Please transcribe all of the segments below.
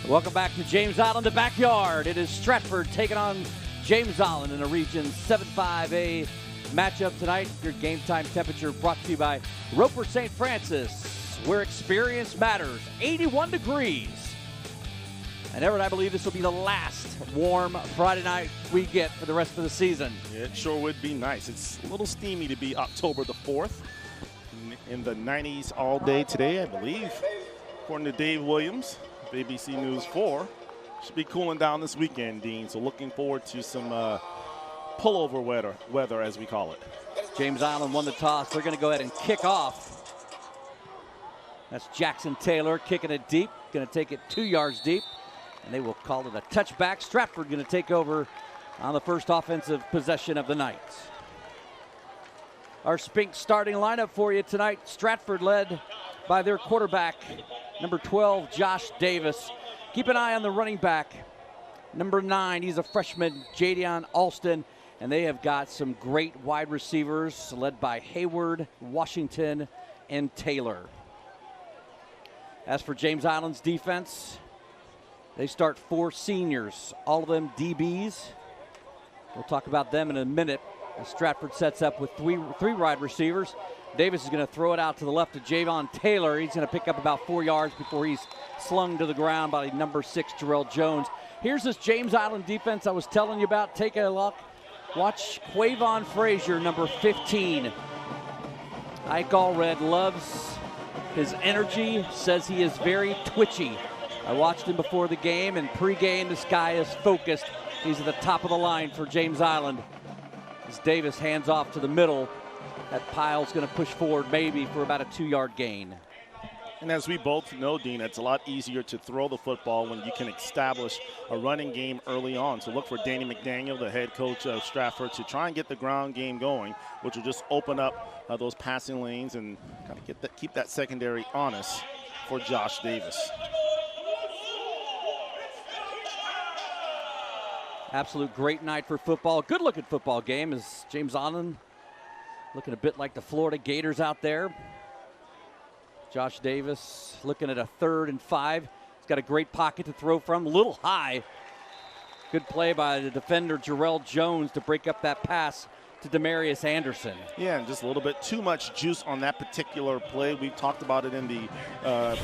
Welcome back to James Island, the backyard. It is Stratford taking on James Island in a Region 7-5A matchup tonight. Your game time temperature brought to you by Roper St. Francis, where experience matters. 81 degrees. And Everett, I believe this will be the last warm Friday night we get for the rest of the season. Yeah, it sure would be nice. It's a little steamy to be October the 4th. In the 90s all day today, I believe, according to Dave Williams. ABC News 4. Should be cooling down this weekend, Dean. So looking forward to some pullover weather, as we call it. James Island won the toss. They're going to go ahead and kick off. That's Jackson Taylor kicking it deep. Going to take it 2 yards deep. And they will call it a touchback. Stratford going to take over on the first offensive possession of the night. Our Spink starting lineup for you tonight. Stratford led by their quarterback, number 12, Josh Davis. Keep an eye on the running back, number 9. He's a freshman, Jadion Alston. And they have got some great wide receivers led by Hayward, Washington, and Taylor. As for James Island's defense, they start 4 seniors, all of them DBs. We'll talk about them in a minute. As Stratford sets up with three wide receivers. Davis is going to throw it out to the left to Javon Taylor. He's going to pick up about 4 yards before he's slung to the ground by number 6, Jarrell Jones. Here's this James Island defense I was telling you about. Take a look. Watch Quavon Frazier, number 15. Ike Allred loves his energy, says he is very twitchy. I watched him before the game, and pregame, this guy is focused. He's at the top of the line for James Island. As Davis hands off to the middle, that pile's going to push forward maybe for about a 2-yard gain. And as we both know, Dean, it's a lot easier to throw the football when you can establish a running game early on. So look for Danny McDaniel, the head coach of Stratford, to try and get the ground game going, which will just open up those passing lanes and kind of keep that secondary honest for Josh Davis. Absolute great night for football. Good looking football game as James Island looking a bit like the Florida Gators out there. Josh Davis looking at a 3rd and 5. He's got a great pocket to throw from, a little high. Good play by the defender Jarrell Jones to break up that pass to Demarius Anderson. Yeah, and just a little bit too much juice on that particular play. We talked about it in the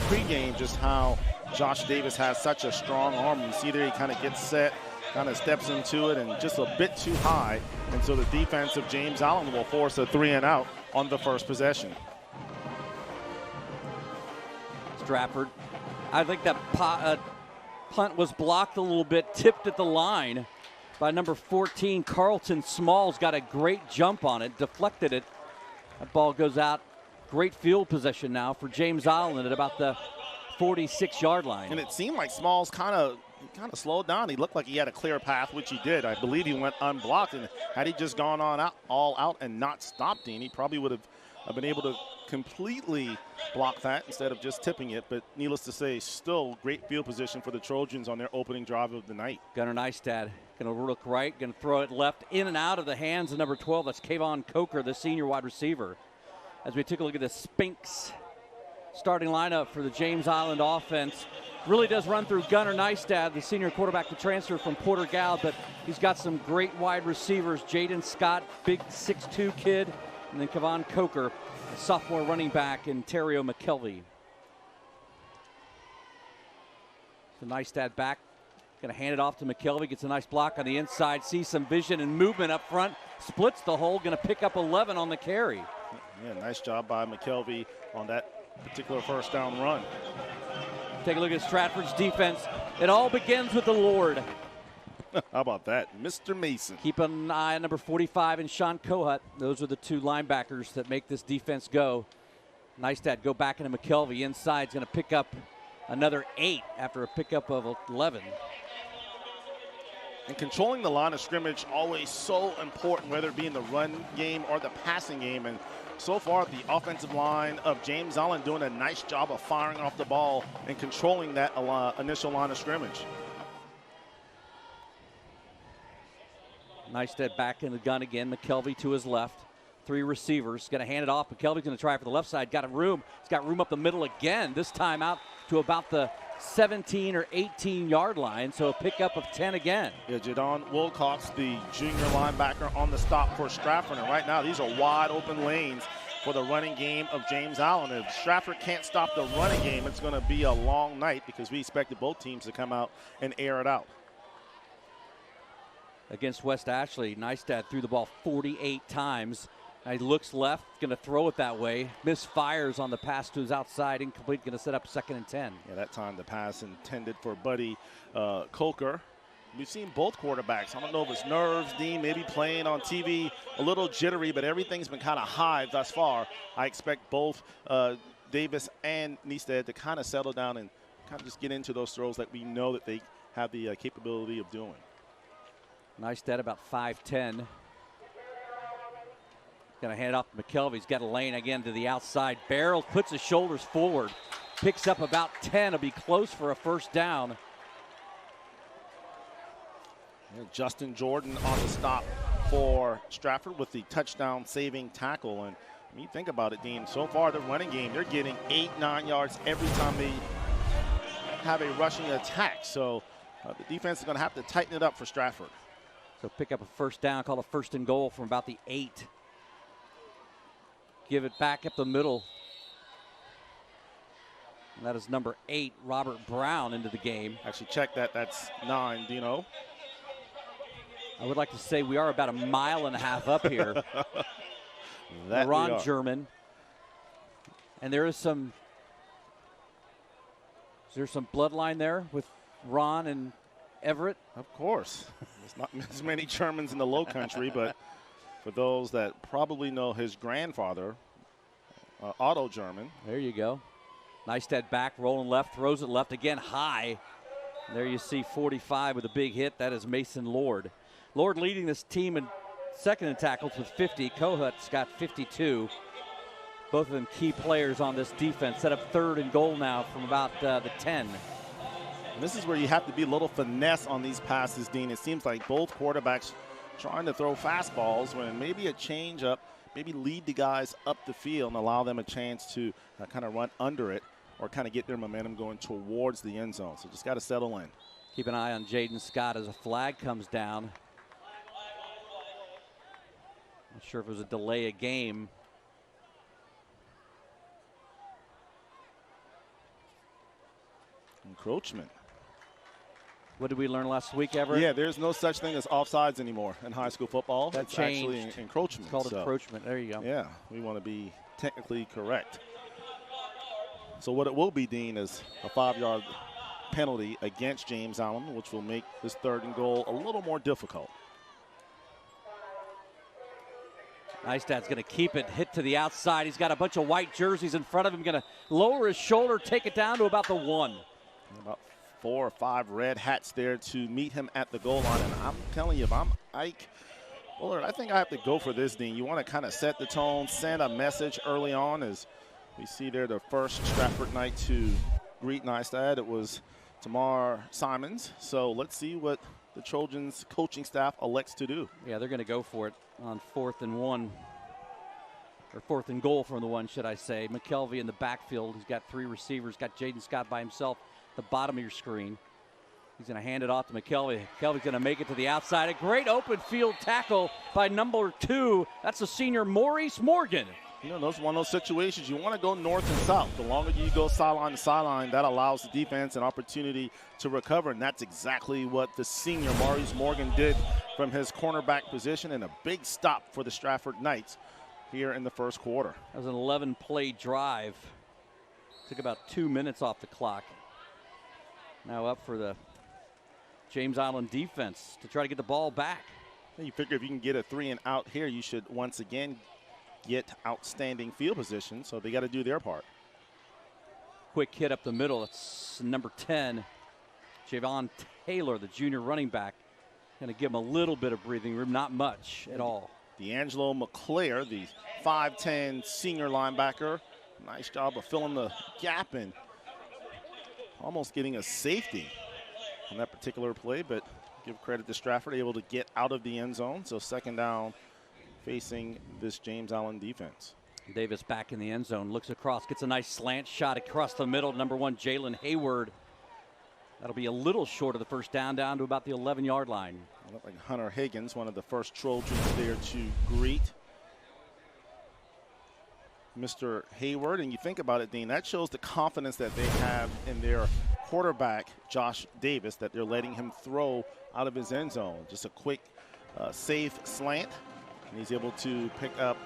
pregame, just how Josh Davis has such a strong arm. You see there he kind of gets set, kind of steps into it, and just a bit too high. And so the defense of James Island will force a 3-and-out on the first possession. Stratford, I think that punt was blocked a little bit, tipped at the line by number 14, Carlton Smalls. Got a great jump on it, deflected it. That ball goes out. Great field possession now for James Island at about the 46-yard line. And it seemed like Smalls kind of slowed down. He looked like he had a clear path, which he did. I believe he went unblocked, and had he just gone all out and not stopped Dean, he probably would have been able to completely block that instead of just tipping it. But needless to say, still great field position for the Trojans on their opening drive of the night. Gunnar Neistad going to look right, going to throw it left, in and out of the hands of number 12. That's Kayvon Coker, the senior wide receiver. As we take a look at the Spinks starting lineup for the James Island offense, really does run through Gunnar Neistad, the senior quarterback to transfer from Porter Gal, but he's got some great wide receivers. Jaden Scott, big 6'2" kid, and then Kayvon Coker, a sophomore running back, and Terrio McKelvey. So Neistad back, going to hand it off to McKelvey, gets a nice block on the inside, sees some vision and movement up front, splits the hole, going to pick up 11 on the carry. Yeah, nice job by McKelvey on that particular first down run. Take a look at Stratford's defense. It all begins with the Lord. How about that, Mr. Mason? Keep an eye on number 45 and Sean Kohut. Those are the 2 linebackers that make this defense go. Neistad go back into McKelvey. Inside is going to pick up another 8 after a pickup of 11. And controlling the line of scrimmage always so important, whether it be in the run game or the passing game. And so far, the offensive line of James Island doing a nice job of firing off the ball and controlling that initial line of scrimmage. Neistad back in the gun again. McKelvey to his left. 3 receivers. Going to hand it off. McKelvey's going to try for the left side. Got a room. He's got room up the middle again. This time out to about the 17 or 18-yard line. So a pickup of 10 again. Yeah, Jadon Wilcox, the junior linebacker, on the stop for Stratford. And right now, these are wide open lanes for the running game of James Island. If Stratford can't stop the running game, it's going to be a long night because we expected both teams to come out and air it out. Against West Ashley, Neistat threw the ball 48 times. He looks left, going to throw it that way. Misfires on the pass to his outside, incomplete, going to set up 2nd and 10. Yeah, that time the pass intended for Buddy Coker. We've seen both quarterbacks. I don't know if it's nerves, Dean, maybe playing on TV a little jittery, but everything's been kind of high thus far. I expect both Davis and Neistat to kind of settle down and kind of just get into those throws that we know that they have the capability of doing. Neistat about 5'10". Going to hand it off to McKelvey. He's got a lane again to the outside. Barrel puts his shoulders forward. Picks up about 10. Will be close for a first down. And Justin Jordan on the stop for Stratford with the touchdown saving tackle. And when you think about it, Dean, so far the running game, they're getting 8-9 yards every time they have a rushing attack. So the defense is going to have to tighten it up for Stratford. So pick up a first down, call a 1st and goal from about the 8. Give it back up the middle. And that is number 8, Robert Brown, into the game. Actually, check that. That's 9, Dino. I would like to say we are about 1.5 miles up here. Ron German. And there is some. Is there some bloodline there with Ron and Everett? Of course. There's not as many Germans in the Low Country, but for those that probably know his grandfather, Otto German. There you go. Neistat back, rolling left, throws it left again, high. And there you see 45 with a big hit. That is Mason Lord. Lord leading this team in second in tackles with 50. Kohut's got 52. Both of them key players on this defense. Set up 3rd and goal now from about the 10. And this is where you have to be a little finesse on these passes, Dean. It seems like both quarterbacks trying to throw fastballs when maybe a change up, maybe lead the guys up the field and allow them a chance to kind of run under it or kind of get their momentum going towards the end zone. So just got to settle in. Keep an eye on Jaden Scott as a flag comes down. Not sure if it was a delay of game. Encroachment. What did we learn last week, Everett? Yeah, there's no such thing as offsides anymore in high school football. That it's changed. Actually encroachment. It's called encroachment. There you go. Yeah, we want to be technically correct. So what it will be, Dean, is a 5-yard penalty against James Island, which will make this 3rd and goal a little more difficult. Neistat's going to keep it, hit to the outside. He's got a bunch of white jerseys in front of him. Going to lower his shoulder, take it down to about the 1. About 4 or 5 red hats there to meet him at the goal line. And I'm telling you, if I'm Ike Bullard, I think I have to go for this, Dean. You want to kind of set the tone, send a message early on. As we see there, the first Stratford night to greet Neistat, it was Tamar Simons. So let's see what the Trojans coaching staff elects to do. Yeah, they're going to go for it on 4th and 1. Or 4th and goal from the 1, should I say. McKelvey in the backfield. He's got 3 receivers. Got Jaden Scott by himself at the bottom of your screen. He's going to hand it off to McKelvey. McKelvey's going to make it to the outside. A great open field tackle by number 2. That's the senior Maurice Morgan. You know, those one of those situations you want to go north and south. The longer you go sideline to sideline, that allows the defense an opportunity to recover, and that's exactly what the senior Maurice Morgan did from his cornerback position, and a big stop for the Stratford Knights here in the first quarter. That was an 11-play drive. Took about 2 minutes off the clock. Now up for the James Island defense to try to get the ball back. You figure if you can get a 3 and out here, you should once again get outstanding field position, so they got to do their part. Quick hit up the middle. It's number 10, Javon Taylor, the junior running back. Going to give him a little bit of breathing room, not much at all. D'Angelo McClare, the 5'10 senior linebacker. Nice job of filling the gap and almost getting a safety on that particular play, but give credit to Stratford, able to get out of the end zone. So 2nd down facing this James Island defense. Davis back in the end zone, looks across, gets a nice slant shot across the middle. Number 1, Jalen Hayward. That'll be a little short of the first down to about the 11-yard line. Looked like Hunter Higgins, one of the first Trojans there to greet Mr. Hayward. And you think about it, Dean, that shows the confidence that they have in their quarterback, Josh Davis, that they're letting him throw out of his end zone. Just a quick, safe slant, and he's able to pick up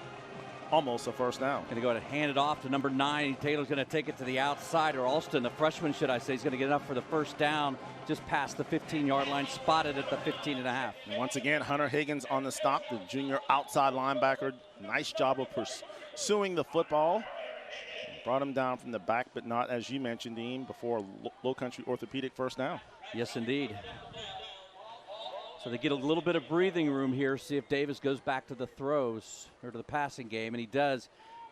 almost a first down. Going to go ahead and hand it off to number 9. Taylor's going to take it to the outside, or Alston, the freshman, should I say, is going to get enough for the first down just past the 15-yard line, spotted at the 15.5. And once again, Hunter Higgins on the stop, the junior outside linebacker. Nice job of pursuing the football. Brought him down from the back, but not, as you mentioned, Dean, before Low Country Orthopedic first down. Yes, indeed. So they get a little bit of breathing room here, see if Davis goes back to the throws or to the passing game, and he does.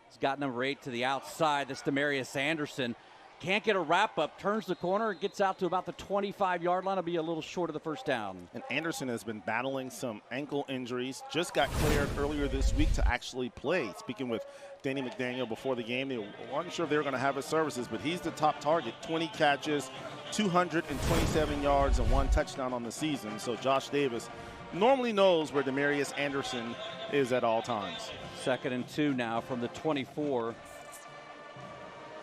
He's got number 8 to the outside. That's Demarius Anderson. Can't get a wrap up, turns the corner, gets out to about the 25-yard line. It'll be a little short of the first down. And Anderson has been battling some ankle injuries. Just got cleared earlier this week to actually play. Speaking with Danny McDaniel before the game, they weren't sure if they were going to have his services, but he's the top target. 20 catches, 227 yards, and 1 touchdown on the season. So Josh Davis normally knows where Demarius Anderson is at all times. 2nd and 2 now from the 24.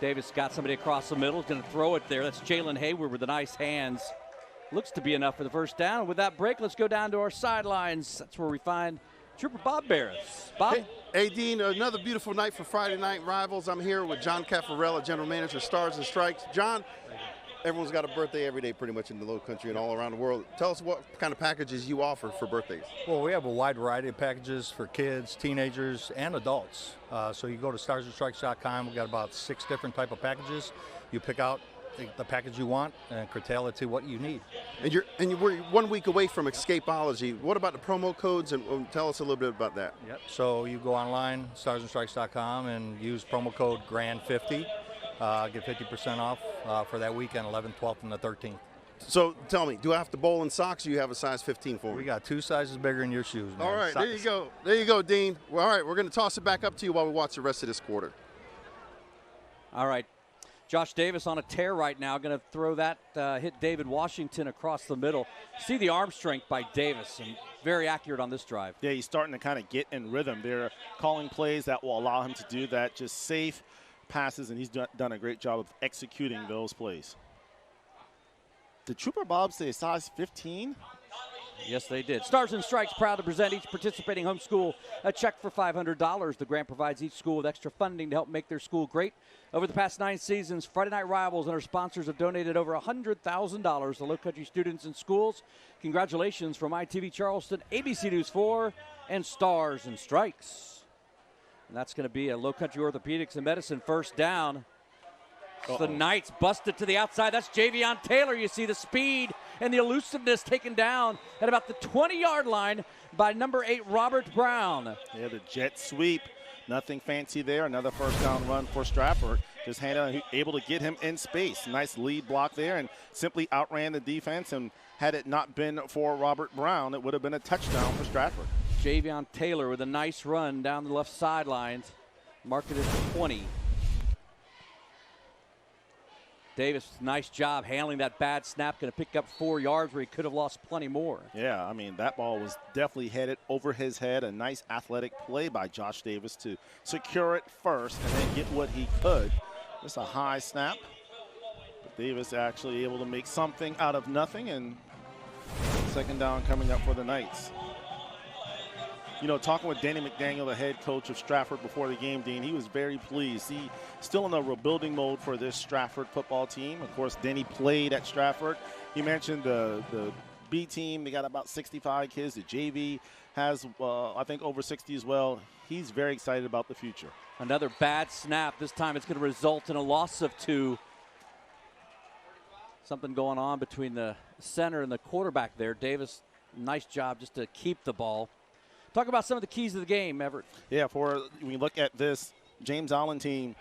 Davis got somebody across the middle. He's going to throw it there. That's Jalen Hayward with the nice hands. Looks to be enough for the first down. With that break, let's go down to our sidelines. That's where we find Trooper Bob Barris. Bob? Hey, Dean, another beautiful night for Friday Night Rivals. I'm here with John Caffarella, General Manager, Stars and Strikes. John, everyone's got a birthday every day pretty much in the Low Country and all around the world. Tell us what kind of packages you offer for birthdays. Well, we have a wide variety of packages for kids, teenagers, and adults. So you go to starsandstrikes.com. We've got about 6 different type of packages. You pick out the package you want and curtail it to what you need. And we're 1 week away from Escapology. What about the promo codes? And tell us a little bit about that. Yep. So you go online, starsandstrikes.com, and use promo code GRAND50. Get 50% off for that weekend, 11th, 12th, and the 13th. So tell me, do I have to bowl in socks, or you have a size 15 for me? We got 2 sizes bigger than your shoes, man. All right, there you go. There you go, Dean. Well, all right, we're going to toss it back up to you while we watch the rest of this quarter. All right. Josh Davis on a tear right now. Going to throw that, hit David Washington across the middle. See the arm strength by Davis, and very accurate on this drive. Yeah, he's starting to kind of get in rhythm. They're calling plays that will allow him to do that, just safe passes, and he's done a great job of executing those plays. Did Trooper Bob say size 15? Yes, they did. Stars and Strikes proud to present each participating home school a check for $500. The grant provides each school with extra funding to help make their school great. Over the past 9 seasons, Friday Night Rivals and our sponsors have donated over $100,000 to Low Country students and schools. Congratulations from ITV Charleston, ABC News 4, and Stars and Strikes. And that's going to be a Low Country Orthopedics and Medicine first down. The Knights busted to the outside. That's Javion Taylor. You see the speed and the elusiveness taken down at about the 20-yard line by number 8, Robert Brown. Yeah, the jet sweep. Nothing fancy there. Another first down run for Stratford. Just able to get him in space. Nice lead block there, and simply outran the defense. And had it not been for Robert Brown, it would have been a touchdown for Stratford. Javion Taylor with a nice run down the left sidelines. Marked it at 20. Davis, nice job handling that bad snap. Going to pick up 4 yards where he could have lost plenty more. Yeah, I mean, that ball was definitely headed over his head. A nice athletic play by Josh Davis to secure it first and then get what he could. Just a high snap. But Davis actually able to make something out of nothing, and second down coming up for the Knights. You know, talking with Danny McDaniel, the head coach of Stratford, before the game, Dean, he was very pleased. He still in a rebuilding mode for this Stratford football team. Of course, Denny played at Stratford. He mentioned the B team. They got about 65 kids. The JV has, I think, over 60 as well. He's very excited about the future. Another bad snap. This time it's going to result in a loss of 2. Something going on between the center and the quarterback there. Davis, nice job just to keep the ball. Talk about some of the keys of the game, Everett. Yeah, when you look at this James Island team,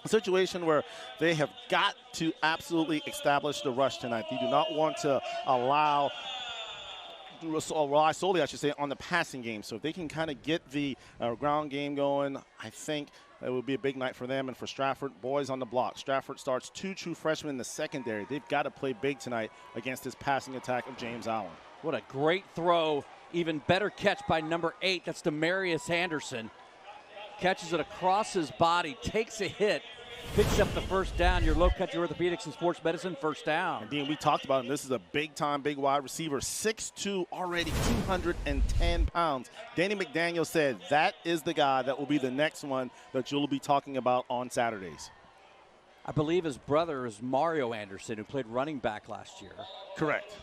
a situation where they have got to absolutely establish the rush tonight. They do not want to allow rely solely, I should say, on the passing game. So if they can kind of get the ground game going, I think it would be a big night for them and for Stratford. Boys on the block. Stratford starts 2 true freshmen in the secondary. They've got to play big tonight against this passing attack of James Island. What a great throw. Even better catch by number 8. That's Demarius Anderson. Catches it across his body, takes a hit, picks up the first down. Your Low Country Orthopedics and Sports Medicine first down. And Dean, we talked about him. This is a big-time, big wide receiver, 6'2", already 210 pounds. Danny McDaniel said that is the guy that will be the next one that you'll be talking about on Saturdays. I believe his brother is Mario Anderson, who played running back last year. Correct.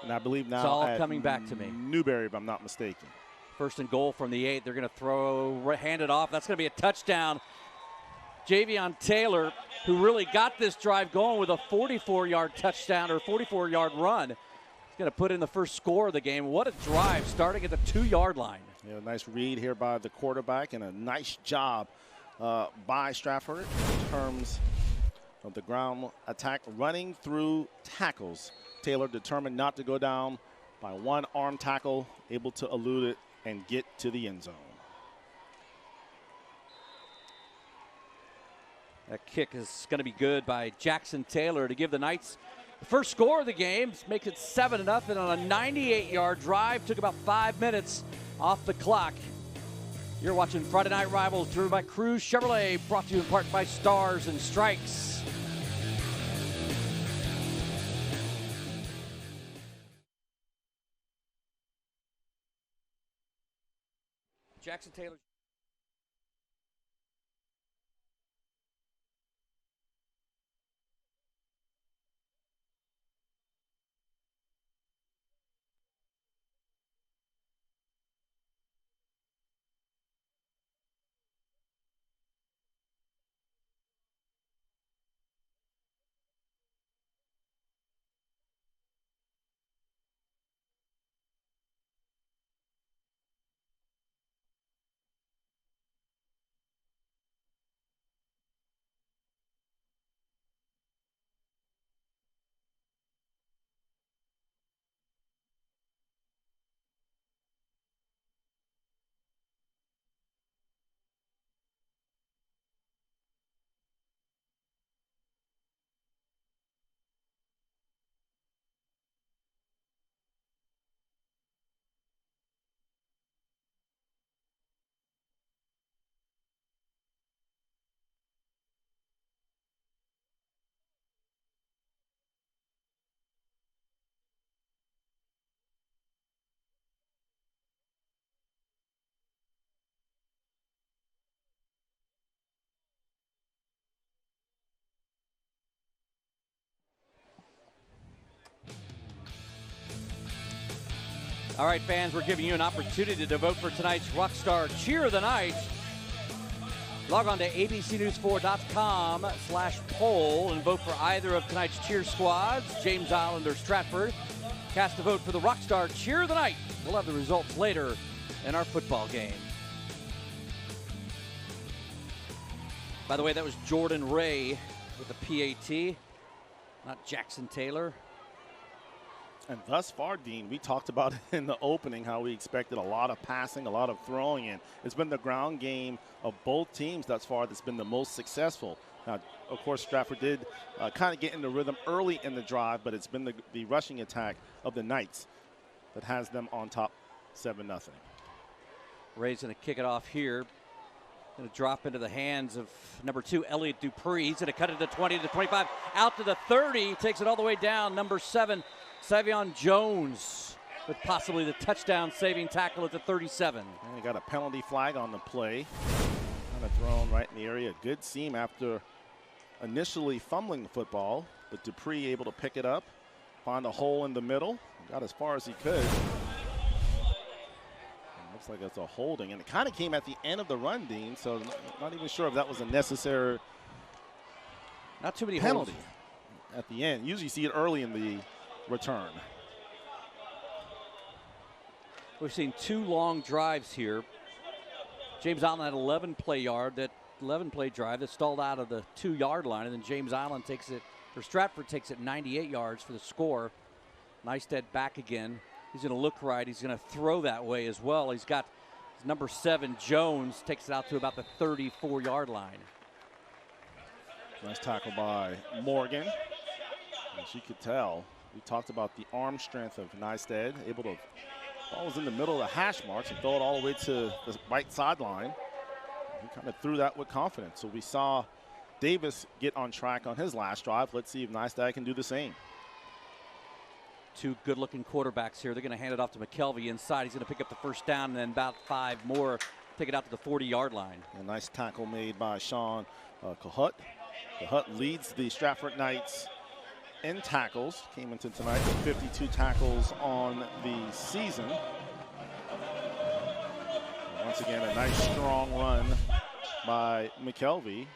And I believe now it's all at coming back to me. Newberry, if I'm not mistaken. First and goal from the 8. They're going to hand it off. That's going to be a touchdown. Javion Taylor, who really got this drive going with a 44-yard touchdown or 44-yard run. He's going to put in the first score of the game. What a drive, starting at the 2-yard line. Yeah, nice read here by the quarterback and a nice job by Stratford in terms of the ground attack, running through tackles. Taylor determined not to go down by one arm tackle, able to elude it and get to the end zone. That kick is going to be good by Jackson Taylor to give the Knights the first score of the game. Makes it 7-0 on a 98-yard drive. Took about 5 minutes off the clock. You're watching Friday Night Rivals, driven by Cruz Chevrolet, brought to you in part by Stars and Strikes. Jackson Taylor. All right, fans, we're giving you an opportunity to vote for tonight's Rockstar Cheer of the Night. Log on to abcnews4.com/poll and vote for either of tonight's cheer squads, James Island or Stratford. Cast a vote for the Rockstar Cheer of the Night. We'll have the results later in our football game. By the way, that was Jordan Ray with the PAT, not Jackson Taylor. And thus far, Dean, we talked about it in the opening, how we expected a lot of passing, a lot of throwing in. It's been the ground game of both teams thus far that's been the most successful. Now, of course, Stratford did kind of get into rhythm early in the drive, but it's been the rushing attack of the Knights that has them on top 7-0. Ray's going to kick it off here. Going to drop into the hands of number 2, Elliott Dupree. He's going to cut it to 20 to 25, out to the 30. Takes it all the way down. Number 7, Savion Jones, with possibly the touchdown-saving tackle at the 37. And he got a penalty flag on the play. Kind of thrown right in the area. Good seam after initially fumbling the football, but Dupree able to pick it up, find a hole in the middle, got as far as he could. And looks like it's a holding, and it kind of came at the end of the run, Dean, so not even sure if that was a necessary not too many penalty holds at the end. Usually you see it early in the return. We've seen 2 long drives here. James Island had 11 play drive that stalled out of the 2-yard line, and then James Island takes it, or Stratford takes it 98 yards for the score. Neistat back again. He's going to look right. He's going to throw that way as well. He's got number 7, Jones, takes it out to about the 34-yard line. Nice tackle by Morgan. As you could tell, we talked about the arm strength of Neistat, able to, ball was in the middle of the hash marks and throw it all the way to the right sideline. He kind of threw that with confidence. So we saw Davis get on track on his last drive. Let's see if Neistat can do the same. Two good-looking quarterbacks here. They're going to hand it off to McKelvey inside. He's going to pick up the first down and then about 5 more, take it out to the 40-yard line. A nice tackle made by Sean Kahut. Kahut leads the Stratford Knights in tackles. Came into tonight with 52 tackles on the season. And once again, a nice strong run by McKelvey,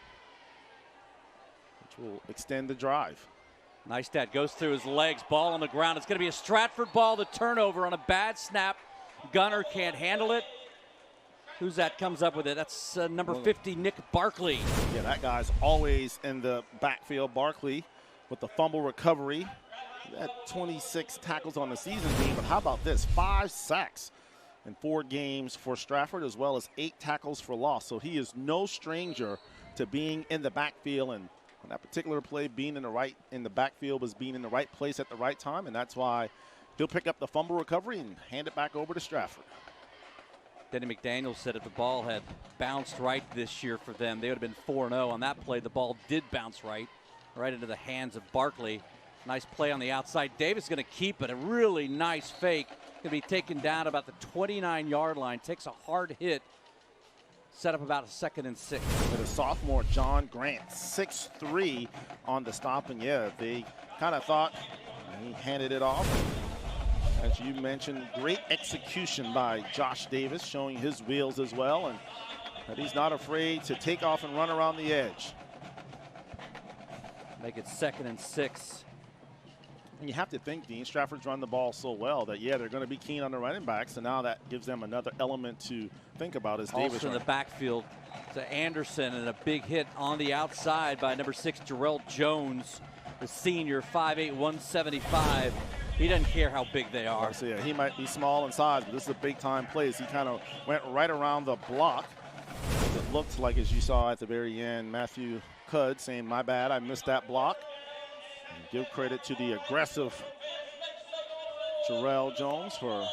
which will extend the drive. Neistat goes through his legs, ball on the ground. It's going to be a Stratford ball, the turnover on a bad snap. Gunner can't handle it. Who's that comes up with it? That's number 50, Nick Barkley. Yeah, that guy's always in the backfield. Barkley with the fumble recovery. He had 26 tackles on the season, but how about this? 5 sacks in 4 games for Stratford, as well as 8 tackles for loss. So he is no stranger to being in the backfield, and on that particular play, being in the backfield was being in the right place at the right time, and that's why he'll pick up the fumble recovery and hand it back over to Stratford. Denny McDaniel said if the ball had bounced right this year for them, they would have been 4-0 on that play. The ball did bounce right into the hands of Barkley. Nice play on the outside. Davis is going to keep it. A really nice fake. Going to be taken down about the 29-yard line. Takes a hard hit. Set up about a 2nd and 6. For the sophomore, John Grant, 6'3" on the stop. And yeah, they kind of thought he handed it off. As you mentioned, great execution by Josh Davis, showing his wheels as well, and that he's not afraid to take off and run around the edge. Make it 2nd and 6. And you have to think, Dean, Stratford's run the ball so well that, yeah, they're going to be keen on the running backs, and now that gives them another element to think about as Davis. Also in the backfield to Anderson, and a big hit on the outside by number 6, Jarrell Jones, the senior, 5'8", 175. He doesn't care how big they are. So yeah, he might be small in size, but this is a big-time play. He kind of went right around the block. It looked like, as you saw at the very end, Matthew Cudd saying, "My bad, I missed that block." And give credit to the aggressive Jarrell Jones for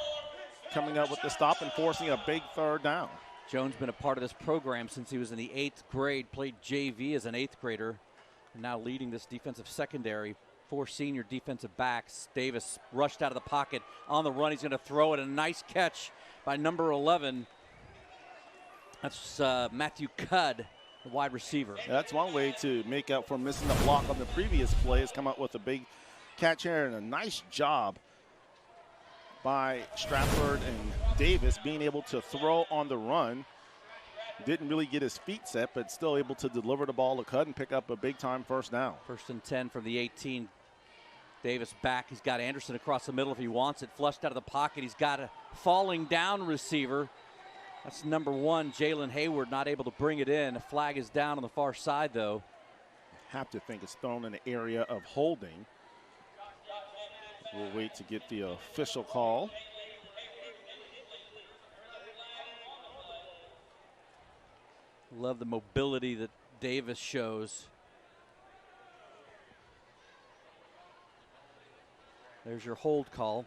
coming up with the stop and forcing a big 3rd down. Jones been a part of this program since he was in the 8th grade, played JV as an 8th grader, and now leading this defensive secondary. 4 senior defensive backs. Davis rushed out of the pocket on the run. He's going to throw it. A nice catch by number 11. That's Matthew Cudd, the wide receiver. Yeah, that's one way to make up for missing the block on the previous play, is come up with a big catch here, and a nice job by Stratford and Davis being able to throw on the run. Didn't really get his feet set, but still able to deliver the ball to Cudd and pick up a big-time 1st down. 1st and 10 from the 18. Davis back. He's got Anderson across the middle if he wants it. Flushed out of the pocket. He's got a falling down receiver. That's number 1, Jalen Hayward, not able to bring it in. A flag is down on the far side, though. Have to think it's thrown in the area of holding. We'll wait to get the official call. Love the mobility that Davis shows. There's your hold call.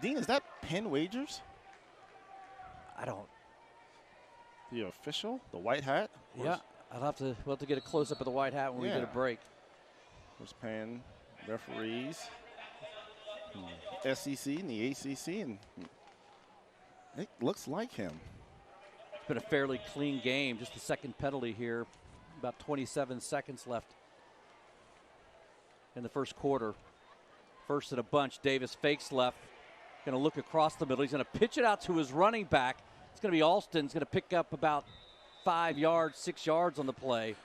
Dean, is that Penn Wagers? I don't. The official? The white hat? Yeah, we'll have to get a close-up of the white hat when we get a break. There's Penn referees, SEC and the ACC, and it looks like him. It's been a fairly clean game. Just the 2nd penalty here. About 27 seconds left in the 1st quarter. 1st in a bunch. Davis fakes left. Going to look across the middle. He's going to pitch it out to his running back. It's going to be Alston. He's going to pick up about 5 yards, 6 yards on the play.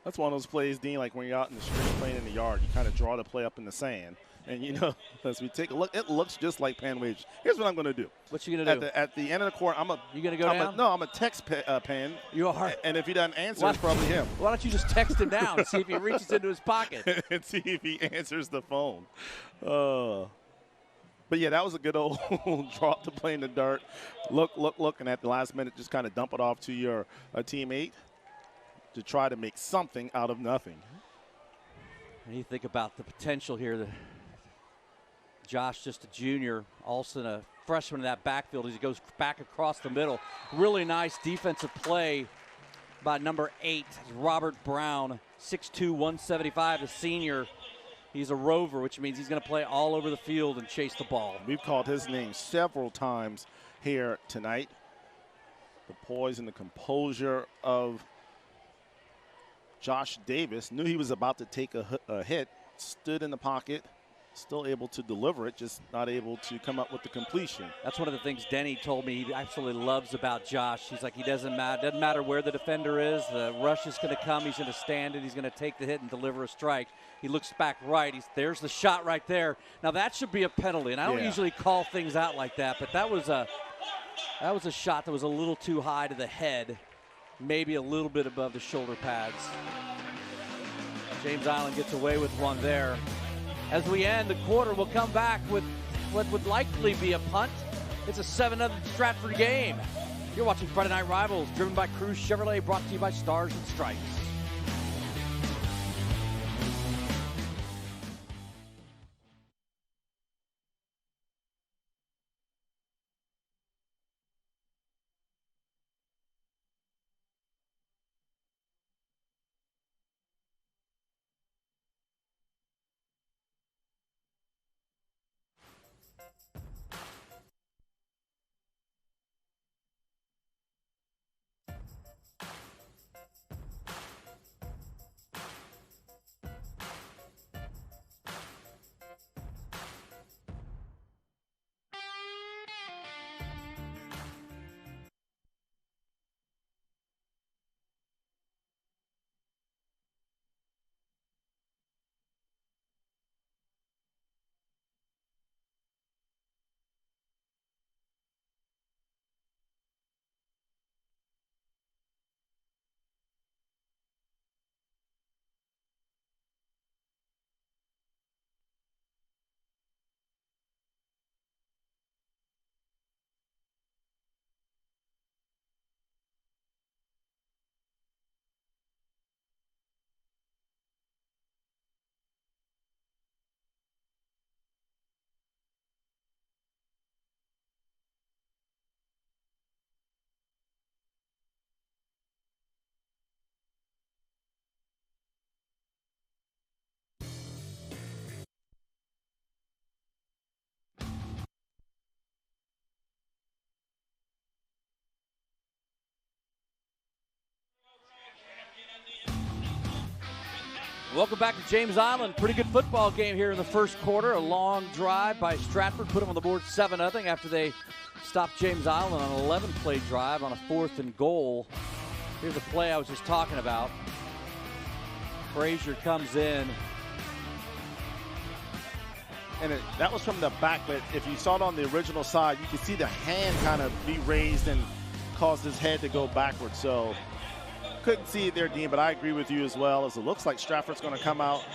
That's one of those plays, Dean, like when you're out in the street playing in the yard, you kind of draw the play up in the sand. And, you know, as we take a look, it looks just like Pan Waves. Here's what I'm going to do. What you going to do? At the end of the court, You going to go down? No, I'm a text Pan. You are? And if he doesn't answer, it's probably him. Why don't you just text him down and see if he reaches into his pocket? And see if he answers the phone. But, yeah, that was a good old drop to play in the dirt. Look, and at the last minute just kind of dump it off to your teammate to try to make something out of nothing. And you think about the potential here. Josh, just a junior, Alston, a freshman in that backfield as he goes back across the middle. Really nice defensive play by number 8, Robert Brown, 6'2", 175, the senior. He's a rover, which means he's going to play all over the field and chase the ball. We've called his name several times here tonight. The poise and the composure of Josh Davis. Knew he was about to take a hit, stood in the pocket, still able to deliver it, just not able to come up with the completion. That's one of the things Denny told me he absolutely loves about Josh. He's like, doesn't matter where the defender is, the rush is going to come, he's going to stand it, he's going to take the hit and deliver a strike. He looks back right, there's the shot right there. Now that should be a penalty, and I don't usually call things out like that, but that was a shot that was a little too high to the head, maybe a little bit above the shoulder pads. James Island gets away with one there. As we end the quarter, we'll come back with what would likely be a punt. It's a 7-0 Stratford game. You're watching Friday Night Rivals, driven by Cruise Chevrolet, brought to you by Stars and Stripes. Welcome back to James Island. Pretty good football game here in the first quarter. A long drive by Stratford put them on the board 7-0 after they stopped James Island on an 11-play drive on a 4th and goal. Here's the play I was just talking about. Frazier comes in. And that was from the back, but if you saw it on the original side, you could see the hand kind of be raised and caused his head to go backwards. So couldn't see it there, Dean, but I agree with you as well, as it looks like Stratford's going to come out.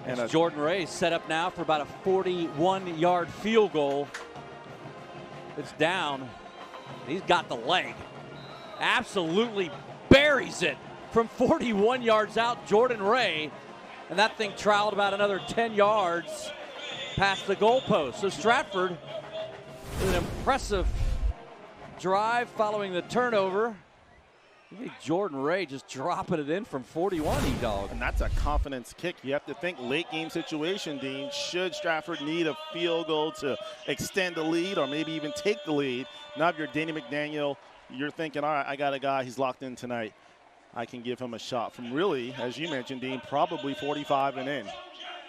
And Jordan Ray set up now for about a 41-yard field goal. It's down. He's got the leg. Absolutely buries it from 41 yards out, Jordan Ray. And that thing traveled about another 10 yards past the goalpost. So Stratford with an impressive drive following the turnover. Jordan Ray just dropping it in from 41, E-Dog. And that's a confidence kick. You have to think late game situation, Dean. Should Stratford need a field goal to extend the lead or maybe even take the lead? Now if you're Danny McDaniel, you're thinking, all right, I got a guy, he's locked in tonight. I can give him a shot from really, as you mentioned, Dean, probably 45 and in.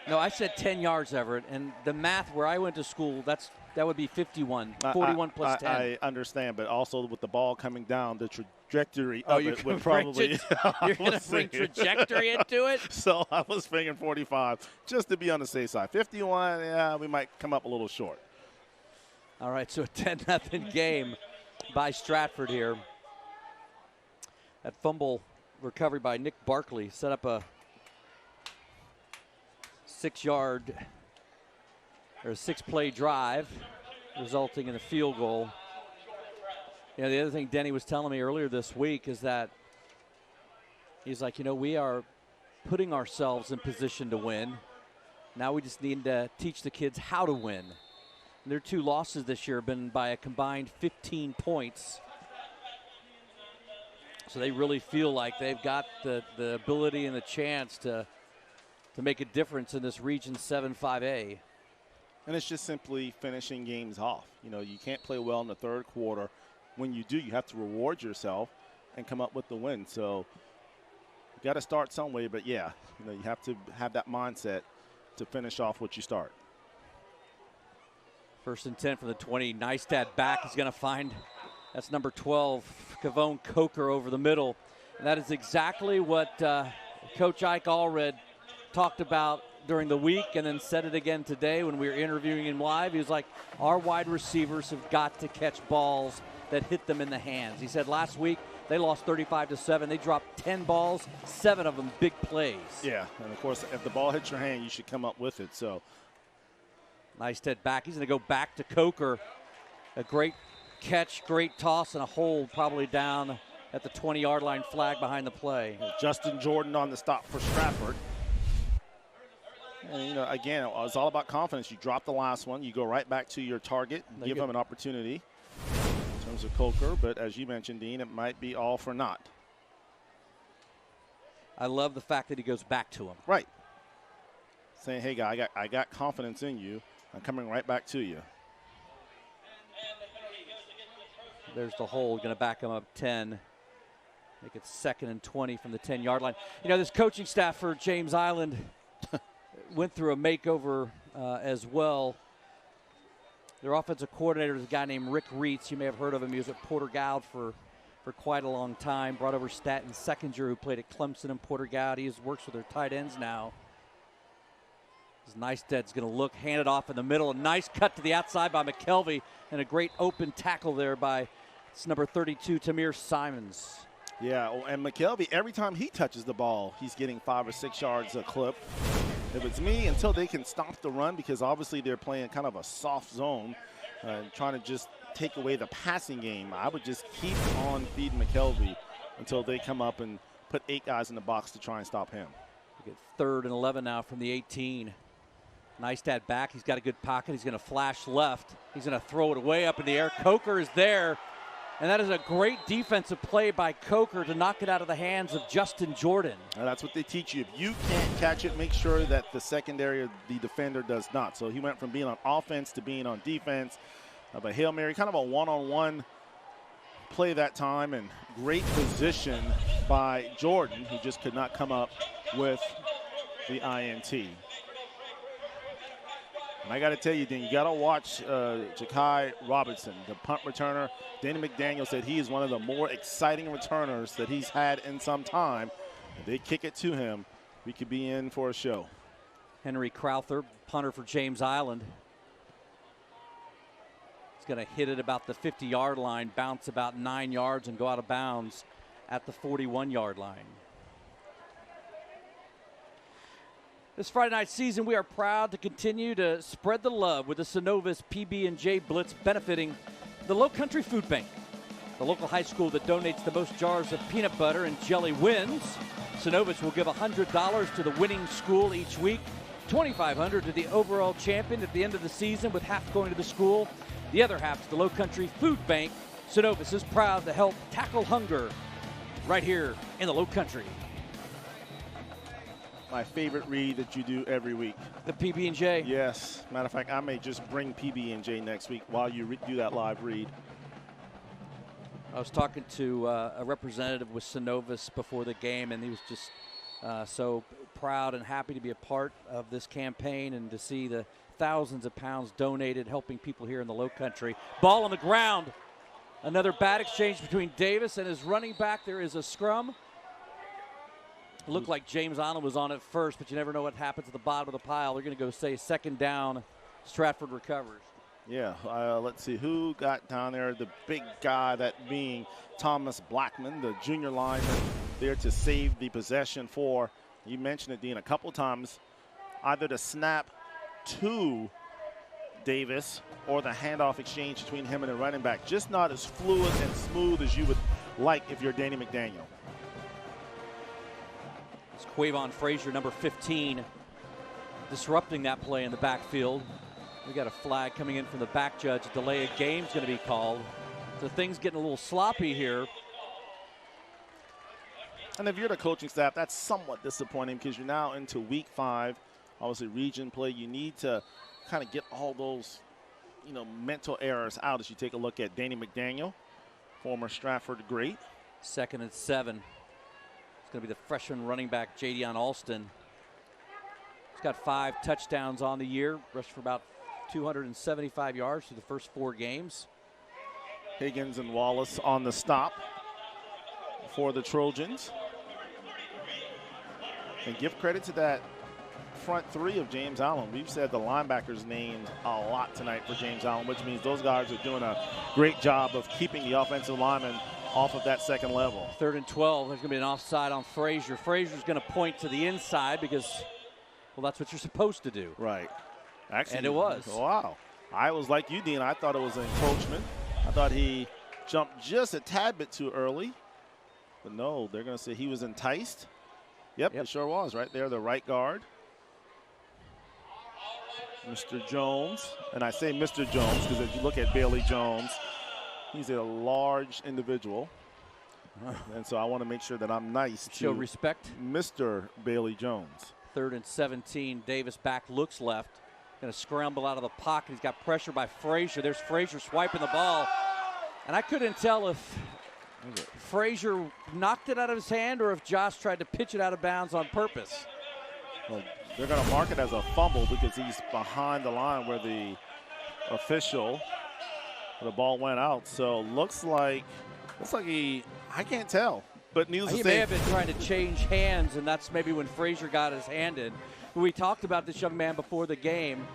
No, I said 10 yards, Everett. And the math where I went to school, that would be 51. 41 plus 10. I understand, but also with the ball coming down, the trajectory Oh, of you it can would probably. you're going to bring trajectory into it? So I was thinking 45 just to be on the safe side. 51, yeah, we might come up a little short. All right, so a 10-0 game by Stratford here. That fumble recovery by Nick Barkley set up a 6-play drive, resulting in a field goal. You know, the other thing Denny was telling me earlier this week is that he's like, you know, we are putting ourselves in position to win. Now we just need to teach the kids how to win. And their 2 losses this year have been by a combined 15 points. So they really feel like they've got the ability and the chance to make a difference in this Region 7-5A. And it's just simply finishing games off. You know, you can't play well in the third quarter. When you do, you have to reward yourself and come up with the win. So you got to start some way, but yeah, you know, you have to have that mindset to finish off what you start. 1st and 10 from the 20. Neistat back. He's going to find, that's number 12, Kavone Coker over the middle. And that is exactly what Coach Ike Allred talked about during the week and then said it again today when we were interviewing him live. He was like, our wide receivers have got to catch balls that hit them in the hands. He said last week they lost 35-7. They dropped 10 balls, 7 of them big plays. Yeah, and of course, if the ball hits your hand, you should come up with it. So Neistat back. He's going to go back to Coker. A great catch, great toss, and a hold probably down at the 20-yard line, flag behind the play. Justin Jordan on the stop for Stratford. And, you know, again, it's all about confidence. You drop the last one, you go right back to your target, give him an opportunity in terms of Coker. But as you mentioned, Dean, it might be all for naught. I love the fact that he goes back to him. Right. Saying, hey, guy, I got confidence in you. I'm coming right back to you. There's the hold, going to back him up 10. Make it 2nd and 20 from the 10-yard line. You know, this coaching staff for James Island went through a makeover as well. Their offensive coordinator is a guy named Rick Reitz. You may have heard of him. He was at Porter Gaud for quite a long time. Brought over Staten Seckinger, who played at Clemson and Porter Gaud. He works with their tight ends now. Neistat's going to look, hand it off in the middle. A nice cut to the outside by McKelvey, and a great open tackle there by number 32, Tamir Simons. Yeah, and McKelvey, every time he touches the ball, he's getting 5 or 6 yards a clip. If it's me, until they can stop the run, because obviously they're playing kind of a soft zone, trying to just take away the passing game, I would just keep on feeding McKelvey until they come up and put 8 guys in the box to try and stop him. We get 3rd and 11 now from the 18. Neistat back. He's got a good pocket. He's going to flash left. He's going to throw it way up in the air. Coker is there. And that is a great defensive play by Coker to knock it out of the hands of Justin Jordan. And that's what they teach you. If you can't catch it, make sure that the secondary, the defender, does not. So he went from being on offense to being on defense. But Hail Mary, kind of a one-on-one play that time, and great position by Jordan, who just could not come up with the INT. And I got to tell you, Dean, you got to watch Ja'Kai Robinson, the punt returner. Danny McDaniel said he is one of the more exciting returners that he's had in some time. If they kick it to him, we could be in for a show. Henry Crowther, punter for James Island. He's going to hit it about the 50-yard line, bounce about 9 yards, and go out of bounds at the 41-yard line. This Friday night season, we are proud to continue to spread the love with the Synovus PB&J Blitz benefiting the Low Country Food Bank. The local high school that donates the most jars of peanut butter and jelly wins. Synovus will give $100 to the winning school each week, $2,500 to the overall champion at the end of the season, with half going to the school, the other half to the Low Country Food Bank. Synovus is proud to help tackle hunger right here in the Low Country. My favorite read that you do every week. The PB&J? Yes. Matter of fact, I may just bring PB&J next week while you do that live read. I was talking to a representative with Synovus before the game, and he was just so proud and happy to be a part of this campaign and to see the thousands of pounds donated helping people here in the Low Country. Ball on the ground. Another bad exchange between Davis and his running back. There is a scrum. It looked like James Island was on it first, but you never know what happens at the bottom of the pile. They're going to go say second down. Stratford recovers. Yeah, let's see who got down there. The big guy, that being Thomas Blackman, the junior lineman, there to save the possession for, you mentioned it, Dean, a couple times, either the snap to Davis or the handoff exchange between him and the running back. Just not as fluid and smooth as you would like if you're Danny McDaniel. It's Quavon Frazier, number 15, disrupting that play in the backfield. We got a flag coming in from the back judge. A delay of game's going to be called. So things getting a little sloppy here. And if you're the coaching staff, that's somewhat disappointing because you're now into week 5. Obviously, region play. You need to kind of get all those, mental errors out as you take a look at Danny McDaniel, former Stratford great. 2nd and 7. It's going to be the freshman running back, Jadion Alston. He's got 5 touchdowns on the year, rushed for about 275 yards through the first 4 games. Higgins and Wallace on the stop for the Trojans. And give credit to that front 3 of James Island. We've said the linebackers named a lot tonight for James Island, which means those guys are doing a great job of keeping the offensive linemen off of that second level. 3rd and 12. There's going to be an offside on Frazier. Frazier's going to point to the inside because, well, that's what you're supposed to do. Right. Actually, and it was. Wow. I was like you, Dean. I thought it was an encroachment. I thought he jumped just a tad bit too early. But no, they're going to say he was enticed. Yep, it sure was. Right there, the right guard. Mr. Jones. And I say Mr. Jones because if you look at Bailey Jones, he's a large individual. And so I want to make sure that I'm nice to show respect. Mr. Bailey Jones. 3rd and 17. Davis back, looks left. Going to scramble out of the pocket. He's got pressure by Frazier. There's Frazier swiping the ball. And I couldn't tell if Frazier knocked it out of his hand or if Josh tried to pitch it out of bounds on purpose. Well, they're going to mark it as a fumble because he's behind the line where the ball went out. So looks like I can't tell. But needless to say, he may have been trying to change hands, and that's maybe when Frazier got his hand in. We talked about this young man before the game.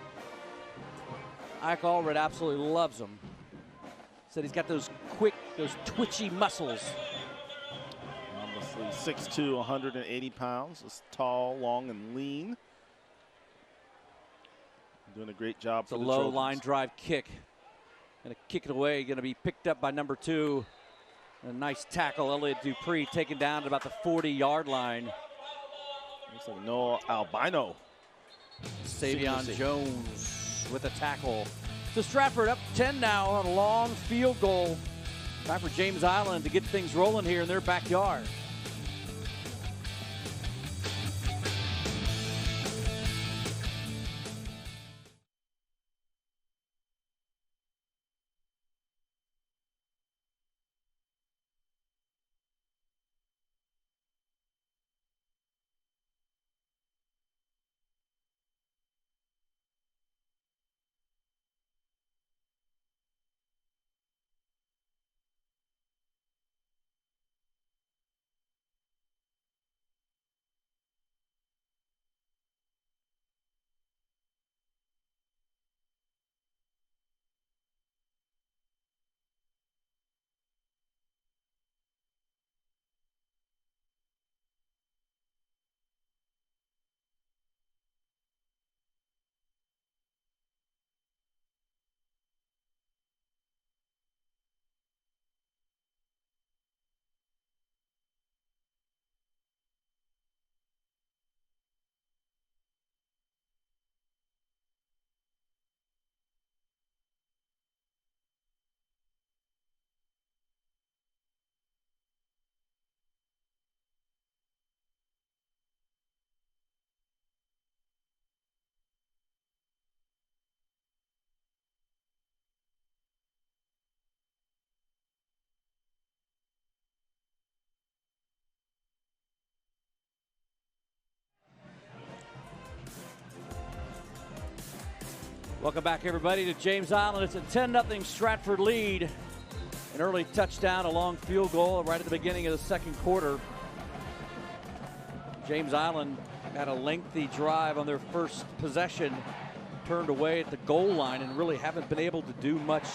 Ike Allred absolutely loves him. Said he's got those quick, those twitchy muscles. Obviously 6'2", 180 pounds. Is tall, long, and lean. Doing a great job for the Trojans. It's a low line drive kick. Going to kick it away. Going to be picked up by number 2. A nice tackle. Elliott Dupree taken down at about the 40-yard line. Looks like Noah Albino. Savion Jones with a tackle. So Stratford up 10 now on a long field goal. Time for James Island to get things rolling here in their backyard. Welcome back, everybody, to James Island. It's a 10-0 Stratford lead. And An early touchdown, a long field goal right at the beginning of the second quarter. James Island had a lengthy drive on their first possession, turned away at the goal line, and really haven't been able to do much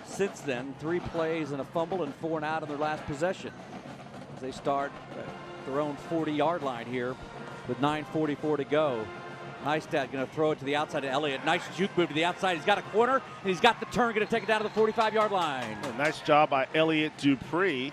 since then. 3 plays and a fumble and 4 and out on their last possession, as they start at their own 40-yard line here with 9:44 to go. Neistat going to throw it to the outside to Elliott. Nice juke move to the outside. He's got a corner, and he's got the turn, going to take it down to the 45-yard line. A nice job by Elliott Dupree.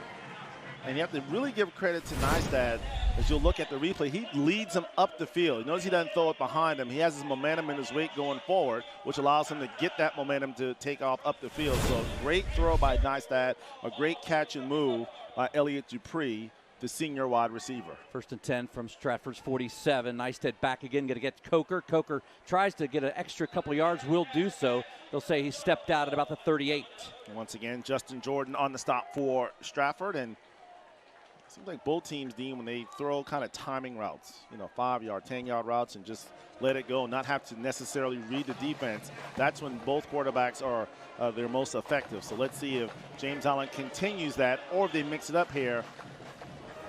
And you have to really give credit to Neistat. As you'll look at the replay, he leads him up the field. You notice he doesn't throw it behind him. He has his momentum and his weight going forward, which allows him to get that momentum to take off up the field. So great throw by Neistat, a great catch and move by Elliott Dupree, the senior wide receiver. 1st and 10 from Stratford's 47. Neistat back again, going to get Coker. Coker tries to get an extra couple yards, will do so. They'll say he stepped out at about the 38. And once again, Justin Jordan on the stop for Stratford. And it seems like both teams, Dean, when they throw kind of timing routes, 5-yard, 10-yard routes, and just let it go, not have to necessarily read the defense, that's when both quarterbacks are their most effective. So let's see if James Island continues that, or if they mix it up here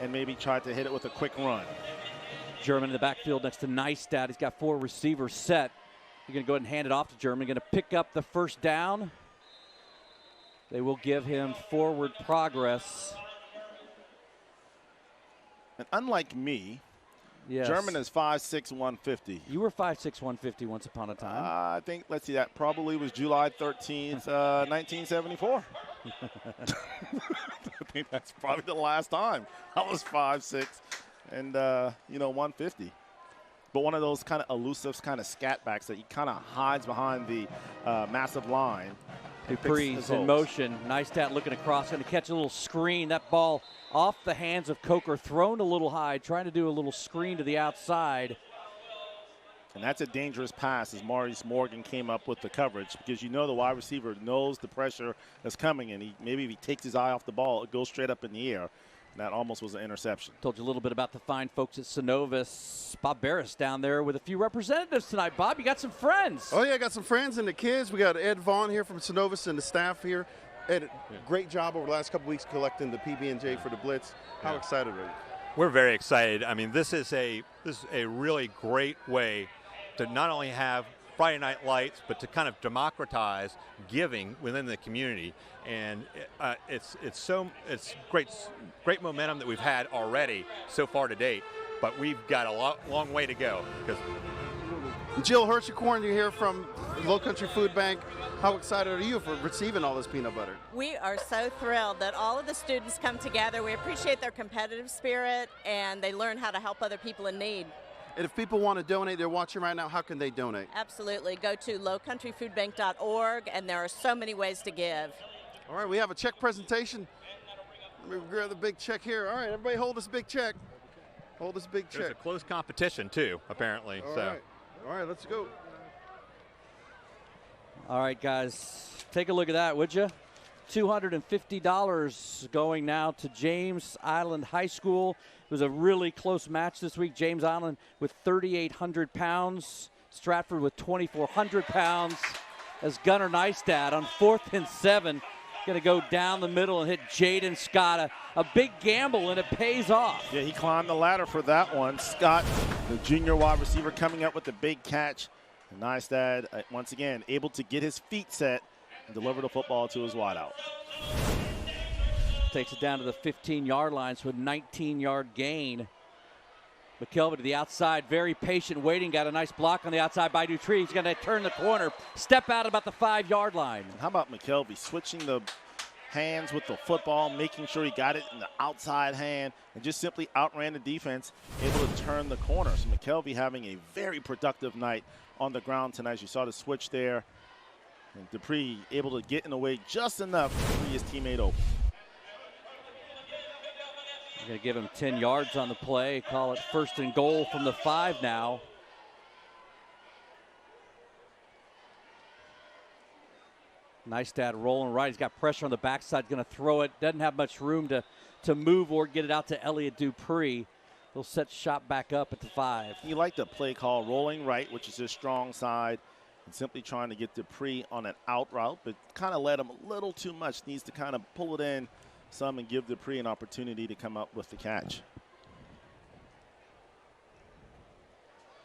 and maybe try to hit it with a quick run. German in the backfield next to Neistat. He's got 4 receivers set. You're going to go ahead and hand it off to German. Going to pick up the first down. They will give him forward progress. And unlike me, yes, German is 5'6", 150. You were 5'6", 150 once upon a time. I think, let's see, that probably was July 13th, 1974. I think that's probably the last time I was 5'6", and 150. But one of those kind of elusive kind of scat backs that he kind of hides behind the massive line. Dupree's in motion. Neistat looking across, going to catch a little screen. That ball off the hands of Coker, thrown a little high, trying to do a little screen to the outside. And that's a dangerous pass as Maurice Morgan came up with the coverage, because the wide receiver knows the pressure that's coming, and maybe if he takes his eye off the ball, it goes straight up in the air. And that almost was an interception. Told you a little bit about the fine folks at Synovus. Bob Barris down there with a few representatives tonight. Bob, you got some friends. Oh, yeah, I got some friends and the kids. We got Ed Vaughn here from Synovus and the staff here. Ed, great job over the last couple weeks collecting the PB&J for the Blitz. How excited are you? We're very excited. I mean, this is a really great way to not only have Friday Night Lights, but to kind of democratize giving within the community. And it's great momentum that we've had already so far to date, but we've got a long way to go. Jill Hirschkorn, you're here from Low Country Food Bank. How excited are you for receiving all this peanut butter? We are so thrilled that all of the students come together. We appreciate their competitive spirit, and they learn how to help other people in need. And if people want to donate, they're watching right now, how can they donate? Absolutely. Go to lowcountryfoodbank.org, and there are so many ways to give. All right, we have a check presentation. Let me grab the big check here. All right, everybody hold this big check. Hold this big check. There's a close competition, too, apparently. All right, let's go. All right, guys, take a look at that, would you? $250 going now to James Island High School. It was a really close match this week. James Island with 3,800 pounds. Stratford with 2,400 pounds. As Gunnar Neistat on 4th and 7, going to go down the middle and hit Jaden Scott. A big gamble, and it pays off. Yeah, he climbed the ladder for that one. Scott, the junior wide receiver, coming up with the big catch. And Neistat, once again, able to get his feet set and deliver the football to his wideout. Takes it down to the 15-yard line, so a 19-yard gain. McKelvey to the outside, very patient, waiting. Got a nice block on the outside by Dupree. He's going to turn the corner, step out about the 5-yard line. And how about McKelvey switching the hands with the football, making sure he got it in the outside hand, and just simply outran the defense, able to turn the corner. So McKelvey having a very productive night on the ground tonight. You saw the switch there. And Dupree able to get in the way just enough to free his teammate open. They're going to give him 10 yards on the play. Call it 1st and goal from the 5 now. Neistat rolling right. He's got pressure on the backside. Going to throw it. Doesn't have much room to move or get it out to Elliott Dupree. They'll set shop back up at the 5. You like the play call, rolling right, which is his strong side. simply trying to get Dupree on an out route, but kind of led him a little too much. Needs to kind of pull it in some and give Dupree an opportunity to come up with the catch.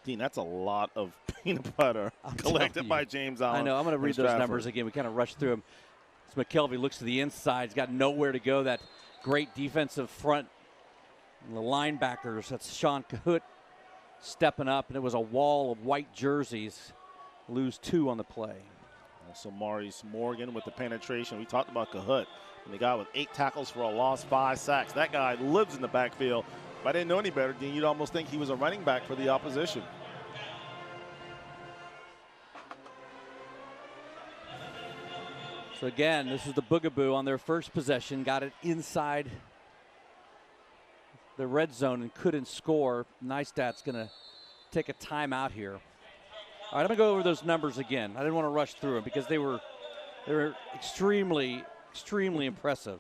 Dean, that's a lot of peanut butter collected by James Island. I know. I'm going to read those numbers again. We kind of rushed through them. As McKelvey looks to the inside, he's got nowhere to go. That great defensive front. And the linebackers, that's Sean Cahoot stepping up, and it was a wall of white jerseys. Lose 2 on the play. Also Maurice Morgan with the penetration. We talked about Cahoot. And the guy with 8 tackles for a loss, 5 sacks. That guy lives in the backfield. If I didn't know any better, Dean, you'd almost think he was a running back for the opposition. So again, this is the Boogaboo on their first possession. Got it inside the red zone and couldn't score. Neistat's going to take a timeout here. All right, I'm going to go over those numbers again. I didn't want to rush through them because they were extremely impressive.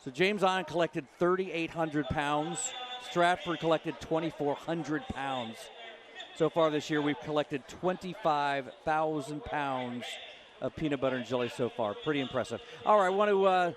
So James Island collected 3,800 pounds. Stratford collected 2,400 pounds. So far this year, we've collected 25,000 pounds of peanut butter and jelly so far. Pretty impressive. All right, I want to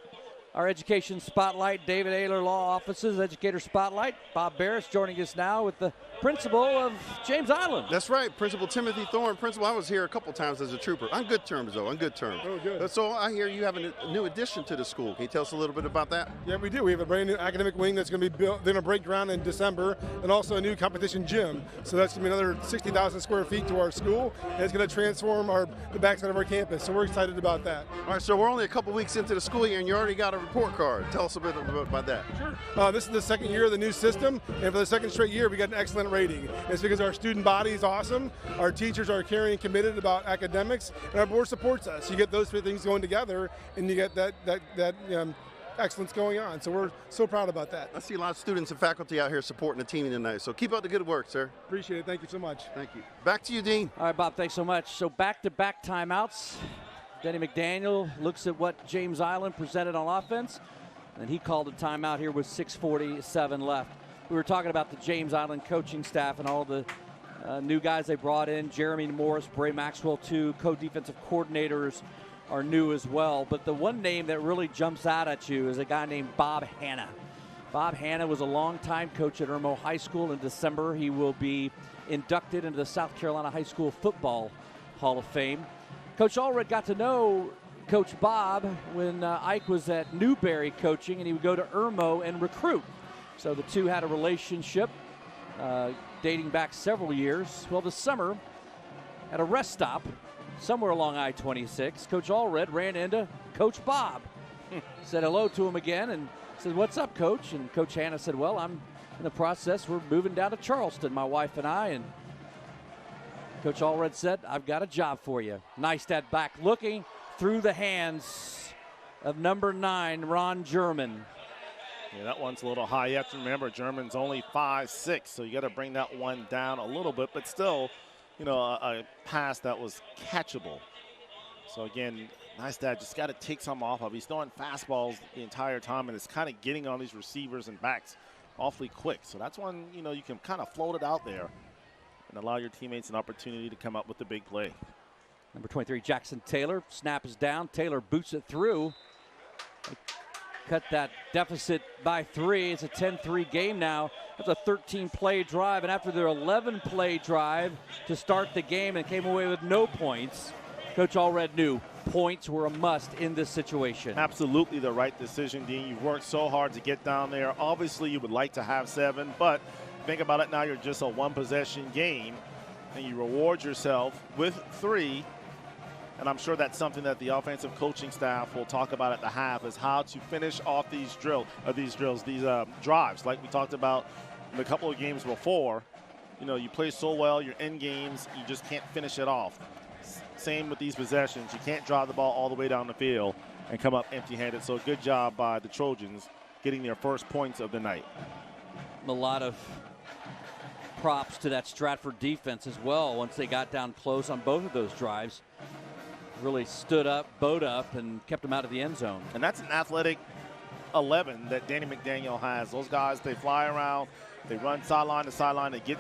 our education spotlight, David Ayler Law Offices Educator Spotlight. Bob Barris joining us now with the principal of James Island. That's right, Principal Timothy Thorne. Principal, I was here a couple times as a trooper. On good terms, though, on good terms. Oh, good. So I hear you have a new addition to the school. Can you tell us a little bit about that? Yeah, we do. We have a brand new academic wing that's going to be built. They're going to break ground in December, and also a new competition gym. So that's going to be another 60,000 square feet to our school, and it's going to transform the backside of our campus. So we're excited about that. All right, so we're only a couple weeks into the school year, and you already got a report card. Tell us a bit about that. Sure. This is the second year of the new system, and for the second straight year, we got an excellent rating. It's because our student body is awesome, our teachers are caring and committed about academics, and our board supports us. You get those three things going together, and you get that excellence going on. So we're so proud about that. I see a lot of students and faculty out here supporting the team tonight. So keep up the good work, sir. Appreciate it. Thank you so much. Thank you. Back to you, Dean. All right, Bob, thanks so much. So back-to-back timeouts. Denny McDaniel looks at what James Island presented on offense, and he called a timeout here with 6:47 left. We were talking about the James Island coaching staff and all the new guys they brought in. Jeremy Morris, Bray Maxwell, 2 co-defensive coordinators are new as well. But the one name that really jumps out at you is a guy named Bob Hanna. Bob Hanna was a longtime coach at Irmo High School. In December, he will be inducted into the South Carolina High School Football Hall of Fame. Coach Allred got to know Coach Bob when Ike was at Newberry coaching, and he would go to Irmo and recruit. So the two had a relationship dating back several years. Well, this summer, at a rest stop somewhere along I-26, Coach Allred ran into Coach Bob. Said hello to him again and said, "What's up, Coach?" And Coach Hanna said, "Well, I'm in the process. We're moving down to Charleston, my wife and I." And Coach Allred said, "I've got a job for you." Neistat back looking through the hands of number 9, Ron German. Yeah, that one's a little high. You have to remember, German's only 5'6", so you got to bring that one down a little bit, but still, a pass that was catchable. So again, Neistat just got to take some off of. He's throwing fastballs the entire time, and it's kind of getting on these receivers and backs awfully quick. So that's one, you can kind of float it out there and allow your teammates an opportunity to come up with the big play. Number 23, Jackson Taylor. Snap is down. Taylor boots it through. Cut that deficit by 3. It's a 10-3 game now. That's a 13-play drive, and after their 11-play drive to start the game and came away with no points, Coach Allred knew points were a must in this situation. Absolutely the right decision, Dean. You've worked so hard to get down there. Obviously, you would like to have 7, but think about it now. You're just a one-possession game, and you reward yourself with 3. And I'm sure that's something that the offensive coaching staff will talk about at the half, is how to finish off these drives. Like we talked about in a couple of games before, you play so well, you're in games, you just can't finish it off. Same with these possessions. You can't drive the ball all the way down the field and come up empty-handed. So good job by the Trojans getting their first points of the night. A lot of props to that Stratford defense as well once they got down close on both of those drives. Really stood up, bowed up, and kept them out of the end zone. And that's an athletic 11 that Danny McDaniel has. Those guys, they fly around, they run sideline to sideline, they get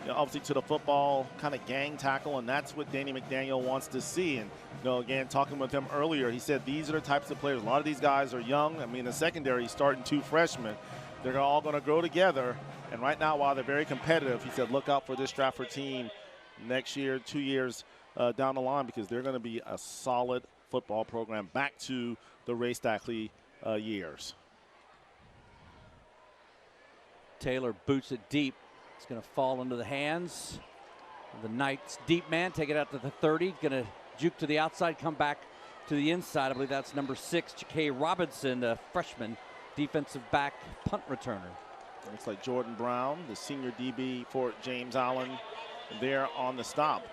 obviously to the football kind of gang tackle, and that's what Danny McDaniel wants to see. And again, talking with him earlier, he said these are the types of players. A lot of these guys are young. I mean, the secondary, he's starting 2 freshmen. They're all going to grow together. And right now, while they're very competitive, he said look out for this Stratford team next year, 2 years down the line, because they're going to be a solid football program back to the Ray Stackley years. Taylor boots it deep. It's going to fall into the hands of the Knights deep man. Take it out to the 30. Going to juke to the outside, come back to the inside. I believe that's number 6, J.K. Robinson, the freshman defensive back punt returner. Looks like Jordan Brown, the senior DB for James Island, there on the stop.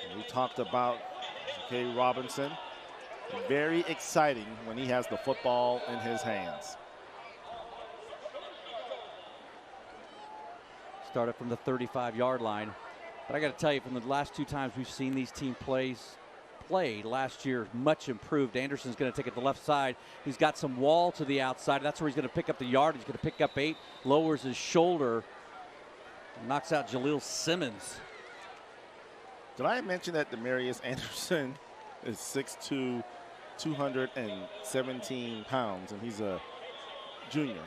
And we talked about J.K. Robinson. Very exciting when he has the football in his hands. Started from the 35-yard line. But I got to tell you, from the last 2 times we've seen these team play last year, much improved. Anderson's going to take it to the left side. He's got some wall to the outside. That's where he's going to pick up the yard. He's going to pick up 8, lowers his shoulder, and knocks out Jaleel Simmons. Did I mention that Demarius Anderson is 6'2", 217 pounds, and he's a junior?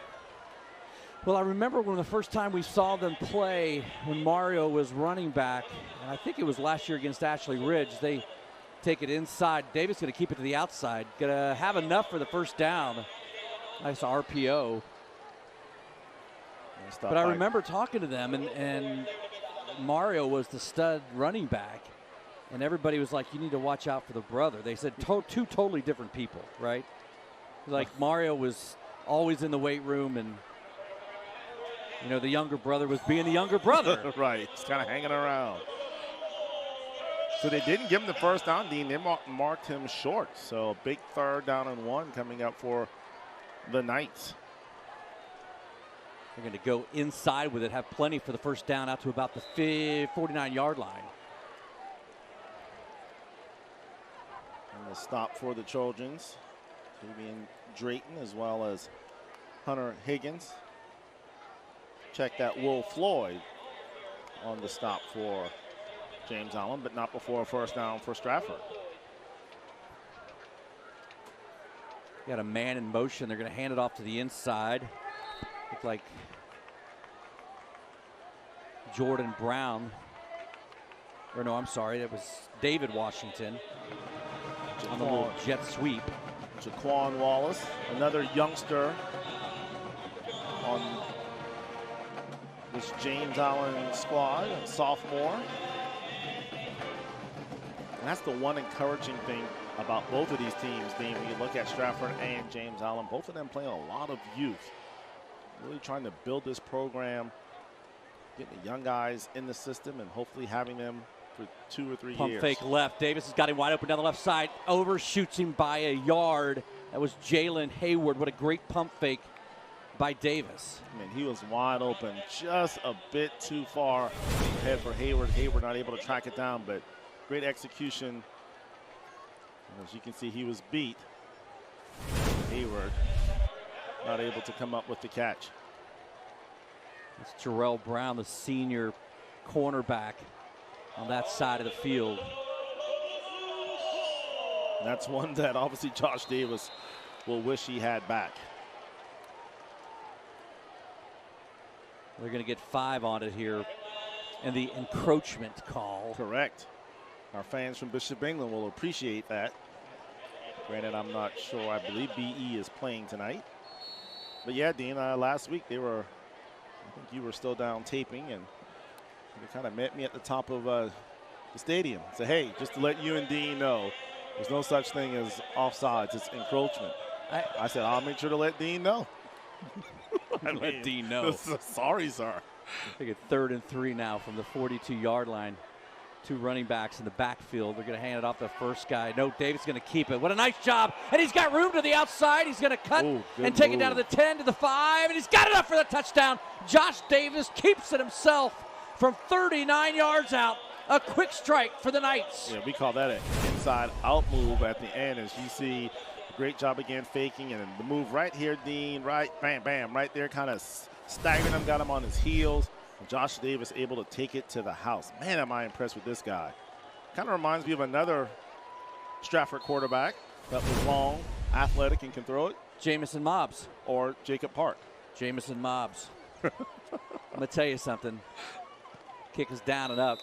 Well, I remember when the first time we saw them play when Mario was running back, and I think it was last year against Ashley Ridge, they take it inside. Davis going to keep it to the outside. Going to have enough for the first down. Nice RPO. But I remember talking to them, and Mario was the stud running back, and everybody was like, you need to watch out for the brother. They said 2 totally different people, right? Like Mario was always in the weight room, and the younger brother was being the younger brother. Right, just kind of hanging around. So they didn't give him the first down, Dean. They marked him short. So big 3rd down and 1 coming up for the Knights. They're going to go inside with it, have plenty for the first down out to about the 49-yard line. And the stop for the Trojans. Fabian Drayton as well as Hunter Higgins. Check that Will Floyd on the stop for James Island, but not before a first down for Stratford. Got a man in motion. They're going to hand it off to the inside. Looks like Jordan Brown. Or no, I'm sorry. It was David Washington on the little jet sweep. Jaquan Wallace, another youngster on this James Island squad, a sophomore. And that's the one encouraging thing about both of these teams, Dean. When you look at Stratford and James Island, both of them playing a lot of youth. Really trying to build this program, getting the young guys in the system, and hopefully having them for 2 or 3 years. Pump fake left. Davis has got him wide open down the left side. Overshoots him by a yard. That was Jalen Hayward. What a great pump fake by Davis. I mean, he was wide open, just a bit too far ahead for Hayward. Hayward not able to track it down, but great execution. As you can see, he was beat. Hayward not able to come up with the catch. It's Jarrell Brown, the senior cornerback on that side of the field. And that's one that obviously Josh Davis will wish he had back. They're going to get 5 on it here in the encroachment call. Correct. Our fans from Bishop England will appreciate that. Granted, I'm not sure. I believe BE is playing tonight. But yeah, Dean, last week I think you were still down taping, and you kind of met me at the top of the stadium. Said, hey, just to let you and Dean know, there's no such thing as offsides. It's encroachment. I said, I'll make sure to let Dean know. Let Dean know. Sorry, sir. They get 3rd and 3 now from the 42-yard line. 2 running backs in the backfield. They're going to hand it off to the first guy. No, Davis going to keep it. What a nice job. And he's got room to the outside. He's going to cut and take it down to the 10, to the 5, and he's got enough for the touchdown. Josh Davis keeps it himself from 39 yards out. A quick strike for the Knights. Yeah, we call that an inside-out move at the end, as you see. Great job again faking, and the move right here, Dean, right, bam, bam, right there, kind of staggered him, got him on his heels. Josh Davis able to take it to the house. Man, am I impressed with this guy. Kind of reminds me of another Stratford quarterback that was long, athletic, and can throw it. Jamison Mobbs. Or Jacob Park. Jamison Mobbs. I'm going to tell you something. Kick is down and up.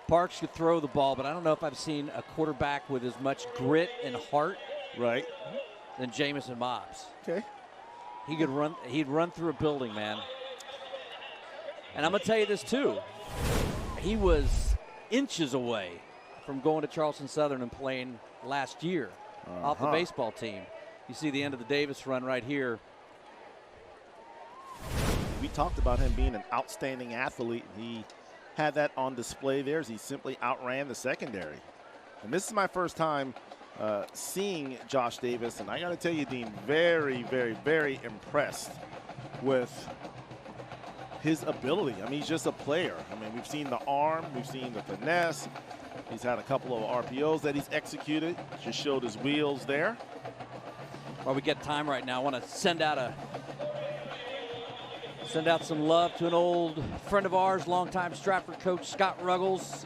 Parks could throw the ball, but I don't know if I've seen a quarterback with as much grit and heart than Jamison Mobbs. Okay. He'd run through a building, man. And I'm going to tell you this, too. He was inches away from going to Charleston Southern and playing last year off the baseball team. You see the end of the Davis run right here. We talked about him being an outstanding athlete. He had that on display there as he simply outran the secondary. And this is my first time seeing Josh Davis, and I got to tell you, Dean, very, very, very impressed with his ability. I mean, he's just a player. I mean, we've seen the arm, we've seen the finesse. He's had a couple of RPOs that he's executed. Just showed his wheels there. While we get time right now, I want to send out some love to an old friend of ours, longtime Stratford coach Scott Ruggles.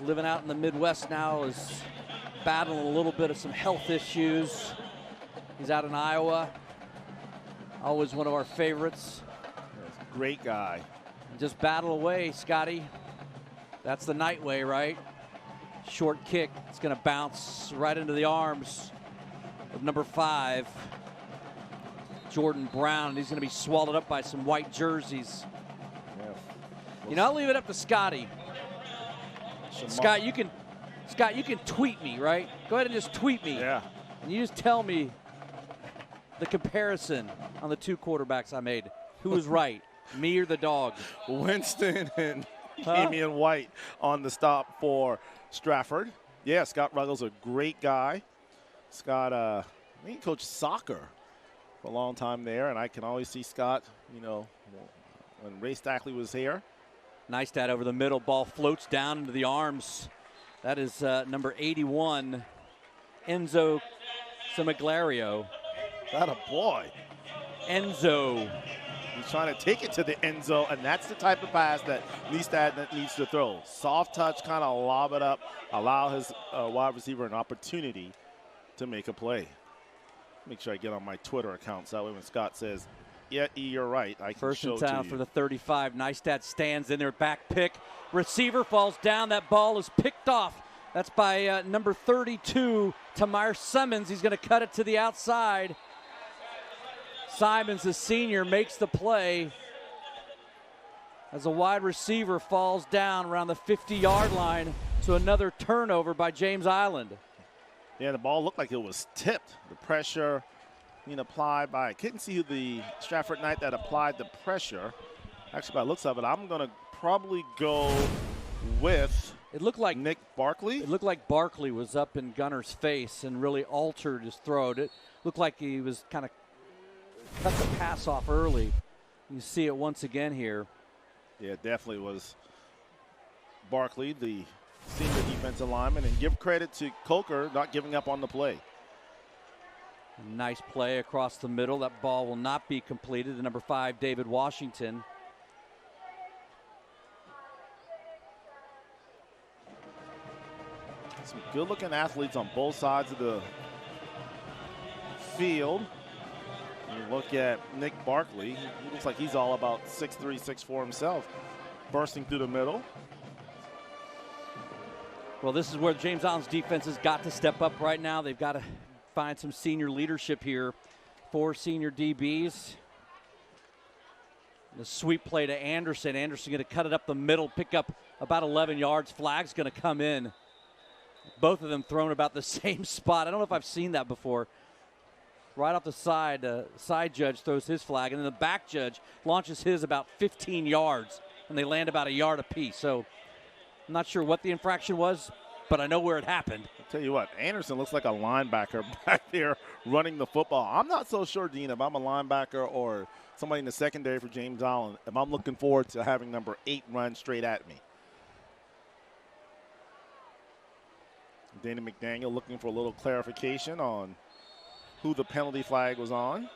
Living out in the Midwest now, is battling a little bit of some health issues. He's out in Iowa. Always one of our favorites. Great guy. Just battle away, Scotty. That's the night way, right? Short kick. It's going to bounce right into the arms of number 5, Jordan Brown. And he's going to be swallowed up by some white jerseys. Yeah. I'll leave it up to Scotty. Scott, you can tweet me, right? Go ahead and just tweet me. Yeah. And you just tell me the comparison on the 2 quarterbacks I made. Who was right, me or the dog? Winston and Damian White on the stop for Stratford. Yeah, Scott Ruggles, a great guy. Scott, I think he coached soccer for a long time there, and I can always see Scott, when Ray Stackley was here. Nice stat over the middle. Ball floats down into the arms. That is number 81, Enzo Semiglario. That a boy. Enzo. He's trying to take it to the end zone, and that's the type of pass that Neestad needs to throw. Soft touch, kind of lob it up, allow his wide receiver an opportunity to make a play. Make sure I get on my Twitter account so that way when Scott says, yeah, you're right, I can First show and to down you. for the 35. Neistat stands in there, back pick. Receiver falls down. That ball is picked off. That's by number 32, Tamir Simmons. He's going to cut it to the outside. Simons, the senior, makes the play as a wide receiver falls down around the 50-yard line. So another turnover by James Island. Yeah, the ball looked like it was tipped. The pressure being applied by, I couldn't see who the Stratford Knight that applied the pressure. Actually, by the looks of it, I'm going to probably go with Nick Barkley. It looked like Barkley was up in Gunner's face and really altered his throw. It looked like he was kind of cut the pass off early. You see it once again here. Yeah, it definitely was Barkley, the senior defensive lineman, and give credit to Coker not giving up on the play. Nice play across the middle. That ball will not be completed. The number 5, David Washington. Some good-looking athletes on both sides of the field. You look at Nick Barkley. He looks like he's all about 6'3", 6'4" himself, bursting through the middle. Well, this is where James Island's defense has got to step up right now. They've got to find some senior leadership here. 4 senior DBs. The sweep play to Anderson. Anderson going to cut it up the middle, pick up about 11 yards. Flag's going to come in. Both of them thrown about the same spot. I don't know if I've seen that before. Right off the side, side judge throws his flag, and then the back judge launches his about 15 yards, and they land about a yard apiece. So I'm not sure what the infraction was, but I know where it happened. I'll tell you what, Anderson looks like a linebacker back there running the football. I'm not so sure, Dean, if I'm a linebacker or somebody in the secondary for James Island, if I'm looking forward to having number 8 run straight at me. Danny McDaniel looking for a little clarification on who the penalty flag was on.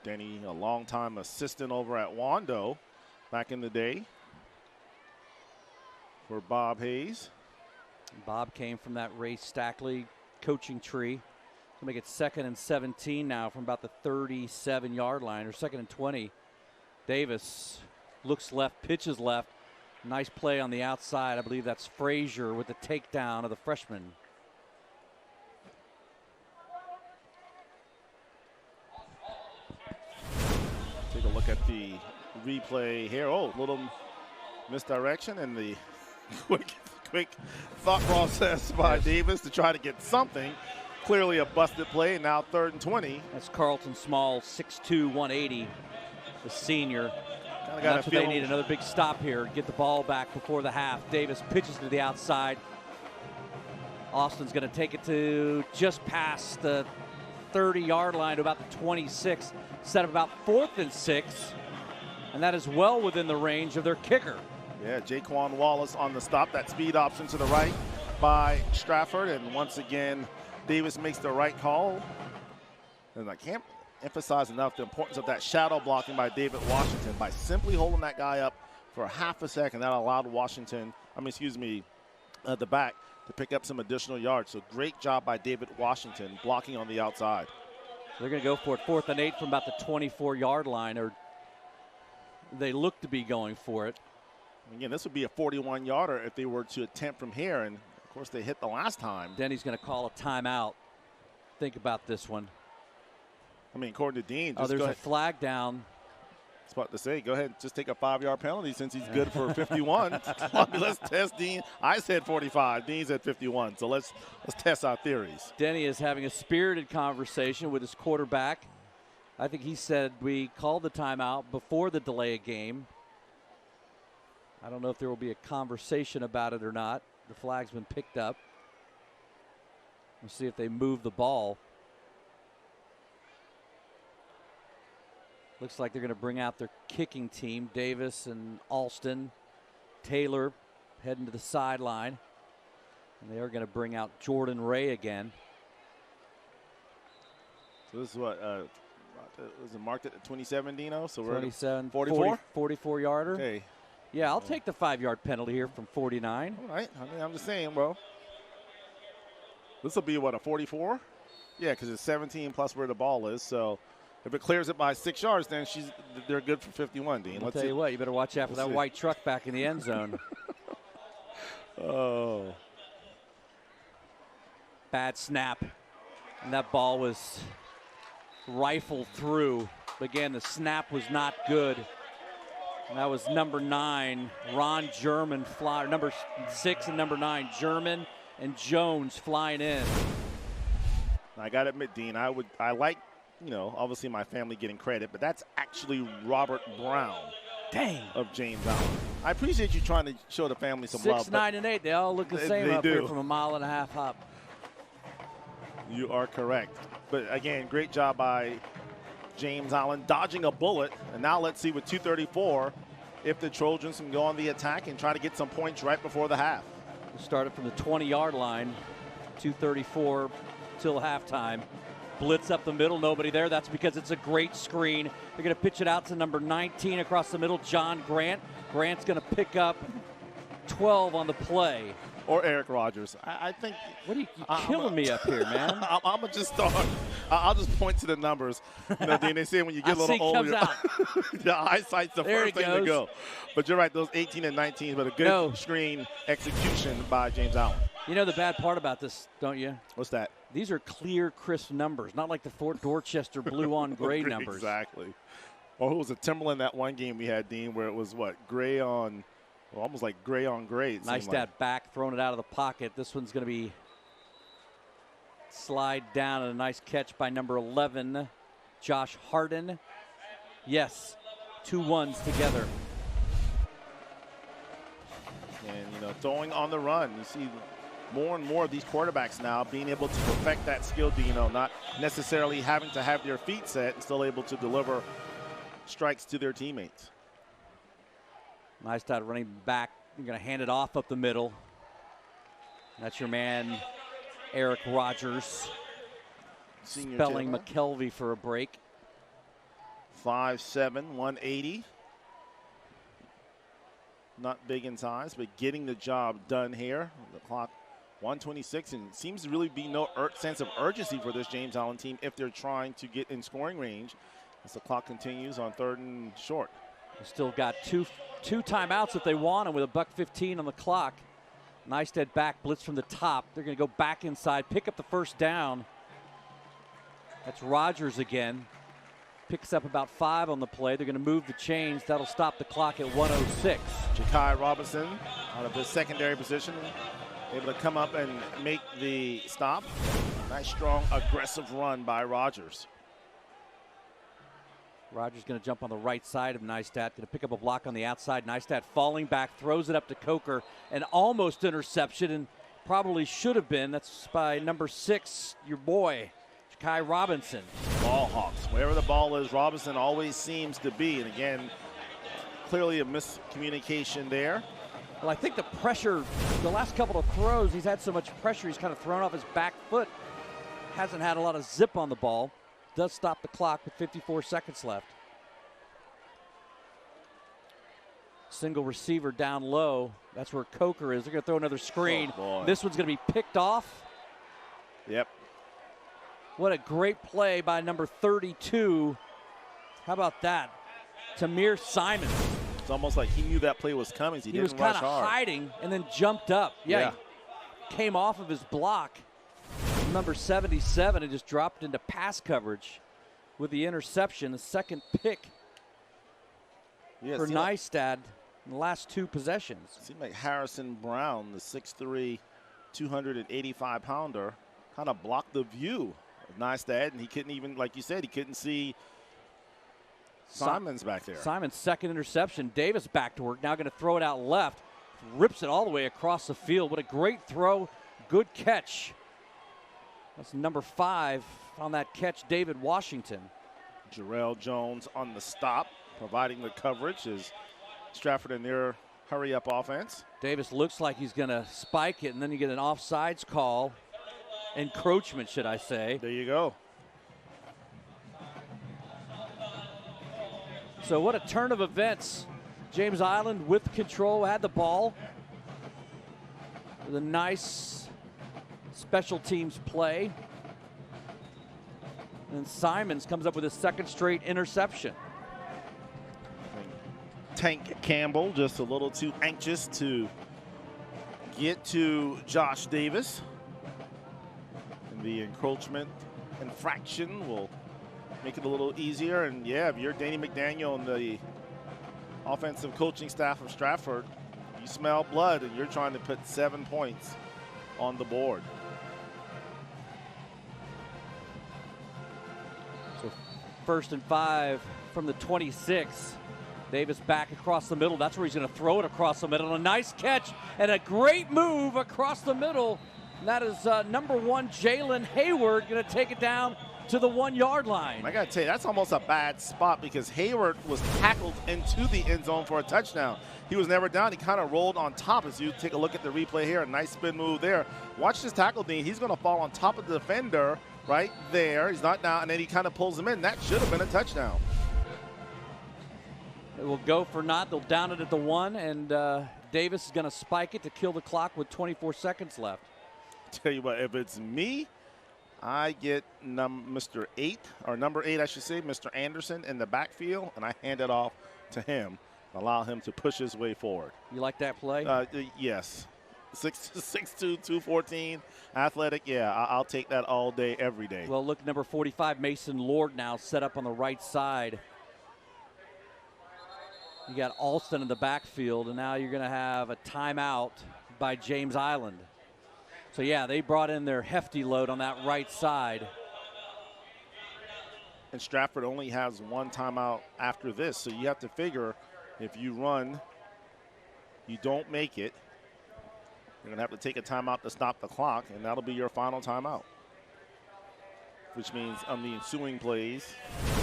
Denny, a longtime assistant over at Wando back in the day for Bob Hayes. Bob came from that Ray Stackley coaching tree. To make it 2nd and 17 now from about the 37-yard line, or 2nd and 20. Davis looks left, pitches left. Nice play on the outside. I believe that's Frazier with the takedown of the freshman. Take a look at the replay here. Oh, little misdirection and the quick thought process by Davis to try to get something. Clearly a busted play, and now 3rd and 20. That's Carlton Small, 6'2", 180, the senior. That's what they need, another big stop here. Get the ball back before the half. Davis pitches to the outside. Austin's going to take it to just past the 30-yard line to about the 26, set up about 4th and 6, and that is well within the range of their kicker. Yeah, Jaquan Wallace on the stop. That speed option to the right by Stratford, and once again, Davis makes the right call. And I can't emphasize enough the importance of that shadow blocking by David Washington. By simply holding that guy up for half a second, that allowed the back to pick up some additional yards. So great job by David Washington blocking on the outside. They're going to go for it 4th and 8 from about the 24-yard line, or they look to be going for it. Again, this would be a 41-yarder if they were to attempt from here, and of course they hit the last time. Denny's going to call a timeout. Think about this one. I mean, according to Dean, there's a flag down. I was about to say, go ahead and just take a 5-yard penalty since he's good for 51. Let's test Dean. I said 45. Dean said 51. So let's test our theories. Denny is having a spirited conversation with his quarterback. I think he said we called the timeout before the delay of game. I don't know if there will be a conversation about it or not. The flag's been picked up. We'll see if they move the ball. Looks like they're going to bring out their kicking team. Davis and Alston. Taylor heading to the sideline. And they are going to bring out Jordan Ray again. So this is what, was it marked at 27, Dino? So we're 27, 44? 44-yarder. Okay. Yeah, I'll take the 5-yard penalty here from 49. All right. I mean, I'm just saying, bro. This will be, what, a 44? Yeah, because it's 17 plus where the ball is. So if it clears it by 6 yards, then they're good for 51, Dean. I'll tell you what, you better watch out for that white truck back in the end zone. Oh. Bad snap. And that ball was rifled through. Again, the snap was not good. And that was number 9, Ron German, number 6 and number 9, German and Jones flying in. I got to admit, Dean, I like, obviously my family getting credit, but that's actually Robert Brown. Dang. Of James Island. I appreciate you trying to show the family some love. 6, 9, and 8, they all look the same up here from a 1.5 mile hop. You are correct. But again, great job by James Island dodging a bullet. And now let's see with 2:34 if the Trojans can go on the attack and try to get some points right before the half. We started from the 20-yard line, 2:34 till halftime. Blitz up the middle, nobody there. That's because it's a great screen. They're going to pitch it out to number 19 across the middle, John Grant. Grant's going to pick up 12 on the play. Or Eric Rogers. I think. What are you killing me up here, man? I'm going to just start. I'll just point to the numbers. Dean, they say when you get a little older, the eyesight's the first thing to go. But you're right, those 18 and 19, but a good screen execution by James Allen. You know the bad part about this, don't you? What's that? These are clear, crisp numbers, not like the Fort Dorchester blue on gray numbers. Exactly. Or it was a Timberland that one game we had, Dean, where it was what? Gray on, well, almost like gray on gray. Nice stat back, throwing it out of the pocket. This one's going to be slide down, and a nice catch by number 11, Josh Harden. Yes, 2 ones together. And, throwing on the run. You see more and more of these quarterbacks now being able to perfect that skill, not necessarily having to have their feet set and still able to deliver strikes to their teammates. Nice dot running back. You're going to hand it off up the middle. That's your man, Eric Rogers. Spelling McKelvey for a break. 5'7", 180. Not big in size, but getting the job done here. The clock 1:26, and seems to really be no sense of urgency for this James Island team if they're trying to get in scoring range as the clock continues on 3rd and short. They still got two timeouts if they want, and with $1:15 on the clock. Neistat back, blitz from the top. They're going to go back inside, pick up the first down. That's Rogers again. Picks up about 5 on the play. They're going to move the chains. That'll stop the clock at 1:06. Ja'Kai Robinson out of his secondary position, able to come up and make the stop. Nice, strong, aggressive run by Rogers. Rogers going to jump on the right side of Neistat. Going to pick up a block on the outside. Neistat falling back, throws it up to Coker. An almost interception, and probably should have been. That's by number 6, your boy, Ja'Kai Robinson. Ball hawks. Wherever the ball is, Robinson always seems to be. And again, clearly a miscommunication there. Well, I think the pressure, the last couple of throws, he's had so much pressure, he's kind of thrown off his back foot. Hasn't had a lot of zip on the ball. Does stop the clock with 54 seconds left. Single receiver down low. That's where Coker is. They're going to throw another screen. Oh, this one's going to be picked off. Yep. What a great play by number 32. How about that? Tamir Simon. It's almost like he knew that play was coming. He was kind of hiding and then jumped up. Yeah. He came off of his block. Number 77 and just dropped into pass coverage with the interception. The second pick for Neistat in the last 2 possessions. Seemed like Harrison Brown, the 6'3", 285-pounder, kind of blocked the view of Neistat, and he couldn't even, like you said, he couldn't see Simon's back there. Simon's second interception. Davis back to work. Now going to throw it out left. Rips it all the way across the field. What a great throw. Good catch. That's number 5 on that catch, David Washington. Jarrell Jones on the stop, providing the coverage as Stratford in their hurry-up offense. Davis looks like he's going to spike it, and then you get an offsides call. Encroachment, should I say. There you go. So what a turn of events. James Island with control, had the ball. With a nice special teams play. And Simons comes up with his 2nd straight interception. Tank Campbell just a little too anxious to get to Josh Davis. And the encroachment infraction will make it a little easier. And yeah, if you're Danny McDaniel and the offensive coaching staff of Stratford, you smell blood and you're trying to put 7 points on the board. So 1st and 5 from the 26. Davis back across the middle. That's where he's going to throw it across the middle. A nice catch and a great move across the middle. And that is number 1, Jalen Hayward, going to take it down to the 1-yard line. I got to tell you, that's almost a bad spot because Hayward was tackled into the end zone for a touchdown. He was never down. He kind of rolled on top. As you take a look at the replay here, a nice spin move there. Watch this tackle, Dean. He's going to fall on top of the defender right there. He's not down, and then he kind of pulls him in. That should have been a touchdown. It will go for naught. They'll down it at the 1, and Davis is going to spike it to kill the clock with 24 seconds left. Tell you what, if it's me, I get Mr. 8, or number 8, I should say, Mr. Anderson in the backfield, and I hand it off to him, allow him to push his way forward. You like that play? Yes. 6'2", 214, athletic. Yeah, I'll take that all day, every day. Well, look, number 45, Mason Lord now set up on the right side. You got Alston in the backfield, and now you're going to have a timeout by James Island. So, yeah, they brought in their hefty load on that right side. And Stratford only has 1 timeout after this, so you have to figure if you run, you don't make it, you're going to have to take a timeout to stop the clock, and that'll be your final timeout. Which means on the ensuing plays,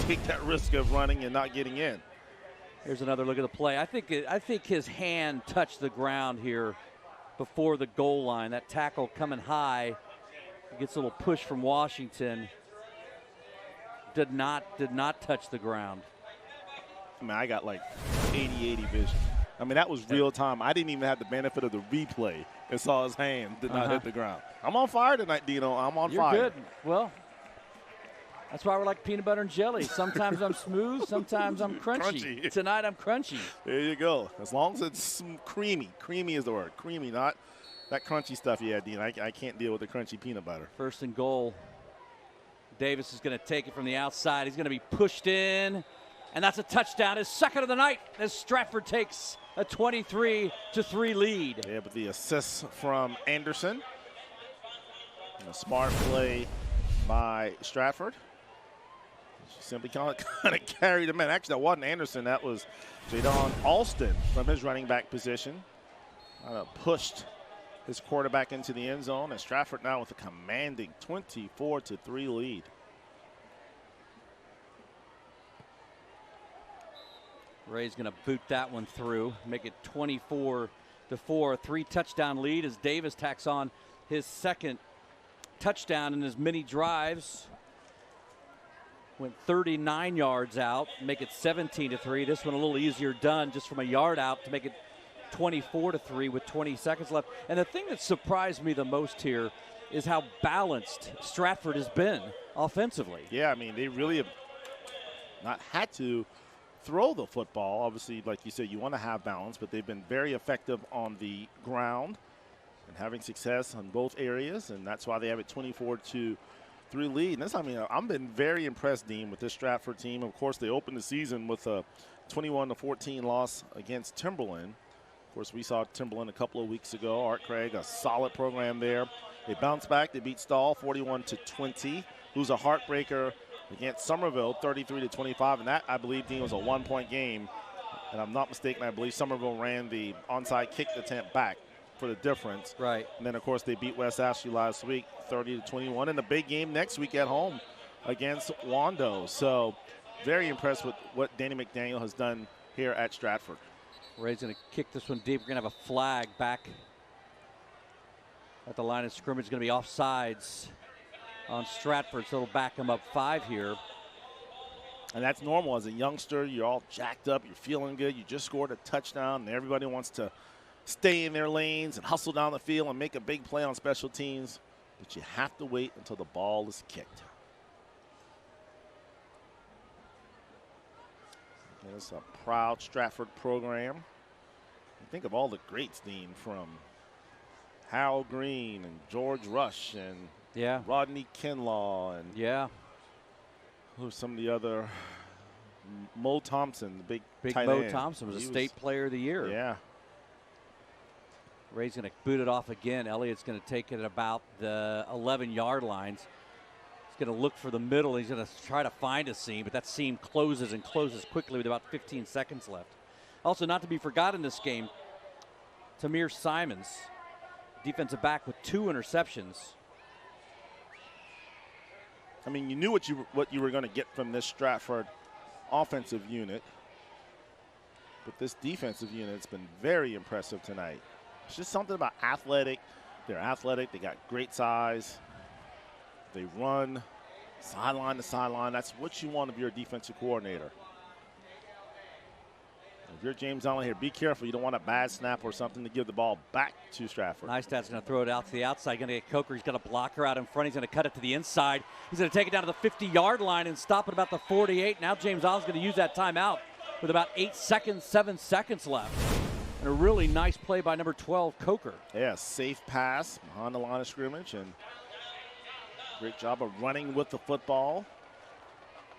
take that risk of running and not getting in. Here's another look at the play. I think his hand touched the ground here before the goal line. That tackle coming high. Gets a little push from Washington. Did not touch the ground. I mean, I got like 80 vision. I mean, that was real time. I didn't even have the benefit of the replay and saw his hand did not hit the ground. I'm on fire tonight, Dino. I'm on fire. You're good. Well, that's why we're like peanut butter and jelly. Sometimes I'm smooth, sometimes I'm crunchy. Tonight I'm crunchy. There you go. As long as it's creamy. Creamy is the word. Creamy, not that crunchy stuff you had, Dean. I can't deal with the crunchy peanut butter. First and goal. Davis is going to take it from the outside. He's going to be pushed in, and that's a touchdown. His second of the night as Stratford takes a 23-3 lead. Yeah, but the assist from Anderson. And a smart play by Stratford. She simply kind of carried him in. Actually, that wasn't Anderson. That was Jadon Alston from his running back position. Pushed his quarterback into the end zone, and Stratford now with a commanding 24-3 lead. Ray's going to boot that one through, make it 24-4, 3-touchdown lead as Davis tacks on his second touchdown in his mini drives. Went 39 yards out, make it 17-3. This one a little easier done just from a yard out to make it 24-3 with 20 seconds left. And the thing that surprised me the most here is how balanced Stratford has been offensively. Yeah, I mean, they really have not had to throw the football. Obviously, like you said, you want to have balance, but they've been very effective on the ground and having success on both areas, and that's why they have a 24-3 lead. And this, I mean, I've been very impressed, Dean, with this Stratford team. Of course, they opened the season with a 21-14 loss against Timberland. Of course, we saw Timberland a couple of weeks ago. Art Craig, a solid program there. They bounced back. They beat Stahl 41-20, who's a heartbreaker against Somerville 33-25. And that, I believe, Dean, was a one-point game. And I'm not mistaken, I believe Somerville ran the onside kick attempt back for the difference. Right. And then, of course, they beat West Ashley last week 30-21. And a big game next week at home against Wando. So very impressed with what Danny McDaniel has done here at Stratford. Ray's going to kick this one deep. We're going to have a flag back at the line of scrimmage. Going to be offsides on Stratford, so it'll back him up 5 here. And that's normal. As a youngster, you're all jacked up. You're feeling good. You just scored a touchdown, and everybody wants to stay in their lanes and hustle down the field and make a big play on special teams. But you have to wait until the ball is kicked. It's a proud Stratford program. Think of all the greats, Dean, from Hal Green and George Rush and Rodney Kinlaw and who's some of the other, Mo Thompson, the big tight Mo end. Thompson was a state player of the year. Yeah. Ray's going to boot it off again. Elliott's going to take it at about the 11-yard lines. He's going to look for the middle. He's going to try to find a seam, but that seam closes and closes quickly with about 15 seconds left. Also, not to be forgotten this game, Tamir Simons, defensive back with 2 interceptions. I mean, you knew what you were going to get from this Stratford offensive unit, but this defensive unit's been very impressive tonight. It's just something about athletic. They're athletic. They got great size. They run sideline to sideline. That's what you want of your defensive coordinator. If you're James Island here, be careful. You don't want a bad snap or something to give the ball back to Stratford. Neistat's going to throw it out to the outside. Going to get Coker. He's got a blocker out in front. He's going to cut it to the inside. He's going to take it down to the 50-yard line and stop at about the 48. Now James Island's going to use that timeout with about 7 seconds left. And a really nice play by number 12, Coker. Yeah, safe pass behind the line of scrimmage, and great job of running with the football.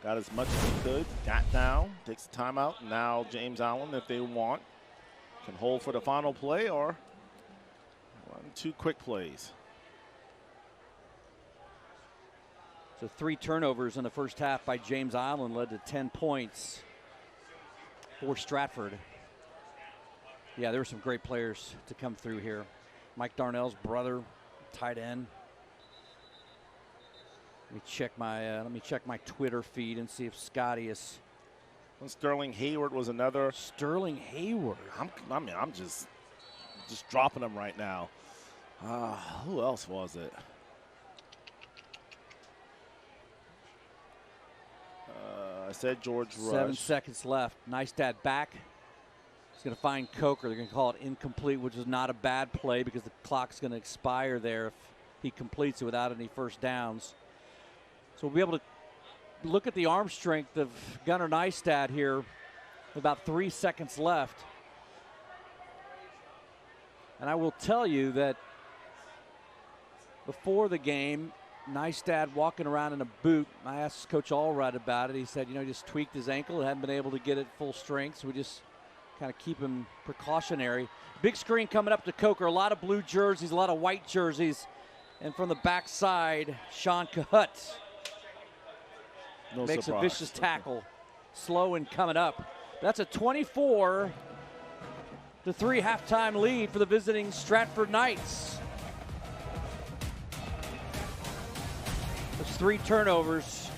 Got as much as he could, got down, takes the timeout. Now James Island, if they want, can hold for the final play or run 2 quick plays. So 3 turnovers in the first half by James Island led to 10 points for Stratford. Yeah, there were some great players to come through here. Mike Darnell's brother, tight end. Let me check my Twitter feed and see if Scotty is. Sterling Hayward was another. Sterling Hayward. I'm just dropping them right now. Who else was it? I I said George Rush. 7 seconds left. Neistat back. He's going to find Coker. They're going to call it incomplete, which is not a bad play because the clock's going to expire there if he completes it without any first downs. So we'll be able to look at the arm strength of Gunnar Neistat here with about 3 seconds left. And I will tell you that before the game, Neistat walking around in a boot. I asked Coach Allred about it. He said, he just tweaked his ankle and hadn't been able to get it full strength, so we just kind of keep him precautionary. Big screen coming up to Coker. A lot of blue jerseys, a lot of white jerseys. And from the backside, Sean Kahut makes a vicious tackle. Slow and coming up. That's a 24-3 halftime lead for the visiting Stratford Knights. There's 3 turnovers.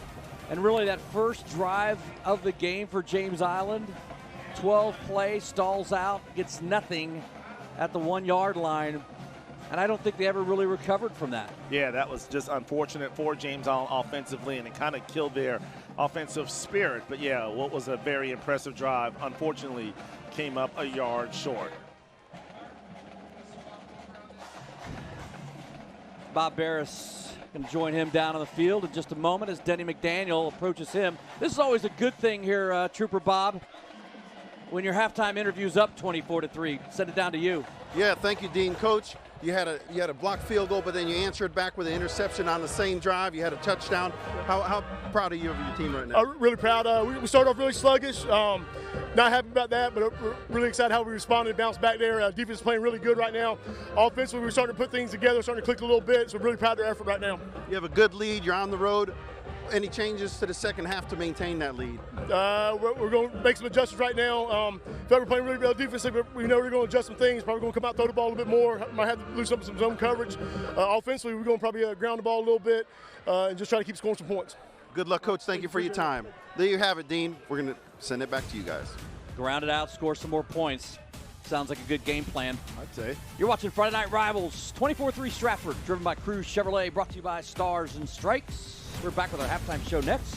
And really that first drive of the game for James Island, 12 play, stalls out, gets nothing at the 1-yard line. And I don't think they ever really recovered from that. Yeah, that was just unfortunate for James Island offensively, and it kind of killed their offensive spirit. But yeah, what was a very impressive drive, unfortunately, came up a yard short. Bob Barris going to join him down on the field in just a moment as Denny McDaniel approaches him. This is always a good thing here, Trooper Bob. When your halftime interview's up 24-3, send it down to you. Yeah, thank you, Dean. Coach, you had a blocked field goal, but then you answered back with an interception on the same drive. You had a touchdown. How proud are you of your team right now? Really proud. We started off really sluggish. Not happy about that, but we're really excited how we responded and bounced back there. Defense is playing really good right now. Offensively, we're starting to put things together, starting to click a little bit, so we're really proud of their effort right now. You have a good lead. You're on the road. Any changes to the second half to maintain that lead? We're going to make some adjustments right now. We're playing really well defensively, but we know we're going to adjust some things. Probably going to come out, throw the ball a little bit more. Might have to loosen up some zone coverage. Offensively, we're going to probably ground the ball a little bit and just try to keep scoring some points. Good luck, Coach. Thank you for your time. There you have it, Dean. We're going to send it back to you guys. Ground it out, score some more points. Sounds like a good game plan. I'd say. You're watching Friday Night Rivals, 24-3 Stratford, driven by Cruise Chevrolet, brought to you by Stars and Stripes. We're back with our halftime show next.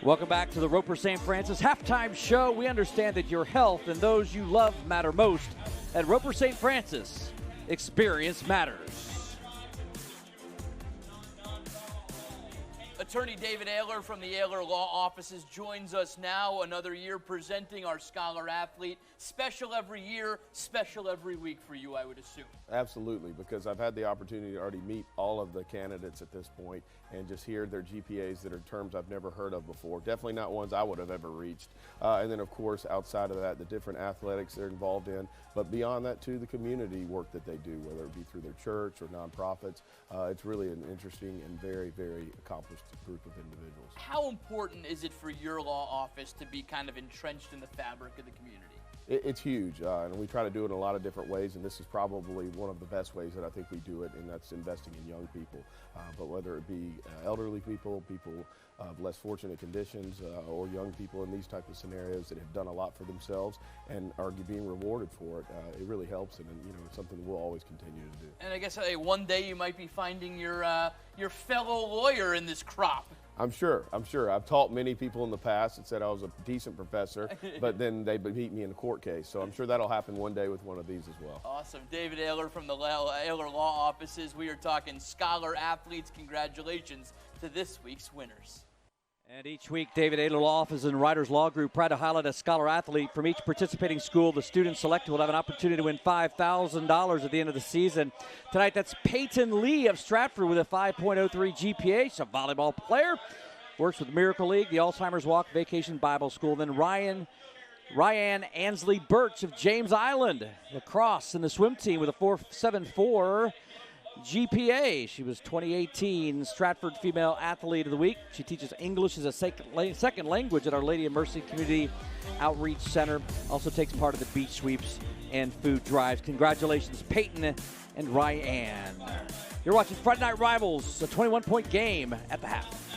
Welcome back to the Roper St. Francis halftime show. We understand that your health and those you love matter most. At Roper St. Francis, experience matters. Attorney David Ayler from the Ayler Law Offices joins us now, another year presenting our Scholar Athlete. Special every year, special every week for you, I would assume. Absolutely, because I've had the opportunity to already meet all of the candidates at this point and just hear their GPAs that are terms I've never heard of before. Definitely not ones I would have ever reached. And then, of course, outside of that, the different athletics they're involved in. But beyond that, too, the community work that they do, whether it be through their church or nonprofits. It's really an interesting and very, very accomplished group of individuals. How important is it for your law office to be kind of entrenched in the fabric of the community? It's huge, and we try to do it in a lot of different ways, and this is probably one of the best ways that I think we do it, and that's investing in young people. But whether it be elderly people, people of less fortunate conditions, or young people in these type of scenarios that have done a lot for themselves and are being rewarded for it, it really helps, and it's something we'll always continue to do. And I guess one day you might be finding your fellow lawyer in this crop. I'm sure. I've taught many people in the past that said I was a decent professor, but then they beat me in a court case. So I'm sure that'll happen one day with one of these as well. Awesome. David Ayler from the Ayler Law Offices. We are talking Scholar Athletes. Congratulations to this week's winners. And each week, David Ayler Law Office and Writers Law Group proud to highlight a scholar athlete from each participating school. The students selected will have an opportunity to win $5,000 at the end of the season. Tonight, that's Peyton Lee of Stratford with a 5.03 GPA. She's a volleyball player. Works with Miracle League, the Alzheimer's Walk Vacation Bible School. Then Ryan Ansley Birch of James Island. Lacrosse in the swim team with a 4.74 GPA. She was 2018 Stratford Female Athlete of the Week. She teaches English as a second language at Our Lady of Mercy Community Outreach Center. Also takes part of the beach sweeps and food drives. Congratulations, Peyton and Ryan. You're watching Friday Night Rivals, a 21-point game at the half.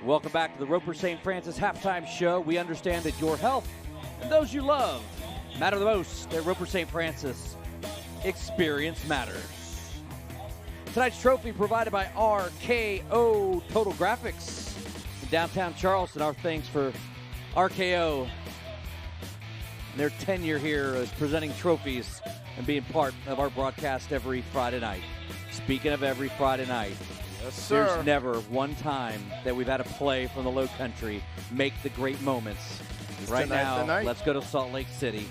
Welcome back to the Roper St. Francis Halftime Show. We understand that your health and those you love matter the most at Roper St. Francis. Experience matters. Tonight's trophy provided by RKO Total Graphics in downtown Charleston. Our thanks for RKO and their tenure here as presenting trophies and being part of our broadcast every Friday night. Speaking of every Friday night, yes, sir. There's never one time that we've had a play from the Low Country make the great moments. Right now, let's go to Salt Lake City.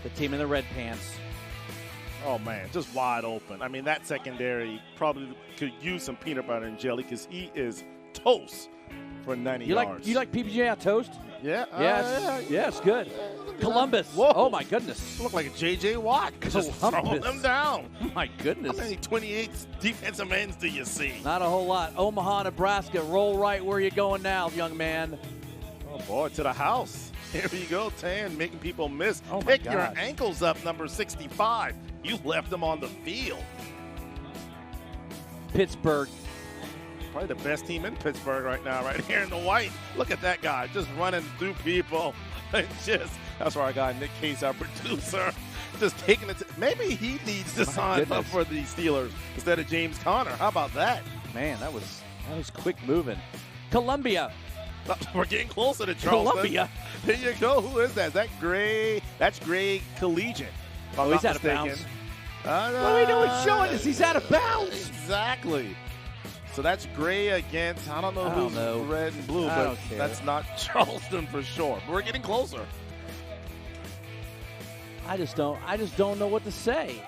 The team in the red pants. Oh, man, just wide open. I mean, that secondary probably could use some peanut butter and jelly because he is toast. for 90 You yards. You like PBJ on toast? Yeah. Yeah, it's good. Columbus. Whoa. Oh, my goodness. Look like a J.J. Watt. Just throwing them down. My goodness. How many 28 defensive ends do you see? Not a whole lot. Omaha, Nebraska. Roll right. Where are you going now, young man? Oh, boy, to the house. Here you go, Tan, making people miss. Oh, my Pick gosh. your ankles up, number 65. You left them on the field. Pittsburgh. Probably the best team in Pittsburgh right now, right here in the white. Look at that guy just running through people. That's where our guy Nick Case, our producer, just taking it. Maybe he needs to sign up for the Steelers instead of James Conner. How about that? Man, that was quick moving. Columbia. We're getting closer to Charleston. Columbia. There you go. Who is that? Is that Gray? That's Gray Collegiate. Oh, he's out of bounds. What are we doing showing us? He's out of bounds. Exactly. So that's Gray against, I don't know who's red and blue, but that's not Charleston for sure. But we're getting closer. I just don't know what to say.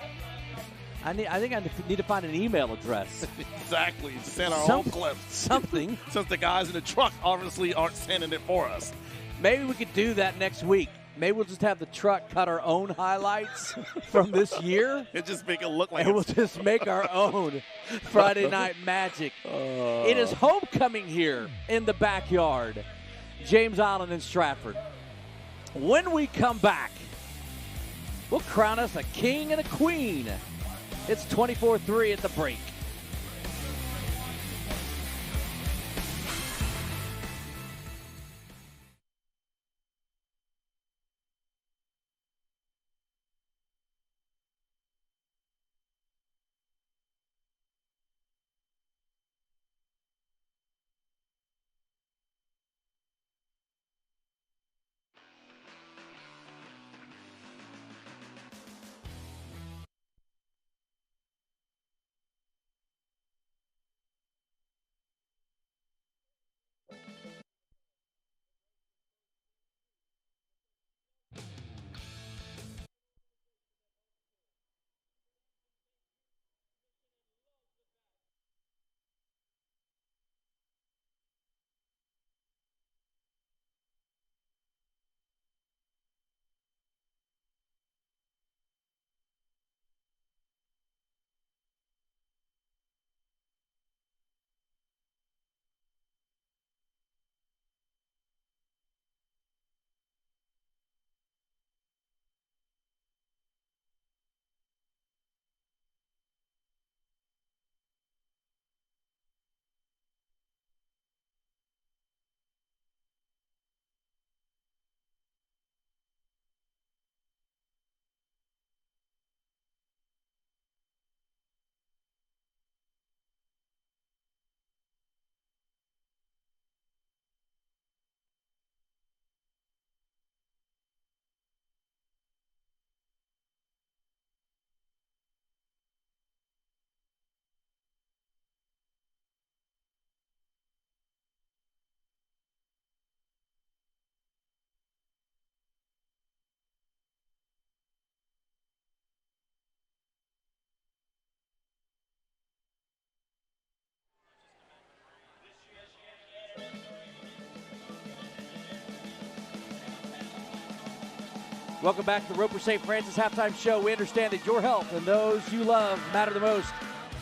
I think I need to find an email address. Exactly. Send our own clips. Something. Since the guys in the truck obviously aren't sending it for us. Maybe we could do that next week. Maybe we'll just have the truck cut our own highlights from this year. And just make it look like and we'll just make our own Friday Night Magic. It is homecoming here in the backyard. James Island and Stratford. When we come back, we'll crown us a king and a queen. It's 24-3 at the break. Welcome back to the Roper St. Francis Halftime Show. We understand that your health and those you love matter the most.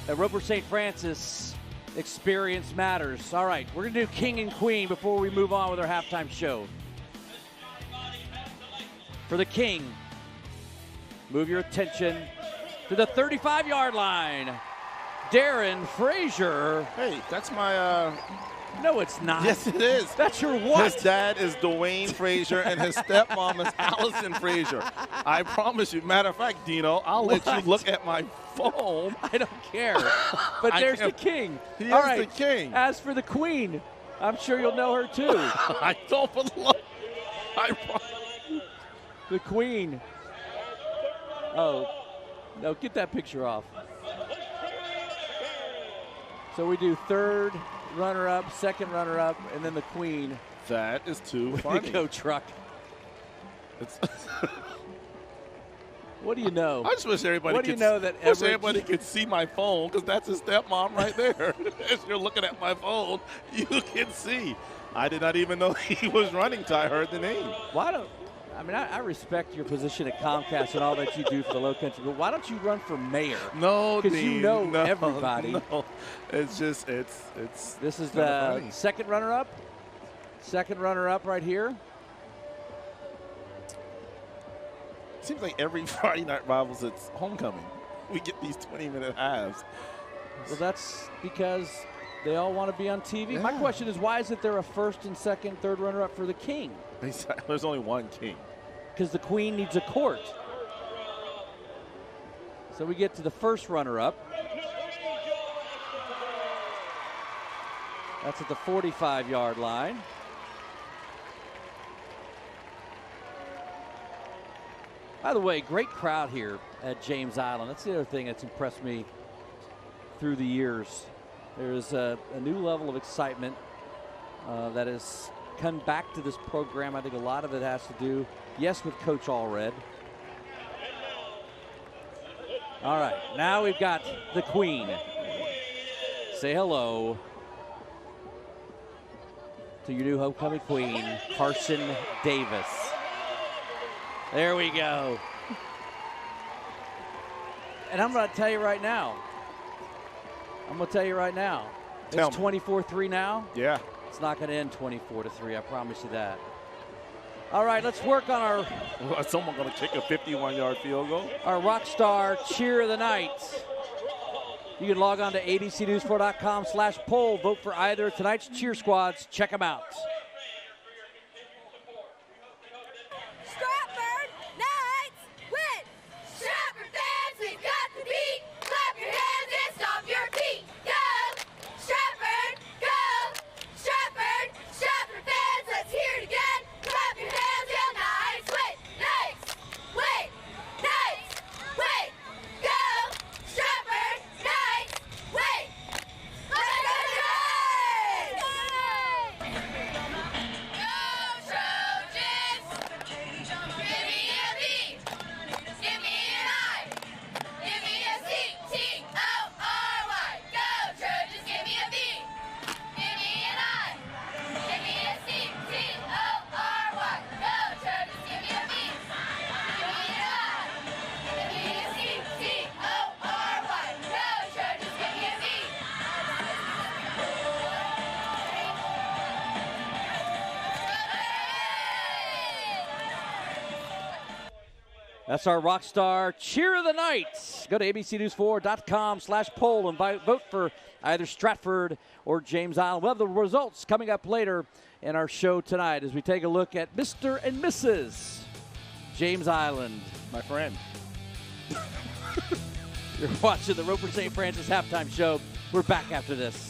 At Roper St. Francis, experience matters. All right, we're going to do King and Queen before we move on with our halftime show. For the King, move your attention to the 35-yard line. Darren Frazier. Hey, that's my... No, it's not. Yes, it is. That's your what? His dad is Dwayne Frazier, and his stepmom is Allison Frazier. I promise you. Matter of fact, Dino, I'll let you look at my phone. I don't care. But there's the King. He All is right. the King. As for the Queen, I'm sure you'll know her too. I don't believe. The Queen. Oh, no, get that picture off. So we do third runner-up, second runner-up, and then the Queen. That is too Way funny. to go, truck. What do you know? I just wish everybody Everett could see my phone, because that's his stepmom right there. As you're looking at my phone, you can see. I did not even know he was running till I heard the name. I respect your position at Comcast and all that you do for the Low Country, but why don't you run for mayor? No, because you know everybody. No, it's just This is the second runner-up. Second runner-up right here. Seems like every Friday Night Rivals, it's homecoming. We get these 20-minute halves. Well, that's because they all want to be on TV. Yeah. My question is, why isn't there a first and second, third runner-up for the king? There's only one king. Because the queen needs a court. So we get to the first runner-up. That's at the 45-yard line. By the way, great crowd here at James Island. That's the other thing that's impressed me through the years. There's a new level of excitement that has come back to this program. I think a lot of it has to do, yes, with Coach Allred. All right, now we've got the Queen. Say hello to your new homecoming queen, Carson Davis. There we go. And I'm going to tell you right now. It's 24-3 now. Yeah. It's not going to end 24-3. I promise you that. All right, let's work on our. Is someone going to kick a 51-yard field goal? Our Rockstar Cheer of the Night. You can log on to abcnews4.com/poll. Vote for either of tonight's cheer squads. Check them out. Stratford Knights win! Stratford fans, we've got the beat. Clap your hands and stomp your feet. Go! Stratford, go! Stratford, Stratford fans, let's hear it again. Clap your hands and Knights win! Knights win! Knights win! Go! Stratford Knights win! Let's go Knights! Go Trojans! Give me a B! Give me an I! Give me a C! T-O-R-Y! Go Trojans! Give me a B! Give me an I! Give me a C! T-O-R-Y! Go Trojans! Give me a B! Give me an I! Give me a C! T-O-R-Y! Go Trojans! Give me a B! That's our Rockstar Cheer of the Night. Go to abcnews4.com/poll and vote for either Stratford or James Island. We'll have the results coming up later in our show tonight as we take a look at Mr. and Mrs. James Island. My friend. You're watching the Roper St. Francis halftime show. We're back after this.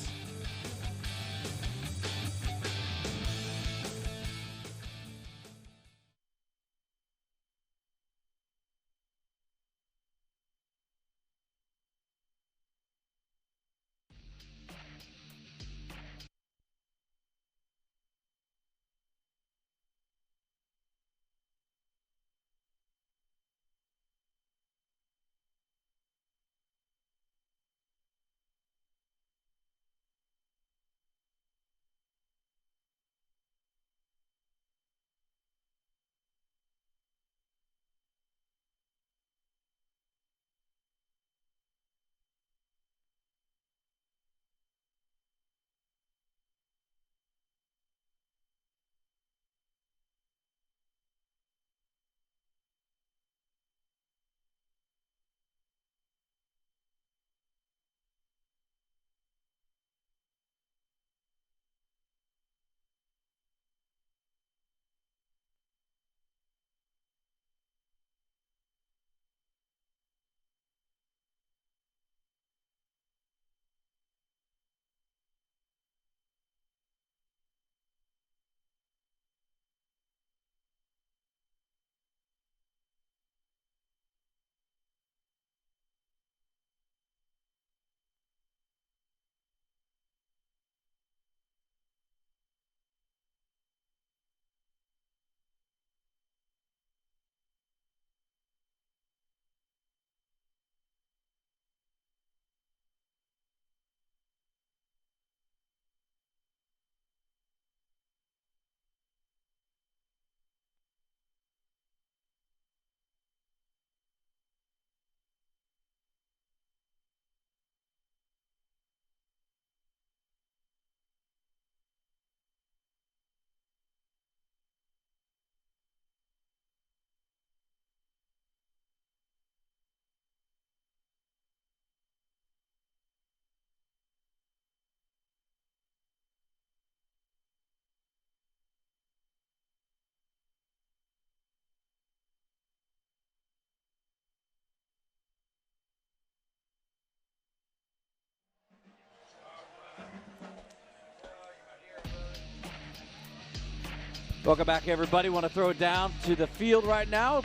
Welcome back, everybody. Want to throw it down to the field right now.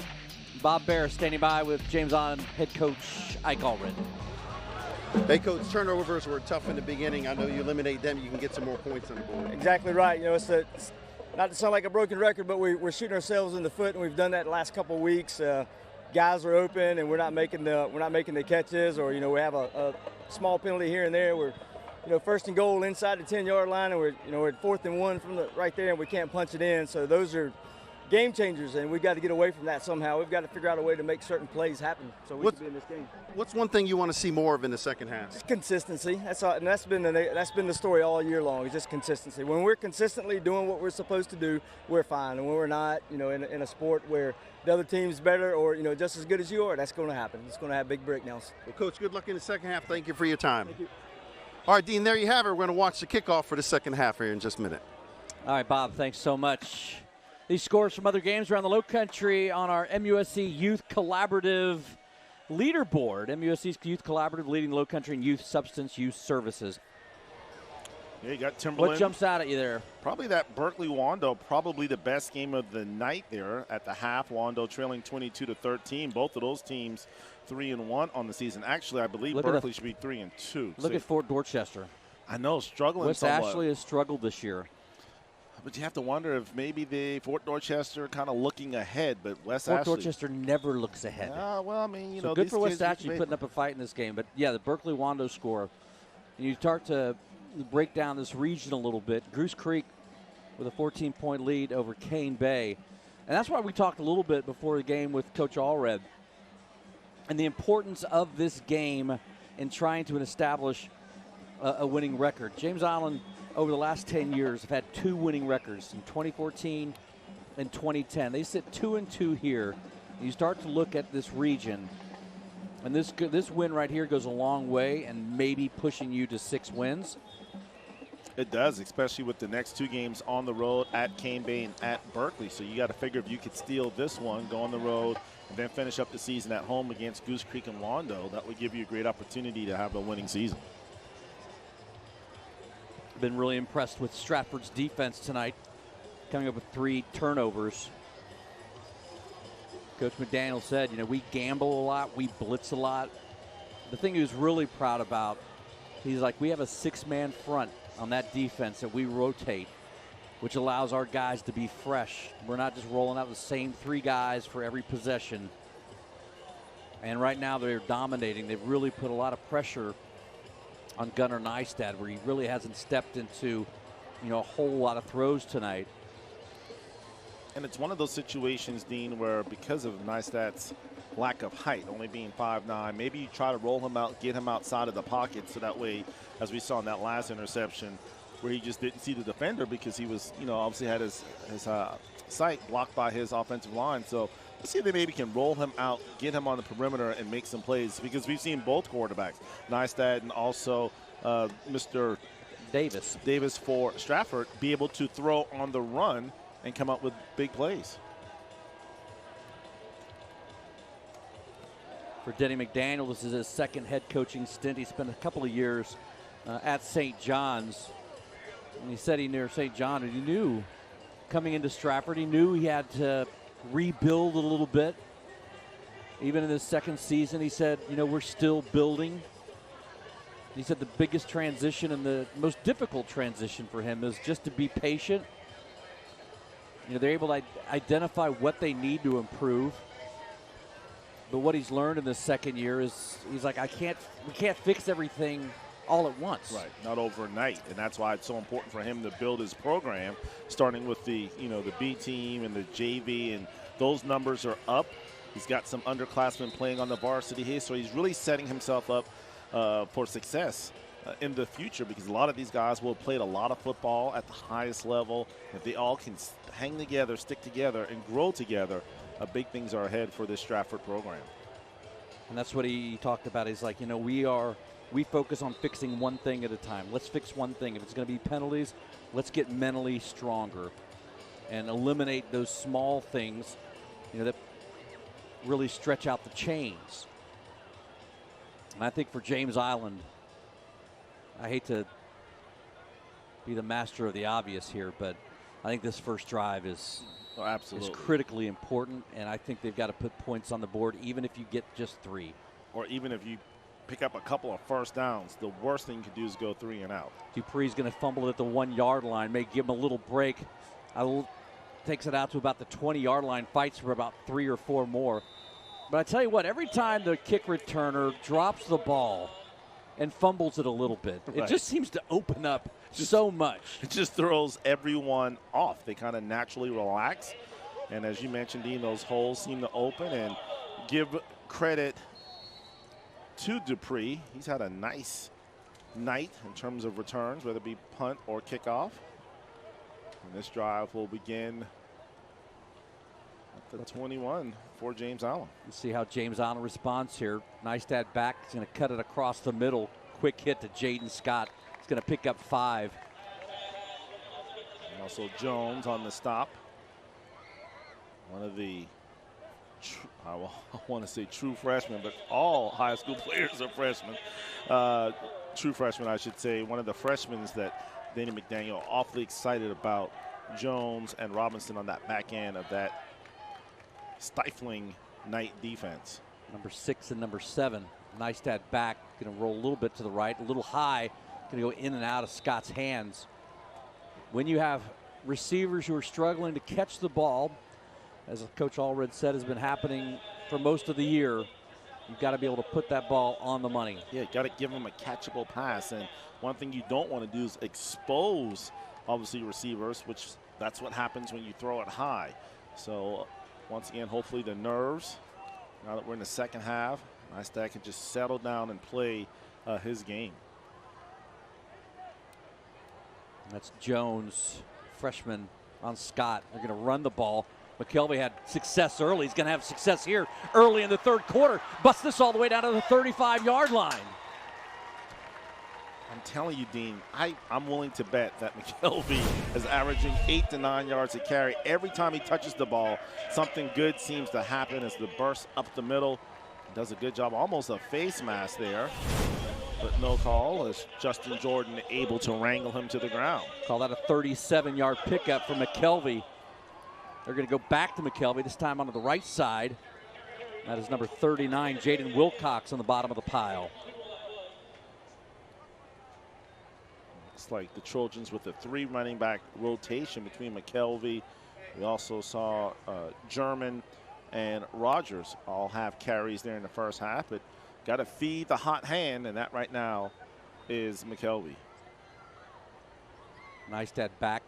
Bob Bear standing by with James Island head coach Ike Allred. Hey, Coach, turnovers were tough in the beginning. I know you eliminate them, you can get some more points on the board. Exactly right. You know, it's not to sound like a broken record, but we're shooting ourselves in the foot, and we've done that the last couple of weeks. Guys are open, and we're not making the catches, or we have a small penalty here and there. We're first and goal inside the 10-yard line, and we're at 4th and 1 from right there, and we can't punch it in. So those are game changers, and we've got to get away from that somehow. We've got to figure out a way to make certain plays happen so we can be in this game. What's one thing you want to see more of in the second half? Just consistency. That's all, and that's been the story all year long. It's just consistency. When we're consistently doing what we're supposed to do, we're fine. And when we're not, in a sport where the other team's better or just as good as you are, that's going to happen. It's going to have big breakdowns. Well, Coach, good luck in the second half. Thank you for your time. Thank you. All right, Dean, there you have it. We're going to watch the kickoff for the second half here in just a minute. All right, Bob, thanks so much. These scores from other games around the Lowcountry on our MUSC Youth Collaborative leaderboard. MUSC's Youth Collaborative leading Lowcountry in youth substance use services. Yeah, you got Timberland. What jumps out at you there? Probably that Berkeley-Wando, probably the best game of the night there at the half. Wando trailing 22-13. Both of those teams 3-1 on the season. Actually, I believe Berkeley should be 3-2. Look at Fort Dorchester. I know, struggling West somewhat. Ashley has struggled this year. But you have to wonder if maybe the Fort Dorchester kind of looking ahead, but West Fort Ashley. Dorchester never looks ahead. Well, I mean, so good for West Ashley putting up a fight in this game. But yeah, the Berkeley-Wando score. And you start to break down this region a little bit. Goose Creek with a 14-point lead over Cane Bay. And that's why we talked a little bit before the game with Coach Allred and the importance of this game in trying to establish a winning record. James Island, over the last 10 years, have had 2 winning records in 2014 and 2010. They sit 2-2 here. You start to look at this region, and this win right here goes a long way and maybe pushing you to 6 wins. It does, especially with the next 2 games on the road at Cane Bay and at Berkeley. So you got to figure if you could steal this one, go on the road, and then finish up the season at home against Goose Creek and Wando, that would give you a great opportunity to have a winning season. Been really impressed with Stratford's defense tonight, coming up with 3 turnovers. Coach McDaniel said, we gamble a lot, we blitz a lot. The thing he was really proud about, he's like, we have a 6-man front on that defense that we rotate, which allows our guys to be fresh. We're not just rolling out the same 3 guys for every possession. And right now they're dominating. They've really put a lot of pressure on Gunnar Neistat, where he really hasn't stepped into, a whole lot of throws tonight. And it's one of those situations, Dean, where because of Neistat's lack of height, only being 5'9", maybe you try to roll him out, get him outside of the pocket, so that way, as we saw in that last interception, where he just didn't see the defender because he was, obviously had his sight blocked by his offensive line. So let's see if they maybe can roll him out, get him on the perimeter, and make some plays, because we've seen both quarterbacks, Neistat and also Mr. Davis for Stratford, be able to throw on the run and come up with big plays. For Denny McDaniel, this is his 2nd head coaching stint. He spent a couple of years at St. John's. And he said he knew St. John, and he knew coming into Stratford, he knew he had to rebuild a little bit. Even in his 2nd season, he said, we're still building. He said the biggest transition and the most difficult transition for him is just to be patient. They're able to identify what they need to improve. But what he's learned in the 2nd year is he's like, we can't fix everything all at once. Right, not overnight. And that's why it's so important for him to build his program, starting with the B team and the JV, and those numbers are up. He's got some underclassmen playing on the varsity here, so he's really setting himself up for success in the future, because a lot of these guys will have played a lot of football at the highest level. If they all can hang together, stick together, and grow together, big things are ahead for this Stratford program. And that's what he talked about. He's like, we focus on fixing one thing at a time. Let's fix one thing. If it's going to be penalties, let's get mentally stronger and eliminate those small things, that really stretch out the chains. And I think for James Island, I hate to be the master of the obvious here, but I think this first drive is absolutely critically important, and I think they've got to put points on the board, even if you get just 3. Or even if you pick up a couple of first downs, the worst thing you could do is go 3 and out. Dupree's going to fumble it at the 1-yard line, may give him a little break. Takes it out to about the 20-yard line, fights for about 3 or 4 more. But I tell you what, every time the kick returner drops the ball and fumbles it a little bit, it just seems to open up so much. It just throws everyone off. They kind of naturally relax. And as you mentioned, Dean, those holes seem to open. And give credit to Dupree. He's had a nice night in terms of returns, whether it be punt or kickoff. And this drive will begin at the 21 for James Island. Let's see how James Island responds here. Neistat back. He's going to cut it across the middle. Quick hit to Jaden Scott. He's going to pick up 5. And also Jones on the stop. One of the, I want to say true freshmen, but all high school players are freshmen. True freshmen, I should say. One of the freshmen that Danny McDaniel awfully excited about, Jones and Robinson on that back end of that stifling Knight defense. Number 6 and number 7. Neistat back, going to roll a little bit to the right, a little high, going to go in and out of Scott's hands. When you have receivers who are struggling to catch the ball, as Coach Allred said has been happening for most of the year, you've got to be able to put that ball on the money. Yeah, you got to give them a catchable pass. And one thing you don't want to do is expose, obviously, receivers, which that's what happens when you throw it high. So, once again, hopefully the nerves, now that we're in the second half, Neistat can just settle down and play his game. That's Jones, freshman, on Scott. They're going to run the ball. McKelvey had success early. He's going to have success here early in the third quarter. Busts this all the way down to the 35-yard line. I'm telling you, Dean, I'm willing to bet that McKelvey is averaging 8 to 9 yards a carry. Every time he touches the ball, something good seems to happen as the burst up the middle. Does a good job, almost a face mask there. But no call as Justin Jordan able to wrangle him to the ground. Call that a 37-yard pickup for McKelvey. They're going to go back to McKelvey, this time onto the right side. That is number 39, Jaden Wilcox, on the bottom of the pile. Looks like the Trojans with a 3 running back rotation between McKelvey. We also saw German and Rogers all have carries there in the first half, but got to feed the hot hand, and that right now is McKelvey. Neistat back,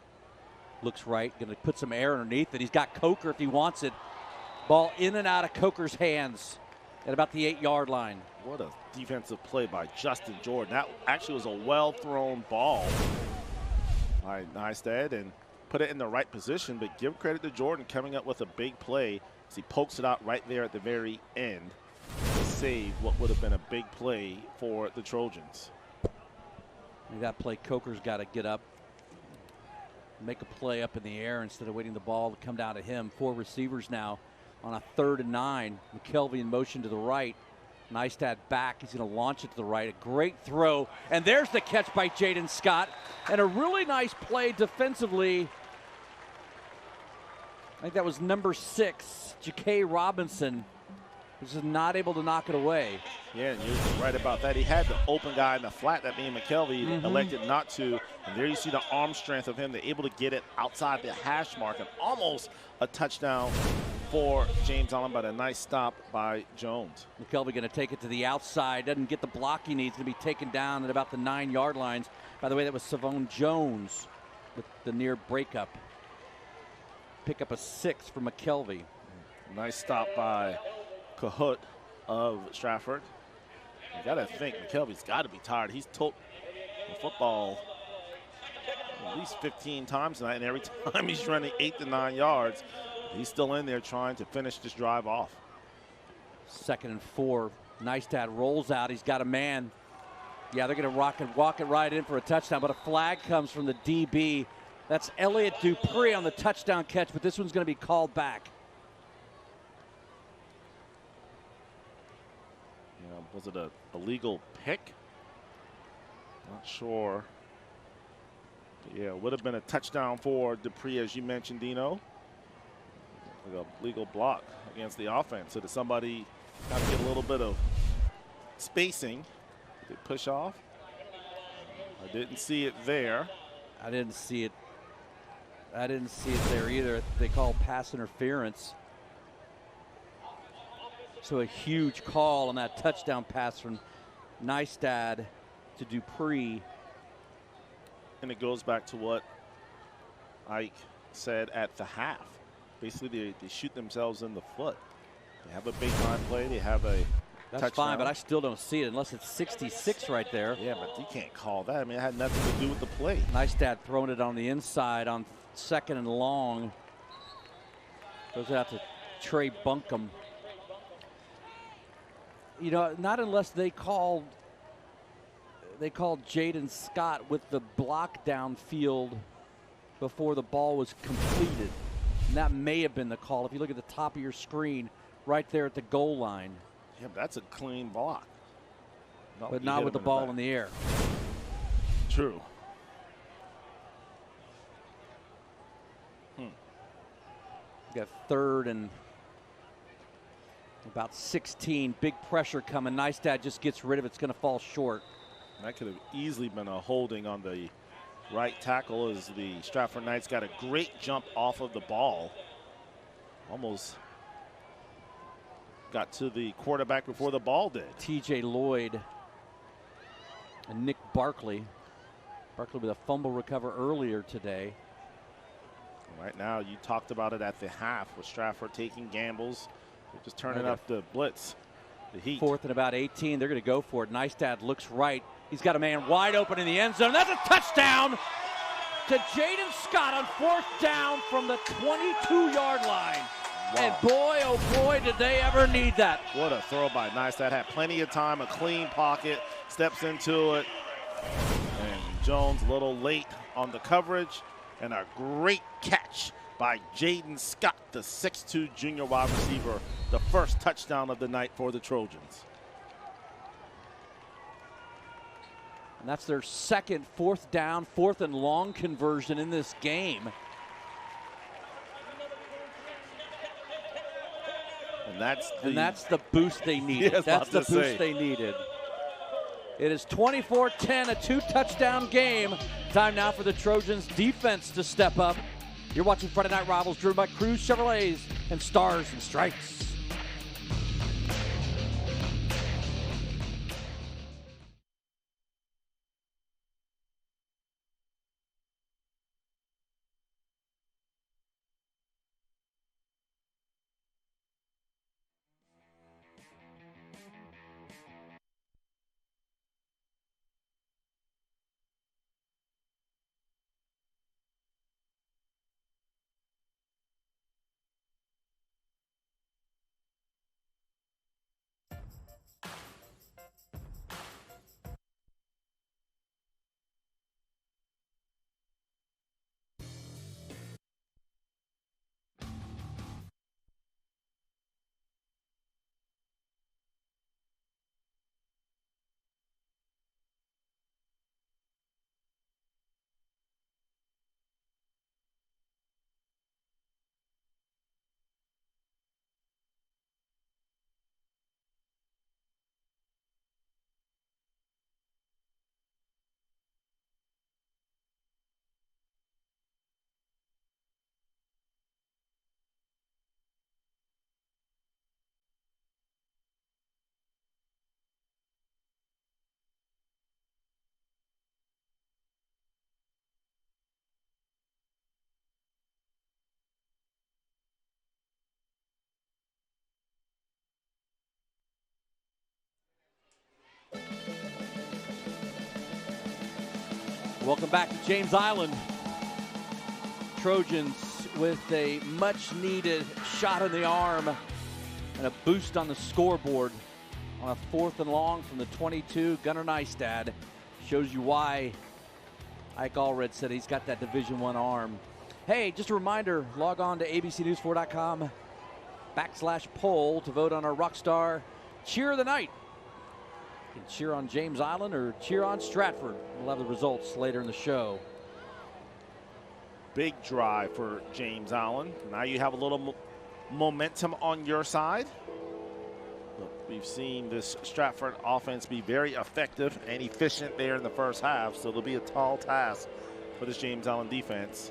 looks right, going to put some air underneath it. He's got Coker if he wants it. Ball in and out of Coker's hands at about the 8-yard line. What a defensive play by Justin Jordan. That actually was a well-thrown ball by Neistat and put it in the right position, but give credit to Jordan coming up with a big play as he pokes it out right there at the very end to save what would have been a big play for the Trojans. That play, Coker's got to get up, make a play up in the air instead of waiting the ball to come down to him. 4 receivers now on a 3rd and 9. McKelvey in motion to the right. Neistat back. He's going to launch it to the right. A great throw. And there's the catch by Jaden Scott. And a really nice play defensively. I think that was number 6, Ja'Kay Robinson, who's just not able to knock it away. Yeah, and you're right about that. He had the open guy in the flat, that being McKelvey, elected not to. And there you see the arm strength of him. They're able to get it outside the hash mark and almost a touchdown for James Island, but a nice stop by Jones. McKelvey going to take it to the outside. Doesn't get the block he needs. Going to be taken down at about the 9-yard lines. By the way, that was Savone Jones with the near breakup. Pick up a 6 for McKelvey. Nice stop by Cahoot of Stratford. You got to think McKelvey's got to be tired. He's told the football at least 15 times tonight, and every time he's running 8 to 9 yards, he's still in there trying to finish this drive off. 2nd and 4. Neistat rolls out. He's got a man. Yeah, they're going to walk it right in for a touchdown, but a flag comes from the DB. That's Elliott Dupree on the touchdown catch, but this one's going to be called back. Was it a illegal pick? Not sure. Yeah, would have been a touchdown for Dupree, as you mentioned, Dino. Like a legal block against the offense. So did somebody kind of get a little bit of spacing? Did they push off? I didn't see it there. I didn't see it. I didn't see it there either. They called pass interference. So a huge call on that touchdown pass from Neistad to Dupree. And it goes back to what Ike said at the half. Basically, they shoot themselves in the foot. They have a big time play. They have a That's touchdown. fine, but I still don't see it unless it's 66 right there. Yeah, but you can't call that. I mean, it had nothing to do with the play. Neistad throwing it on the inside on 2nd and long. Goes out to Trey Buncombe. You know, not unless they called Jaden Scott with the block downfield before the ball was completed. And that may have been the call. If you look at the top of your screen, right there at the goal line. Yeah, but that's a clean block. But not with the ball in the air. True. Got 3rd and about 16. Big pressure coming. Neistad just gets rid of it. It's going to fall short. That could have easily been a holding on the right tackle as the Stratford Knights got a great jump off of the ball. Almost got to the quarterback before the ball did. TJ Lloyd and Nick Barkley. Barkley with a fumble recover earlier today. Right now, you talked about it at the half with Stratford taking gambles. They're just turning up the blitz, the heat. 4th and about 18. They're going to go for it. Neistad looks right. He's got a man wide open in the end zone. That's a touchdown to Jaden Scott on 4th down from the 22-yard line. Wow. And boy, oh boy, did they ever need that. What a throw by Neistad. Had plenty of time, a clean pocket, steps into it. And Jones a little late on the coverage. And a great catch by Jaden Scott, the 6'2 junior wide receiver. The first touchdown of the night for the Trojans. And that's their second 4th down, 4th and long conversion in this game. And that's the boost they needed. Yes, that's the boost they needed. It is 24-10, a 2-touchdown game. Time now for the Trojans defense to step up. You're watching Friday Night Rivals, driven by Cruz Chevrolets and Stars and Stripes. Welcome back to James Island. Trojans with a much-needed shot in the arm and a boost on the scoreboard on a 4th and long from the 22. Gunnar Neistad shows you why Ike Allred said he's got that Division I arm. Hey, just a reminder, log on to abcnews4.com/poll to vote on our Rockstar Cheer of the Night. You can cheer on James Island or cheer on Stratford. We'll have the results later in the show. big drive for James Island. Now you have a little momentum on your side. But we've seen this Stratford offense be very effective and efficient there in the first half, so it'll be a tall task for this James Island defense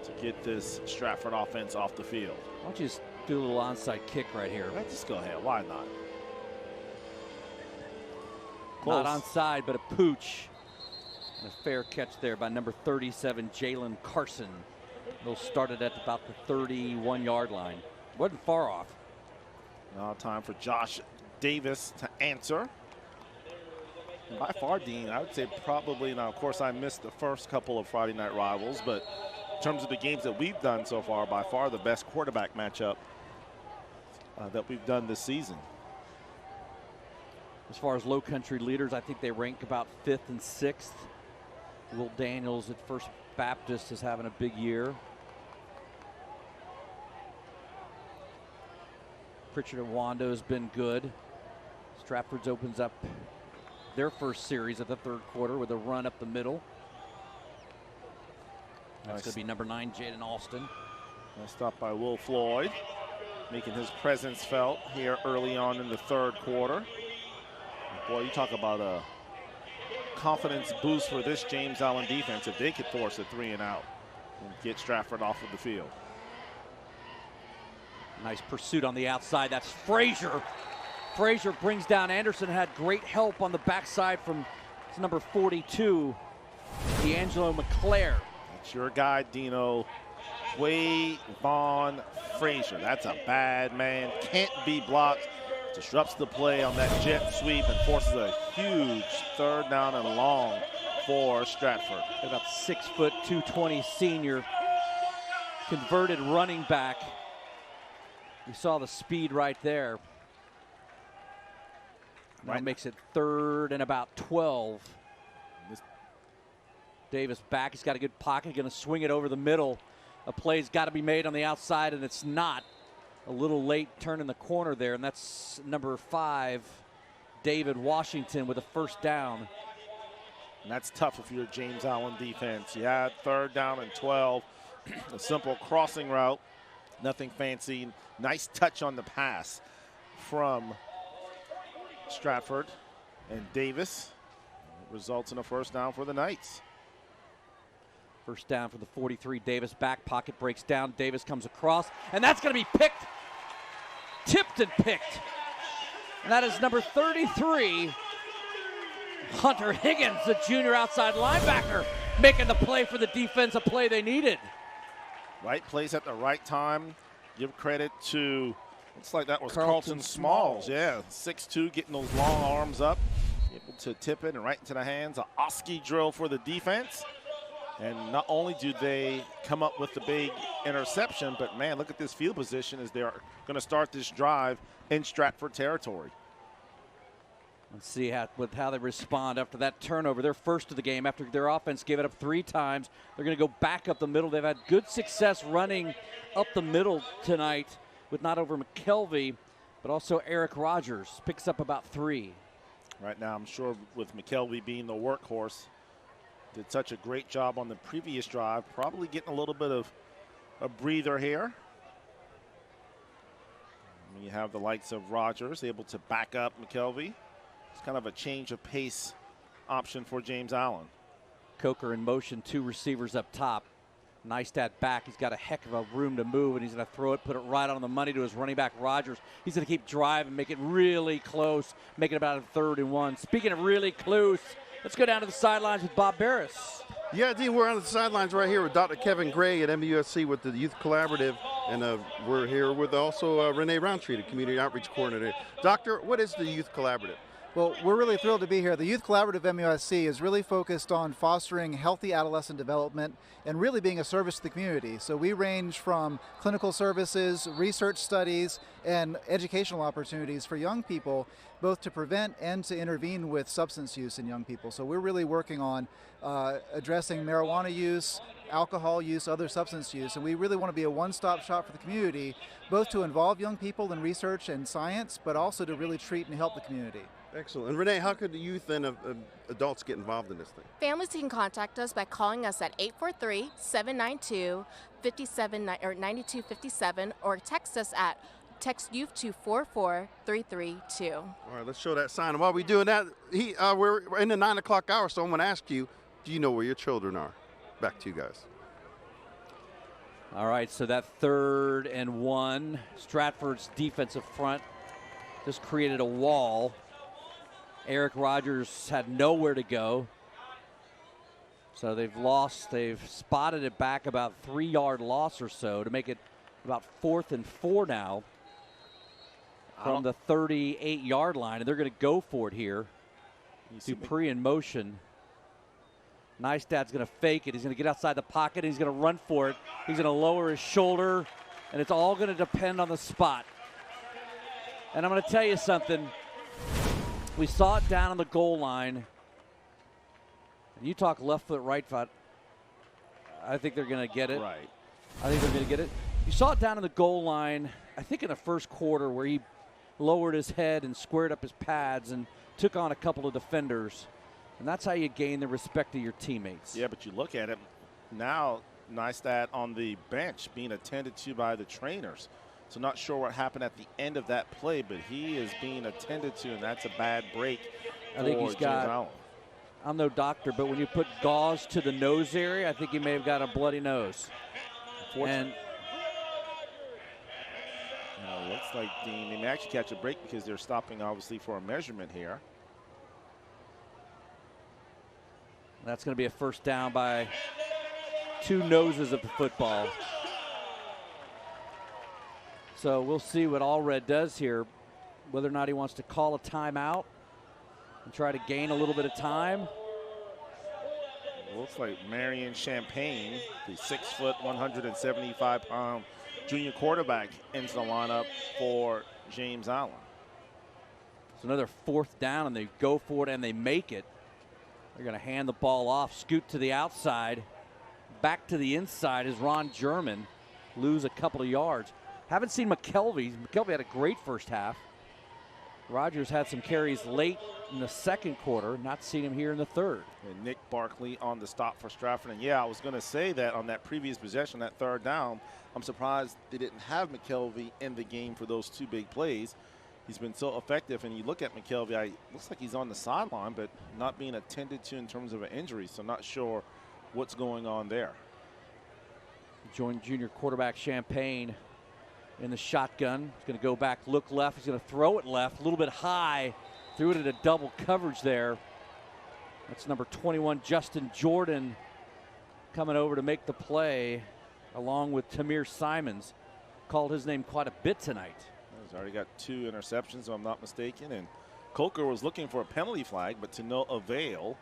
to get this Stratford offense off the field. Why don't you just do a little onside kick right here? Let's just go ahead. Why not? Not onside, but a pooch. And a fair catch there by number 37, Jalen Carson. They'll start it at about the 31-yard line. Wasn't far off. Now time for Josh Davis to answer. And by far, Dean, I would say probably, now of course I missed the first couple of Friday night rivals, but in terms of the games that we've done so far, by far the best quarterback matchup that we've done this season. As far as low country leaders, I think they rank about 5th and 6th. Will Daniels at First Baptist is having a big year. Pritchard and Wando has been good. Stratford's opens up their first series of the third quarter with a run up the middle. That's going to be number 9, Jaden Alston. Nice stop by Will Floyd, making his presence felt here early on in the third quarter. Boy, you talk about a confidence boost for this James Island defense if they could force a 3 and out and get Stratford off of the field. Nice pursuit on the outside. That's Frazier. Frazier brings down Anderson. Had great help on the backside from number 42, D'Angelo McClare. That's your guy, Dino. Vaughn Frazier. That's a bad man. Can't be blocked. Disrupts the play on that jet sweep and forces a huge 3rd down and long for Stratford. About 6', 220 senior, converted running back. We saw the speed right there. Now makes it 3rd and about 12. Davis back. He's got a good pocket. Going to swing it over the middle. A play's got to be made on the outside, and it's not. A little late turn in the corner there, and that's number 5, David Washington, with a 1st down. And that's tough if you're James Island defense. You had 3rd down and 12. A simple crossing route. Nothing fancy. Nice touch on the pass from Stratford and Davis. It results in a 1st down for the Knights. 1st down for the 43. Davis back pocket breaks down. Davis comes across, and that's going to be picked. Tipped and picked. And that is number 33, Hunter Higgins, the junior outside linebacker, making the play for the defense, a play they needed. Right place at the right time. Give credit to, looks like that was Carlton Smalls. Yeah, 6'2", getting those long arms up. Able to tip it and right into the hands. An Oski drill for the defense. And not only do they come up with the big interception, but man, look at this field position as they are going to start this drive in Stratford territory. Let's see how they respond after that turnover. They're first of the game after their offense gave it up 3 times. They're going to go back up the middle. They've had good success running up the middle tonight with not over McKelvey, but also Eric Rogers picks up about 3. Right now, I'm sure with McKelvey being the workhorse, did such a great job on the previous drive. Probably getting a little bit of a breather here. You have the likes of Rogers able to back up McKelvey. It's kind of a change of pace option for James Island. Coker in motion, 2 receivers up top. Neistat back. He's got a heck of a room to move, and he's going to throw it, put it right on the money to his running back, Rogers. He's going to keep driving, make it really close, make it about a 3rd and 1. Speaking of really close, let's go down to the sidelines with Bob Barris. Yeah, Dean, we're on the sidelines right here with Dr. Kevin Gray at MUSC with the Youth Collaborative, and we're here with also Renee Roundtree, the Community Outreach Coordinator. Doctor, what is the Youth Collaborative? Well, we're really thrilled to be here. The Youth Collaborative MUSC is really focused on fostering healthy adolescent development and really being a service to the community. So we range from clinical services, research studies, and educational opportunities for young people, both to prevent and to intervene with substance use in young people. So we're really working on addressing marijuana use, alcohol use, other substance use, and we really want to be a one-stop shop for the community, both to involve young people in research and science, but also to really treat and help the community. Excellent. And Renee, how could the youth and adults get involved in this thing? Families can contact us by calling us at 843-792-9257 or text us at text-youth to 44332. All right, let's show that sign. And while we're doing that, we're in the 9 o'clock hour, so I'm going to ask you, do you know where your children are? Back to you guys. All right, so that 3rd and 1, Stratford's defensive front just created a wall. Eric Rogers had nowhere to go. So they've spotted it back about 3-yard loss or so to make it about 4th and 4 now from the 38-yard line, and they're going to go for it here. Dupree in motion. Nystad's going to fake it. He's going to get outside the pocket. He's going to run for it. He's going to lower his shoulder, and it's all going to depend on the spot. And I'm going to tell you something. We saw it down on the goal line. And you talk left foot, right foot. I think they're going to get it. Right. I think they're going to get it. You saw it down on the goal line, I think in the first quarter, where he lowered his head and squared up his pads and took on a couple of defenders. And that's how you gain the respect of your teammates. Yeah, but you look at it now, Nystad on the bench being attended to by the trainers. So not sure what happened at the end of that play, but he is being attended to, and that's a bad break I think he's got, I'm no doctor, but when you put gauze to the nose area, I think he may have got a bloody nose. And looks like Dean, they may actually catch a break because they're stopping, obviously, for a measurement here. That's going to be a first down by 2 noses of the football. So we'll see what Allred does here, whether or not he wants to call a timeout and try to gain a little bit of time. It looks like Marion Champagne, the 6', 175-pound junior quarterback, into the lineup for James Island. It's another 4th down, and they go for it, and they make it. They're going to hand the ball off, scoot to the outside. Back to the inside is Ron German. Lose a couple of yards. Haven't seen McKelvey. McKelvey had a great first half. Rogers had some carries late in the second quarter. Not seen him here in the third. And Nick Barkley on the stop for Stratford. And yeah, I was going to say that on that previous possession, that 3rd down, I'm surprised they didn't have McKelvey in the game for those 2 big plays. He's been so effective, and you look at McKelvey, looks like he's on the sideline, but not being attended to in terms of an injury, so not sure what's going on there. Join junior quarterback Champagne in the shotgun. He's going to go back, look left. He's going to throw it left, a little bit high. Threw it into double coverage there. That's number 21, Justin Jordan, coming over to make the play, along with Tamir Simons. Called his name quite a bit tonight. He's already got 2 interceptions, if I'm not mistaken. And Coker was looking for a penalty flag, but to no avail.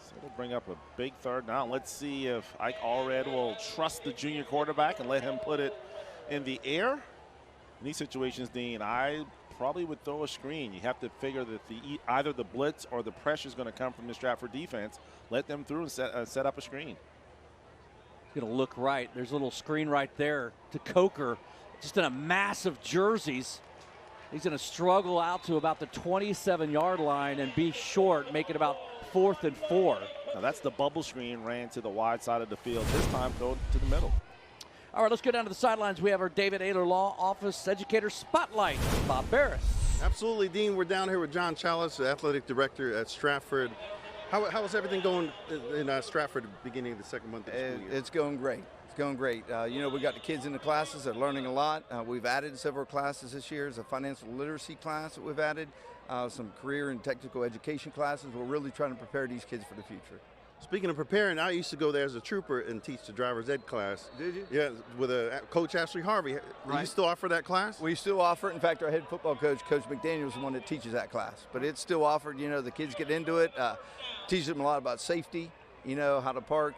So it'll bring up a big 3rd down. Let's see if Ike Allred will trust the junior quarterback and let him put it in the air. In these situations, Dean, I probably would throw a screen. You have to figure that either the blitz or the pressure is going to come from the Stratford defense. Let them through and set up a screen. Going to look right. There's a little screen right there to Coker. Just in a massive jerseys. He's going to struggle out to about the 27-yard line and be short, make it about 4th and 4. Now that's the bubble screen, ran to the wide side of the field. This time, go to the middle. All right, let's go down to the sidelines. We have our David Ayler Law Office Educator Spotlight. Bob Barris. Absolutely, Dean. We're down here with John Chalice, the athletic director at Stratford. How is everything going in Stratford at the beginning of the second month of the school year? It's going great. It's going great. We got the kids in the classes. They're learning a lot. We've added several classes this year. There's a financial literacy class that we've added, some career and technical education classes. We're really trying to prepare these kids for the future. Speaking of preparing, I used to go there as a trooper and teach the driver's ed class. Did you? Yeah, with Coach Ashley Harvey. Right. You still offer that class? We still offer it. In fact, our head football coach, Coach McDaniel, is the one that teaches that class. But it's still offered. The kids get into it, teaches them a lot about safety, how to park,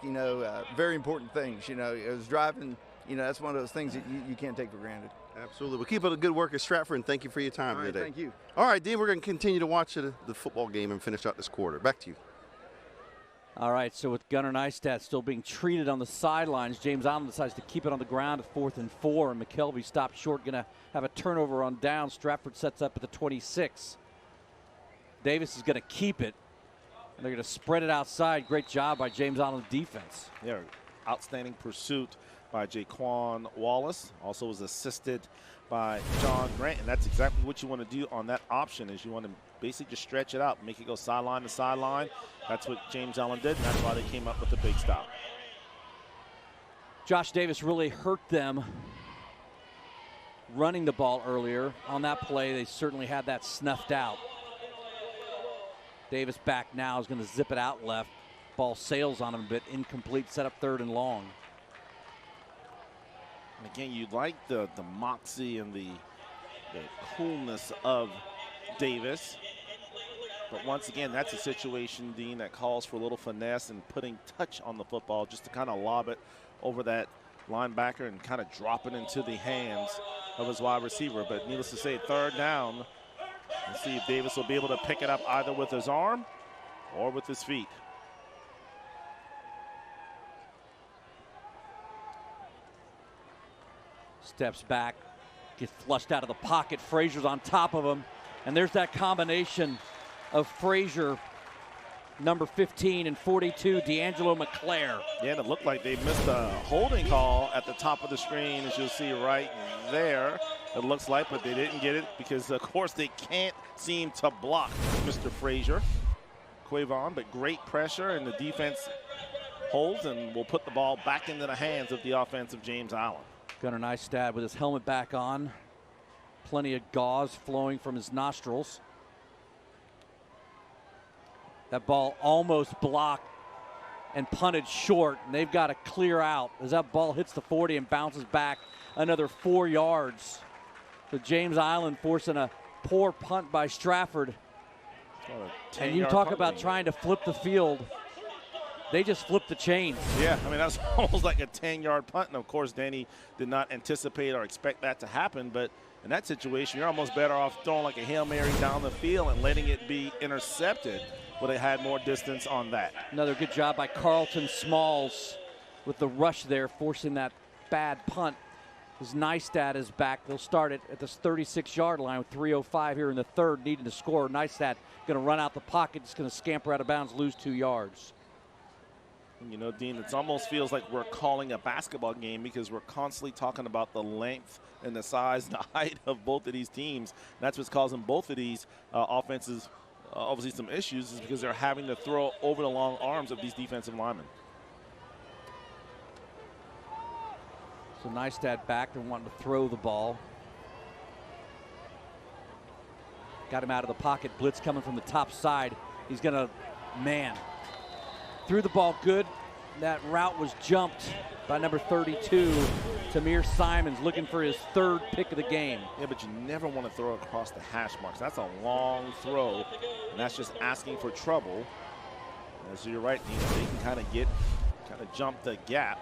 very important things. As driving, that's one of those things that you can't take for granted. Absolutely. Well, keep up the good work at Stratford, and thank you for your time All right, today. thank you. All right, Dean, we're going to continue to watch the football game and finish out this quarter. Back to you. All right, so with Gunnar Nystad still being treated on the sidelines, James Island decides to keep it on the ground at 4th and 4, and McKelvey stopped short, going to have a turnover on down. Stratford sets up at the 26. Davis is going to keep it, and they're going to spread it outside. Great job by James Island defense. Yeah, outstanding pursuit by Jaquan Wallace. Also was assisted by John Grant, and that's exactly what you want to do on that option is you want to basically just stretch it out, make it go sideline to sideline. That's what James Island did, and that's why they came up with the big stop. Josh Davis really hurt them running the ball earlier. On that play, they certainly had that snuffed out. Davis back now is going to zip it out left. Ball sails on him a bit, incomplete, set up 3rd and long. And again, you like the moxie and the coolness of Davis. But once again, that's a situation, Dean, that calls for a little finesse and putting touch on the football just to kind of lob it over that linebacker and kind of drop it into the hands of his wide receiver. But needless to say, 3rd down. Let's see if Davis will be able to pick it up either with his arm or with his feet. Steps back, gets flushed out of the pocket. Frazier's on top of him. And there's that combination of Frazier, number 15, and 42, D'Angelo McClair. Yeah, and it looked like they missed a holding call at the top of the screen, as you'll see right there. It looks like, but they didn't get it because, of course, they can't seem to block Mr. Frazier. Quavon, but great pressure, and the defense holds and will put the ball back into the hands of the offense of James Island. Gunnar Neistat with his helmet back on. Plenty of gauze flowing from his nostrils. That ball almost blocked and punted short, and they've got to clear out as that ball hits the 40 and bounces back another 4 yards. So James Island forcing a poor punt by Stratford. And you talk about trying to flip the field. They just flipped the chains. Yeah, I mean, that's almost like a 10-yard punt. And, of course, Danny did not anticipate or expect that to happen. But in that situation, you're almost better off throwing like a Hail Mary down the field and letting it be intercepted. But they had more distance on that. Another good job by Carlton Smalls with the rush there, forcing that bad punt. As Neistat is back, they'll start it at this 36-yard line with 3:05 here in the 3rd, needing to score. Neistat going to run out the pocket, just going to scamper out of bounds, lose 2 yards. You know, Dean, it almost feels like we're calling a basketball game because we're constantly talking about the length and the size and the height of both of these teams. And that's what's causing both of these offenses obviously some issues, is because they're having to throw over the long arms of these defensive linemen. So Neistat back and wanting to throw the ball. Got him out of the pocket. Blitz coming from the top side. He's going to, threw the ball good. That route was jumped by number 32, Tamir Simons, looking for his 3rd pick of the game. Yeah, but you never want to throw across the hash marks. That's a long throw, and that's just asking for trouble. And so you're right, Dean, they can kind of jump the gap.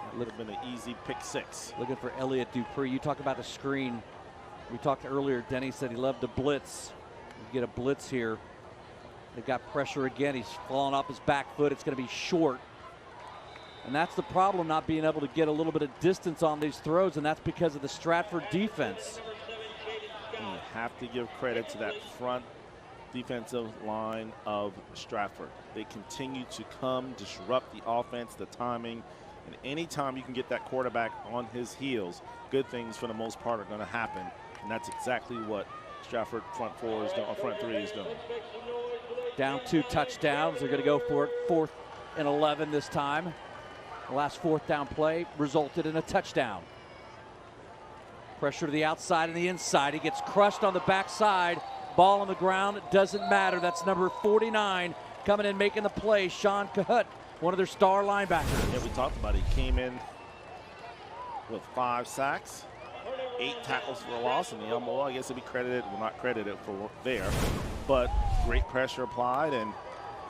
That would have been an easy pick 6. Looking for Elliott Dupree. You talk about the screen. We talked earlier, Denny said he loved the blitz. You get a blitz here. They've got pressure again. He's falling off his back foot. It's going to be short. And that's the problem, not being able to get a little bit of distance on these throws, and that's because of the Stratford defense. And you have to give credit to that front defensive line of Stratford. They continue to come, disrupt the offense, the timing, and anytime you can get that quarterback on his heels, good things for the most part are going to happen, and that's exactly what Stratford front 3 is doing. Down 2 touchdowns. They're going to go for it. 4th and 11 this time. The last 4th down play resulted in a touchdown. Pressure to the outside and the inside. He gets crushed on the backside. Ball on the ground. It doesn't matter. That's number 49 coming in making the play. Sean Kahut, one of their star linebackers. Yeah, we talked about it. He came in with 5 sacks, 8 tackles for a loss, and I guess he'll be credited, well, not credited for there, but great pressure applied. And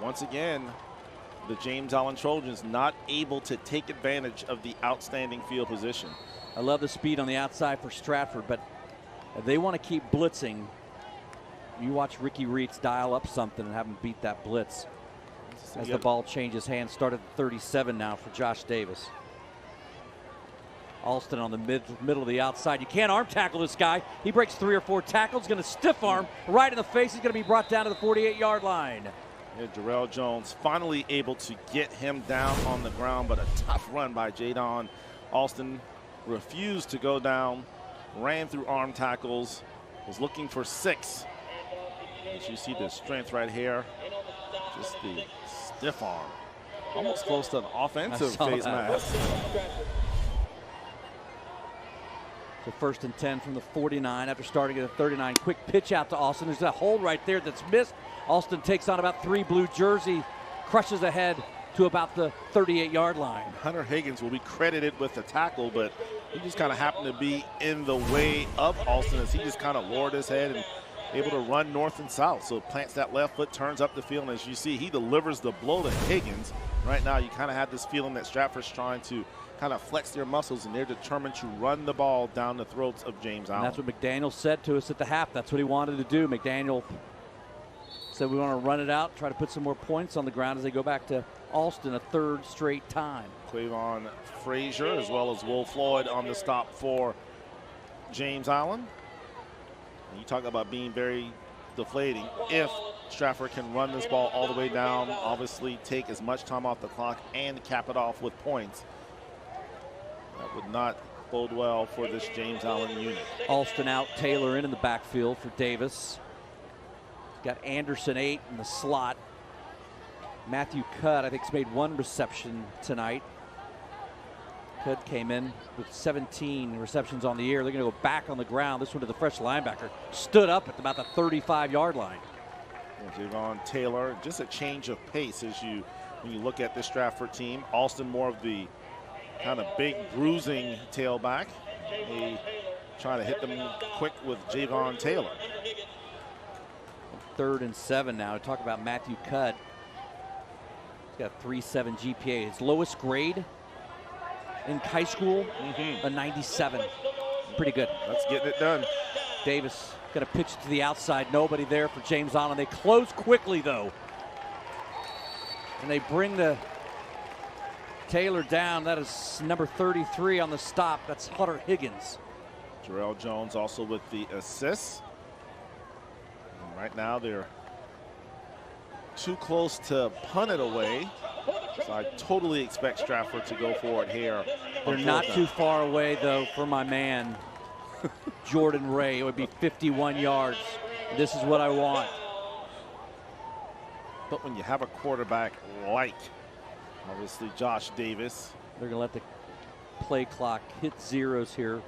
once again, the James Island Trojans not able to take advantage of the outstanding field position. I love the speed on the outside for Stratford, but if they want to keep blitzing, you watch Ricky Reitz dial up something and have him beat that blitz. As the ball changes hands, started at 37 now for Josh Davis. Alston on the middle of the outside. You can't arm tackle this guy. He breaks 3 or 4 tackles, going to stiff arm right in the face. He's going to be brought down to the 48-yard line. Yeah, Jarrell Jones finally able to get him down on the ground, but a tough run by Jadon Alston. Refused to go down, ran through arm tackles, was looking for 6. As you see the strength right here, just the stiff arm. Almost close to an offensive face mask. So 1st and 10 from the 49 after starting at the 39. Quick pitch out to Alston. There's a hold right there that's missed. Alston takes on about 3 blue jersey, crushes ahead to about the 38-yard line. Hunter Higgins will be credited with the tackle, but he just kind of happened to be in the way of Alston as he just kind of lowered his head and able to run north and south. So plants that left foot, turns up the field, and as you see, he delivers the blow to Higgins. Right now, you kind of have this feeling that Stratford's trying to kind of flex their muscles, and they're determined to run the ball down the throats of James Island. That's what McDaniel said to us at the half. That's what he wanted to do. McDaniel said we want to run it out, try to put some more points on the ground as they go back to Alston a 3rd straight time. Quavon Frazier as well as Will Floyd on the stop for James Island. And you talk about being very deflating. If Stratford can run this ball all the way down, obviously take as much time off the clock and cap it off with points, that would not bode well for this James Island unit. Alston out, Taylor in the backfield for Davis. Got Anderson 8 in the slot. Matthew Cudd, I think, has made 1 reception tonight. Cudd came in with 17 receptions on the year. They're going to go back on the ground. This one to the fresh linebacker. Stood up at about the 35-yard line. Javon Taylor, just a change of pace when you look at this Stratford team. Alston more of the kind of big bruising tailback. They try to hit them quick with Javon Taylor. 3rd and 7 now. Talk about Matthew Cudd. He's got a 3.7 GPA. His lowest grade in high school, a 97. Pretty good. That's getting it done. Davis got a pitch to the outside. Nobody there for James Island. They close quickly, though. And they bring the Taylor down. That is number 33 on the stop. That's Hunter Higgins. Jarrell Jones also with the assist. And right now they're too close to punt it away. So I totally expect Stratford to go for it here. They're not too far away, though, for my man, Jordan Ray. It would be 51 yards. This is what I want. But when you have a quarterback like, obviously, Josh Davis. They're going to let the play clock hit zeros here.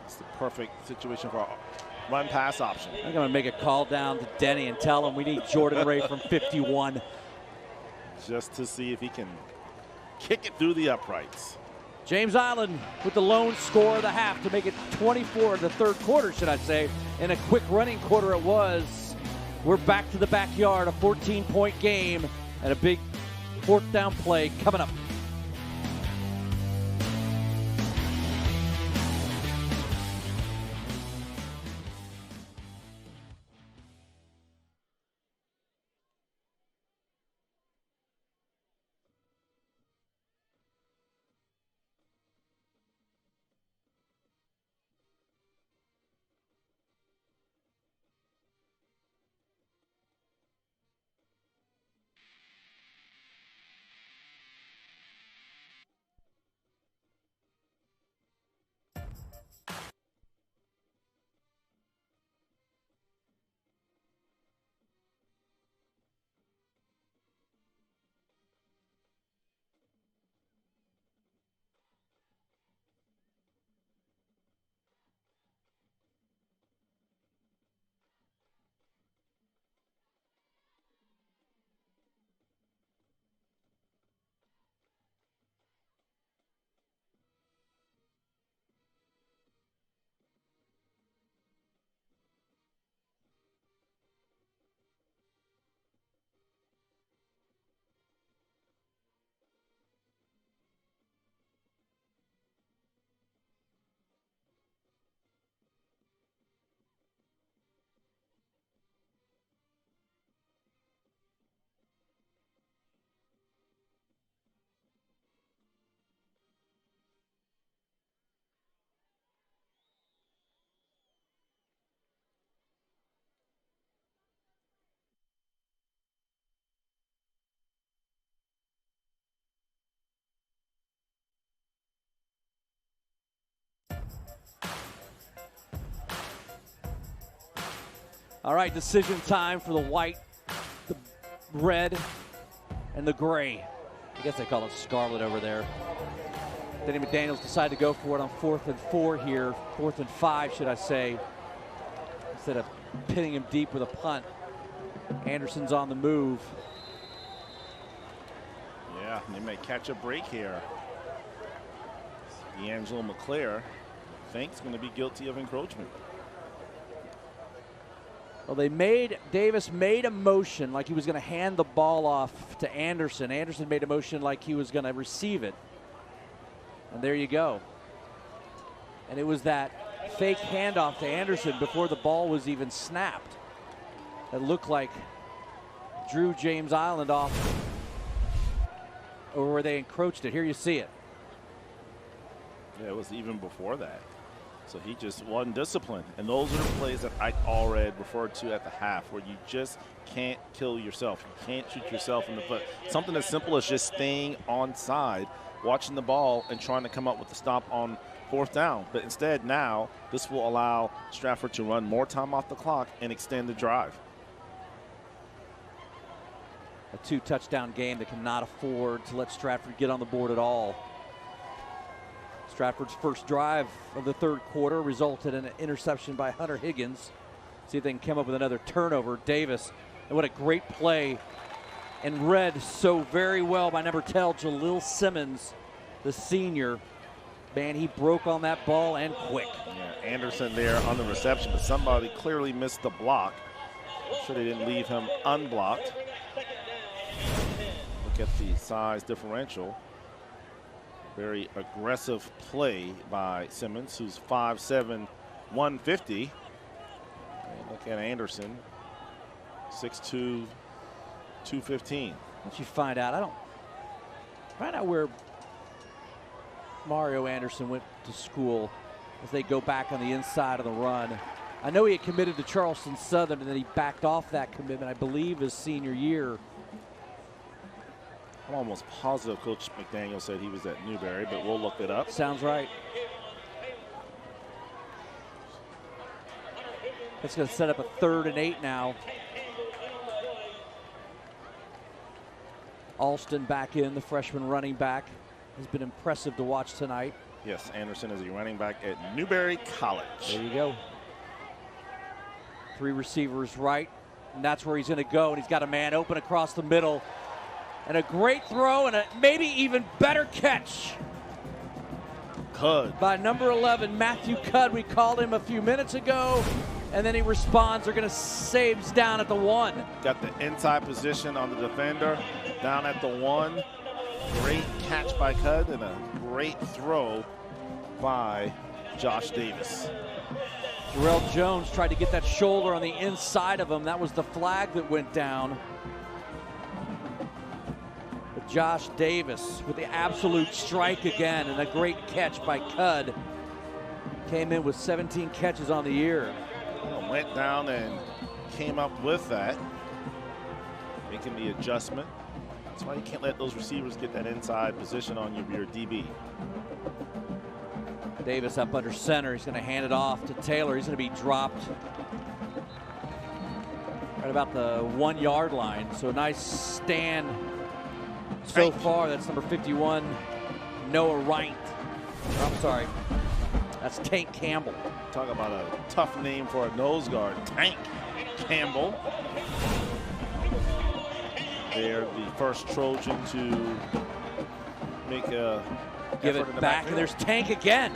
It's the perfect situation for a run-pass option. I'm going to make a call down to Denny and tell him we need Jordan Ray from 51. Just to see if he can kick it through the uprights. James Island with the lone score of the half to make it 24 in the 3rd quarter, should I say. In a quick running quarter it was. We're back to the backyard, a 14-point game, and a big 4th down play coming up. All right, decision time for the white, the red, and the gray. I guess they call it scarlet over there. Denny McDaniels decided to go for it on 4th and 4 here, 4th and 5, should I say, instead of pinning him deep with a punt. Anderson's on the move. Yeah, they may catch a break here. D'Angelo McClair thinks going to be guilty of encroachment. Well, Davis made a motion like he was going to hand the ball off to Anderson. Anderson made a motion like he was going to receive it. And there you go. And it was that fake handoff to Anderson before the ball was even snapped that looked like drew James Island off, or where they encroached it. Here you see it. Yeah, it was even before that. So he just wasn't disciplined. And those are the plays that Ike Allred referred to at the half, where you just can't kill yourself. You can't shoot yourself in the foot. Something as simple as just staying onside, watching the ball, and trying to come up with the stop on 4th down. But instead now, this will allow Stratford to run more time off the clock and extend the drive. A 2-touchdown game that cannot afford to let Stratford get on the board at all. Stratford's first drive of the 3rd quarter resulted in an interception by Hunter Higgins. See if they can come up with another turnover. Davis, and what a great play, and read so very well by number 10, Jalil Simmons, the senior. Man, he broke on that ball and quick. Yeah, Anderson there on the reception, but somebody clearly missed the block. I'm sure they didn't leave him unblocked. Look at the size differential. Very aggressive play by Simmons, who's 5'7", 150. And look at Anderson, 6'2", 215. Once you find out, where Mario Anderson went to school as they go back on the inside of the run. I know he had committed to Charleston Southern, and then he backed off that commitment, I believe, his senior year. I'm almost positive Coach McDaniel said he was at Newberry, but we'll look it up. Sounds right. It's going to set up a 3rd and 8 now. Alston back in, the freshman running back. Has been impressive to watch tonight. Yes, Anderson is a running back at Newberry College. There you go. 3 receivers right, and that's where he's going to go, and he's got a man open across the middle. And a great throw and a maybe even better catch. Cudd. By number 11, Matthew Cudd. We called him a few minutes ago, and then he responds. They're going to saves down at the 1. Got the inside position on the defender, down at the 1. Great catch by Cudd and a great throw by Josh Davis. Jarrell Jones tried to get that shoulder on the inside of him. That was the flag that went down. But Josh Davis with the absolute strike again, and a great catch by Cudd. Came in with 17 catches on the year. Went down and came up with that, making the adjustment. That's why you can't let those receivers get that inside position on your DB. Davis up under center. He's going to hand it off to Taylor. He's going to be dropped right about the 1 yard line. So a nice stand so far. That's number 51, Noah Wright. I'm sorry. That's Tank Campbell. Talk about a tough name for a nose guard. Tank Campbell. They're the first Trojan to make a give it back, and there's Tank again.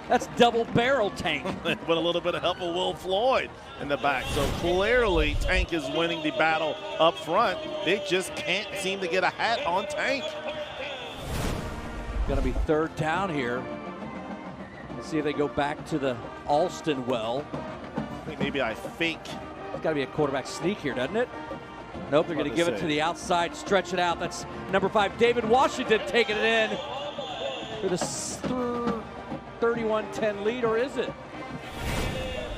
That's double barrel Tank. With a little bit of help of Will Floyd in the back. So clearly Tank is winning the battle up front. They just can't seem to get a hat on Tank. Going to be 3rd down here. Let's see if they go back to the Alston well. I think maybe I fake. It's got to be a quarterback sneak here, doesn't it? Nope, they're going to give it to the outside, stretch it out. That's number 5, David Washington, taking it in for the 31-10 lead, or is it?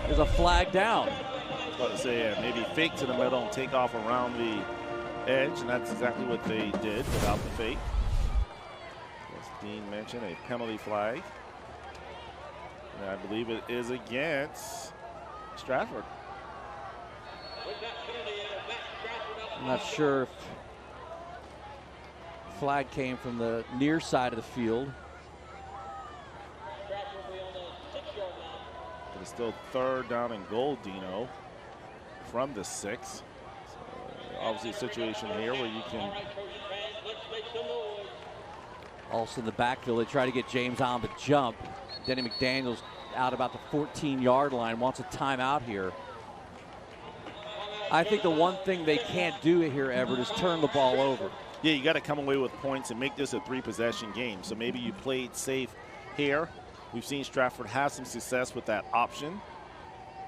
There's a flag down. I was about to say, maybe fake to the middle and take off around the edge, and that's exactly what they did without the fake. As Dean mentioned, a penalty flag. And I believe it is against Stratford. I'm not sure if flag came from the near side of the field. But it's still 3rd down and goal, Dino, from the 6. So obviously a situation here where you can. Also in the backfield, they try to get James Island to jump. Denny McDaniels out about the 14-yard line, wants a timeout here. I think the one thing they can't do here, Everett, is turn the ball over. Yeah, you got to come away with points and make this a 3-possession game. So maybe you played safe here. We've seen Stratford have some success with that option,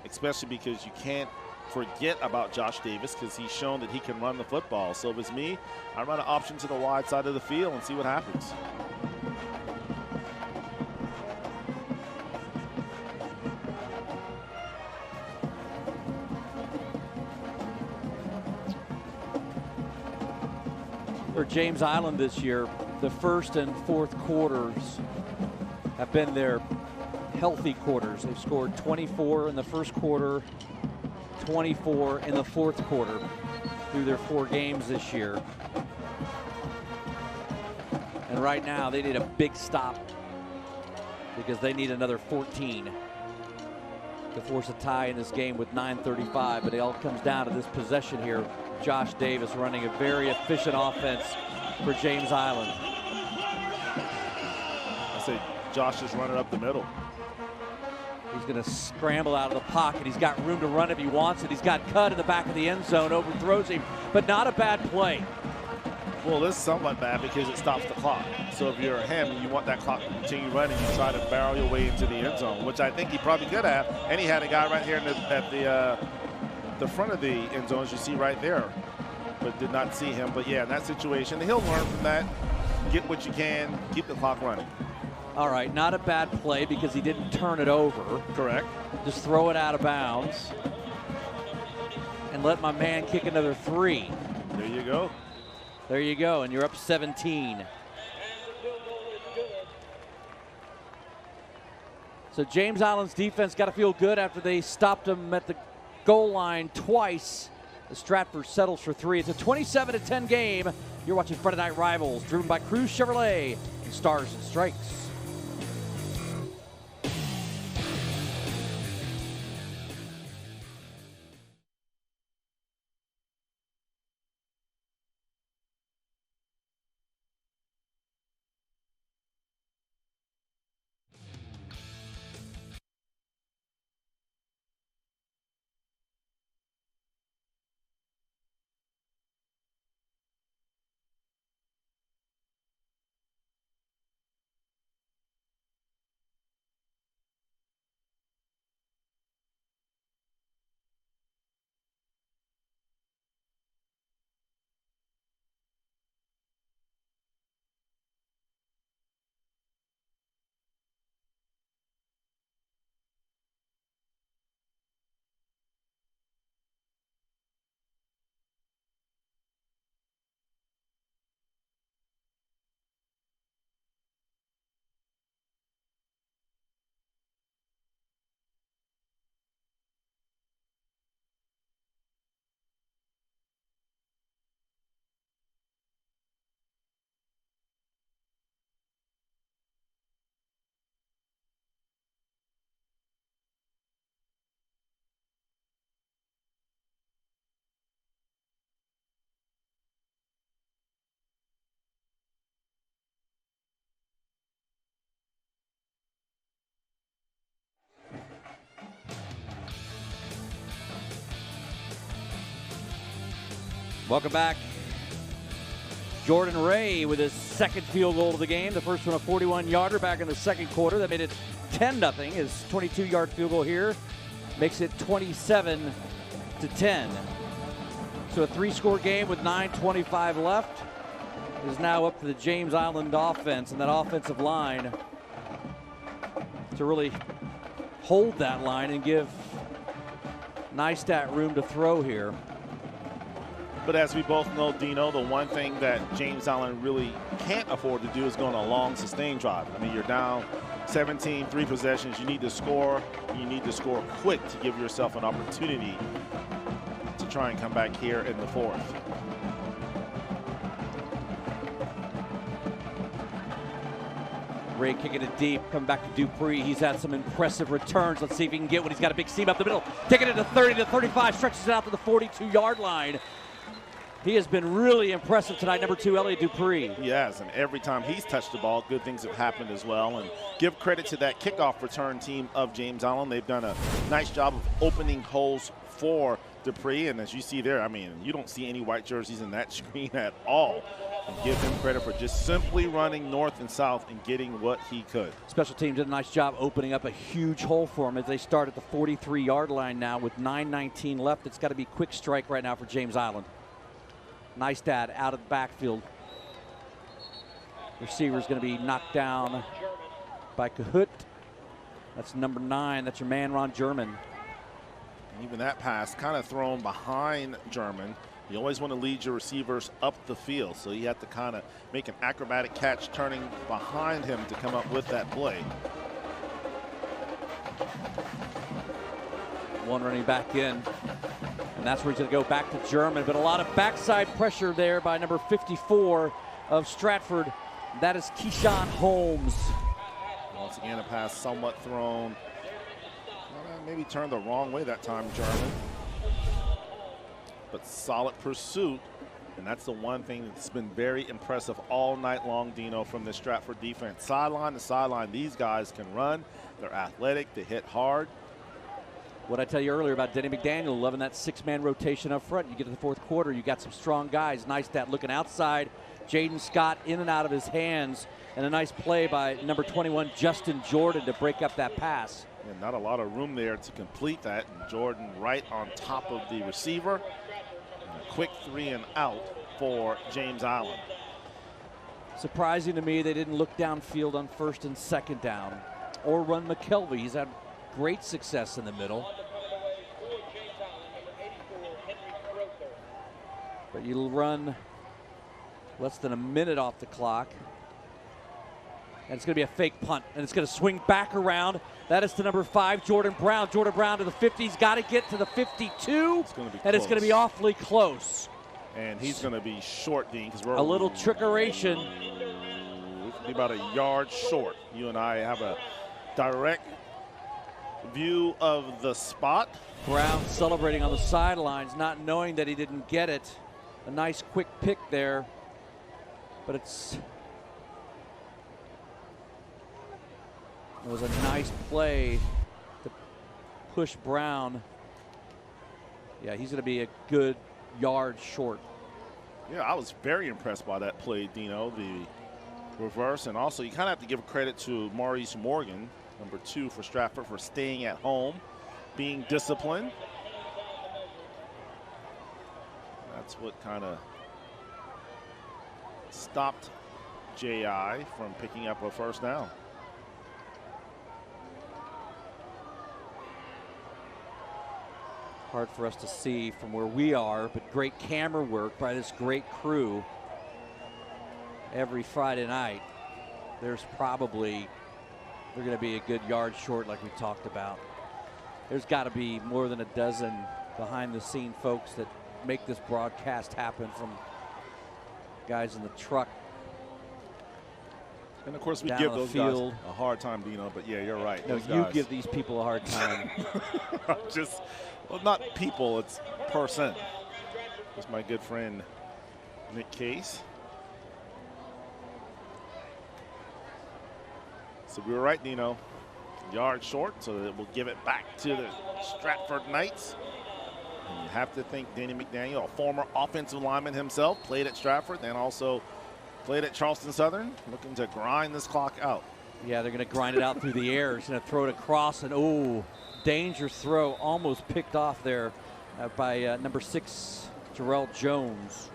especially because you can't forget about Josh Davis because he's shown that he can run the football. So if it's me, I run an option to the wide side of the field and see what happens. For James Island this year, the 1st and 4th quarters have been their healthy quarters. They've scored 24 in the 1st quarter, 24 in the 4th quarter through their 4 games this year. And right now they need a big stop because they need another 14 to force a tie in this game with 9:35. But it all comes down to this possession here. Josh Davis running a very efficient offense for James Island. I say Josh is running up the middle. He's going to scramble out of the pocket. He's got room to run if he wants it. He's got cut in the back of the end zone, overthrows him, but not a bad play. Well, this is somewhat bad because it stops the clock. So if you're him and you want that clock to continue running, you try to barrel your way into the end zone, which I think he probably could have. And he had a guy right here at the front of the end zone, as you see right there, but did not see him. But yeah, in that situation, he'll learn from that. Get what you can, keep the clock running. All right, not a bad play because he didn't turn it over. Correct. Just throw it out of bounds and let my man kick another 3. There you go. There you go, and you're up 17. So James Island's defense got to feel good after they stopped him at the goal line twice. The Stratford settles for 3. It's a 27-10 game. You're watching Friday Night Rivals, driven by Cruz Chevrolet and Stars and Strikes. Welcome back. Jordan Ray with his 2nd field goal of the game. The first one a 41-yarder back in the 2nd quarter. That made it 10-0. His 22-yard field goal here makes it 27-10. So a 3-score game with 9:25 left is now up to the James Island offense and that offensive line to really hold that line and give Neistat room to throw here. But as we both know, Dino, the one thing that James Island really can't afford to do is go on a long, sustained drive. I mean, you're down 17, 3 possessions. You need to score. You need to score quick to give yourself an opportunity to try and come back here in the fourth. Ray kicking it deep, coming back to Dupree. He's had some impressive returns. Let's see if he can get one. He's got a big seam up the middle. Taking it to 30 to 35, stretches it out to the 42-yard line. He has been really impressive tonight, number 2, Elliot Dupree. He has, and every time he's touched the ball, good things have happened as well. And give credit to that kickoff return team of James Island. They've done a nice job of opening holes for Dupree. And as you see there, I mean, you don't see any white jerseys in that screen at all. And give him credit for just simply running north and south and getting what he could. Special teams did a nice job opening up a huge hole for him as they start at the 43-yard line now with 9:19 left. It's got to be quick strike right now for James Island. Nice dad out of the backfield. Receiver's going to be knocked down by Cahoot. That's number 9. That's your man, Ron German. Even that pass kind of thrown behind German. You always want to lead your receivers up the field, so you have to kind of make an acrobatic catch turning behind him to come up with that play. One running back in, and that's where he's going to go back to German, but a lot of backside pressure there by number 54 of Stratford. That is Keyshawn Holmes. Once again, a pass somewhat thrown. Maybe turned the wrong way that time, German. But solid pursuit, and that's the one thing that's been very impressive all night long, Dino, from the Stratford defense. Sideline to sideline, these guys can run. They're athletic. They hit hard. What I tell you earlier about Denny McDaniel, loving that 6-man rotation up front. You get to the fourth quarter, you got some strong guys. Nice stat looking outside. Jaden Scott in and out of his hands, and a nice play by number 21, Justin Jordan, to break up that pass. Yeah, not a lot of room there to complete that. And Jordan right on top of the receiver. And a quick 3 and out for James Island. Surprising to me they didn't look downfield on 1st and 2nd down or run McKelvey. He's had great success in the middle. But you'll run less than a minute off the clock. And it's going to be a fake punt, and it's going to swing back around. That is to number 5, Jordan Brown. Jordan Brown to the 50. He's got to get to the 52, and it's going to be awfully close. And he's going to be short, Dean, because we're a little trickeration. Be about a yard short. You and I have a direct view of the spot. Brown celebrating on the sidelines, not knowing that he didn't get it. A nice quick pick there, but it was a nice play to push Brown. Yeah, he's going to be a good yard short. Yeah, I was very impressed by that play, Dino, the reverse. And also, you kind of have to give credit to Maurice Morgan, number 2 for Stratford, for staying at home, being disciplined. That's what kind of stopped J.I. from picking up a first down. Hard for us to see from where we are, but great camera work by this great crew every Friday night. They're going to be a good yard short like we talked about. There's got to be more than a dozen behind-the-scene folks that make this broadcast happen, from guys in the truck. And of course, we give those guys a hard time, Dino, but yeah, you're right. No, you give these people a hard time. Well, not people, it's person. It's my good friend, Nick Case. So we were right, Dino. Yard short, so that we'll give it back to the Stratford Knights. And you have to think Danny McDaniel, a former offensive lineman himself, played at Stratford, then also played at Charleston Southern, looking to grind this clock out. Yeah, they're going to grind it out through the air. He's going to throw it across, and oh, dangerous throw, almost picked off there by number 6, Jarrell Jones.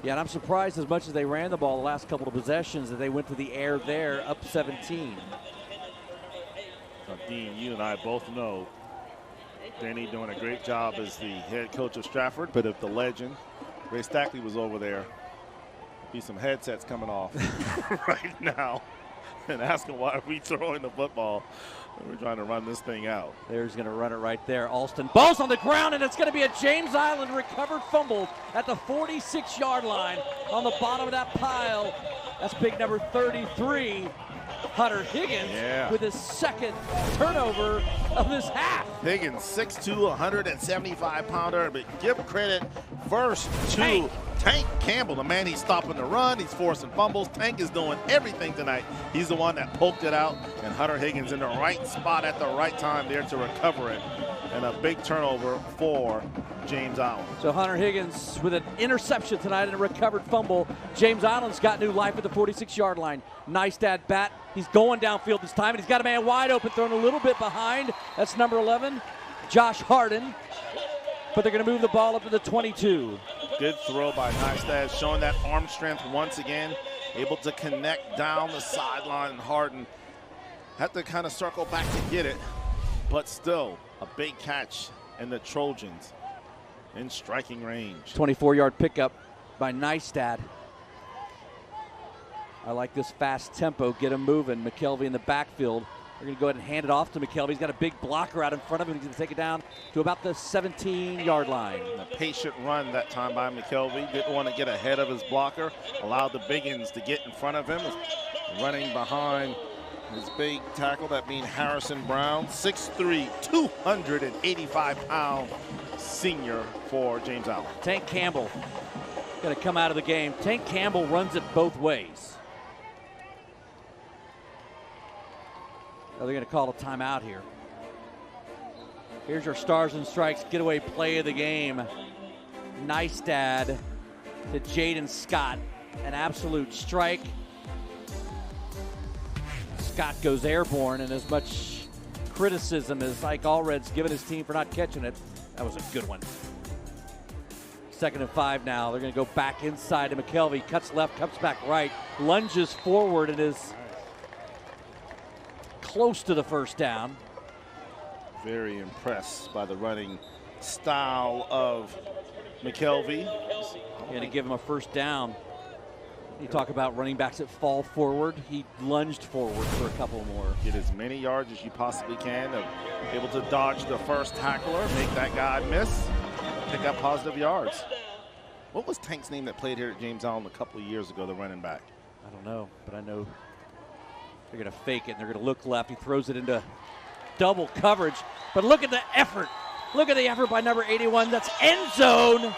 Yeah, and I'm surprised, as much as they ran the ball the last couple of possessions, that they went to the air there, up 17. Dean, you and I both know Danny doing a great job as the head coach of Stratford, but if the legend, Ray Stackley, was over there, be some headsets coming off right now. and asking why are we throwing the football. We're trying to run this thing out. There's going to run it right there. Alston. Ball's on the ground, and it's going to be a James Island recovered fumble at the 46-yard line on the bottom of that pile. That's big number 33, Hunter Higgins, with his second turnover of this half. Higgins, 6'2", 175-pounder, but give credit first to Tank Campbell, the man. He's stopping the run, he's forcing fumbles. Tank is doing everything tonight. He's the one that poked it out, and Hunter Higgins in the right spot at the right time there to recover it. And a big turnover for James Island. So Hunter Higgins with an interception tonight and a recovered fumble. James Island's got new life at the 46-yard line. Nice at bat. He's going downfield this time, and he's got a man wide open, thrown a little bit behind. That's number 11, Josh Harden. But they're going to move the ball up to the 22. Good throw by Neistat, showing that arm strength once again. Able to connect down the sideline, and Harden had to kind of circle back to get it. But still, a big catch, and the Trojans in striking range. 24-yard pickup by Neistat. I like this fast tempo, get him moving. McKelvey in the backfield. They're going to go ahead and hand it off to McKelvey. He's got a big blocker out in front of him. He's going to take it down to about the 17-yard line. A patient run that time by McKelvey. Didn't want to get ahead of his blocker. Allowed the biggins to get in front of him. Running behind his big tackle, that being Harrison Brown. 6'3", 285-pound senior for James Island. Tank Campbell going to come out of the game. Tank Campbell runs it both ways. Now they're going to call a timeout here. Here's your Stars and Strikes getaway play of the game. Neistat to Jaden Scott. An absolute strike. Scott goes airborne, and as much criticism as Ike Allred's given his team for not catching it, that was a good one. 2nd and 5 now. They're going to go back inside to McKelvey. Cuts left, comes back right, lunges forward, and is close to the first down. Very impressed by the running style of McKelvey. Going to give him a first down. You talk about running backs that fall forward. He lunged forward for a couple more. Get as many yards as you possibly can. Able to dodge the first tackler, make that guy miss, pick up positive yards. What was Tank's name that played here at James Island a couple of years ago, the running back? I don't know, but I know they're going to fake it, and they're going to look left. He throws it into double coverage. But look at the effort. Look at the effort by number 81. That's end zone.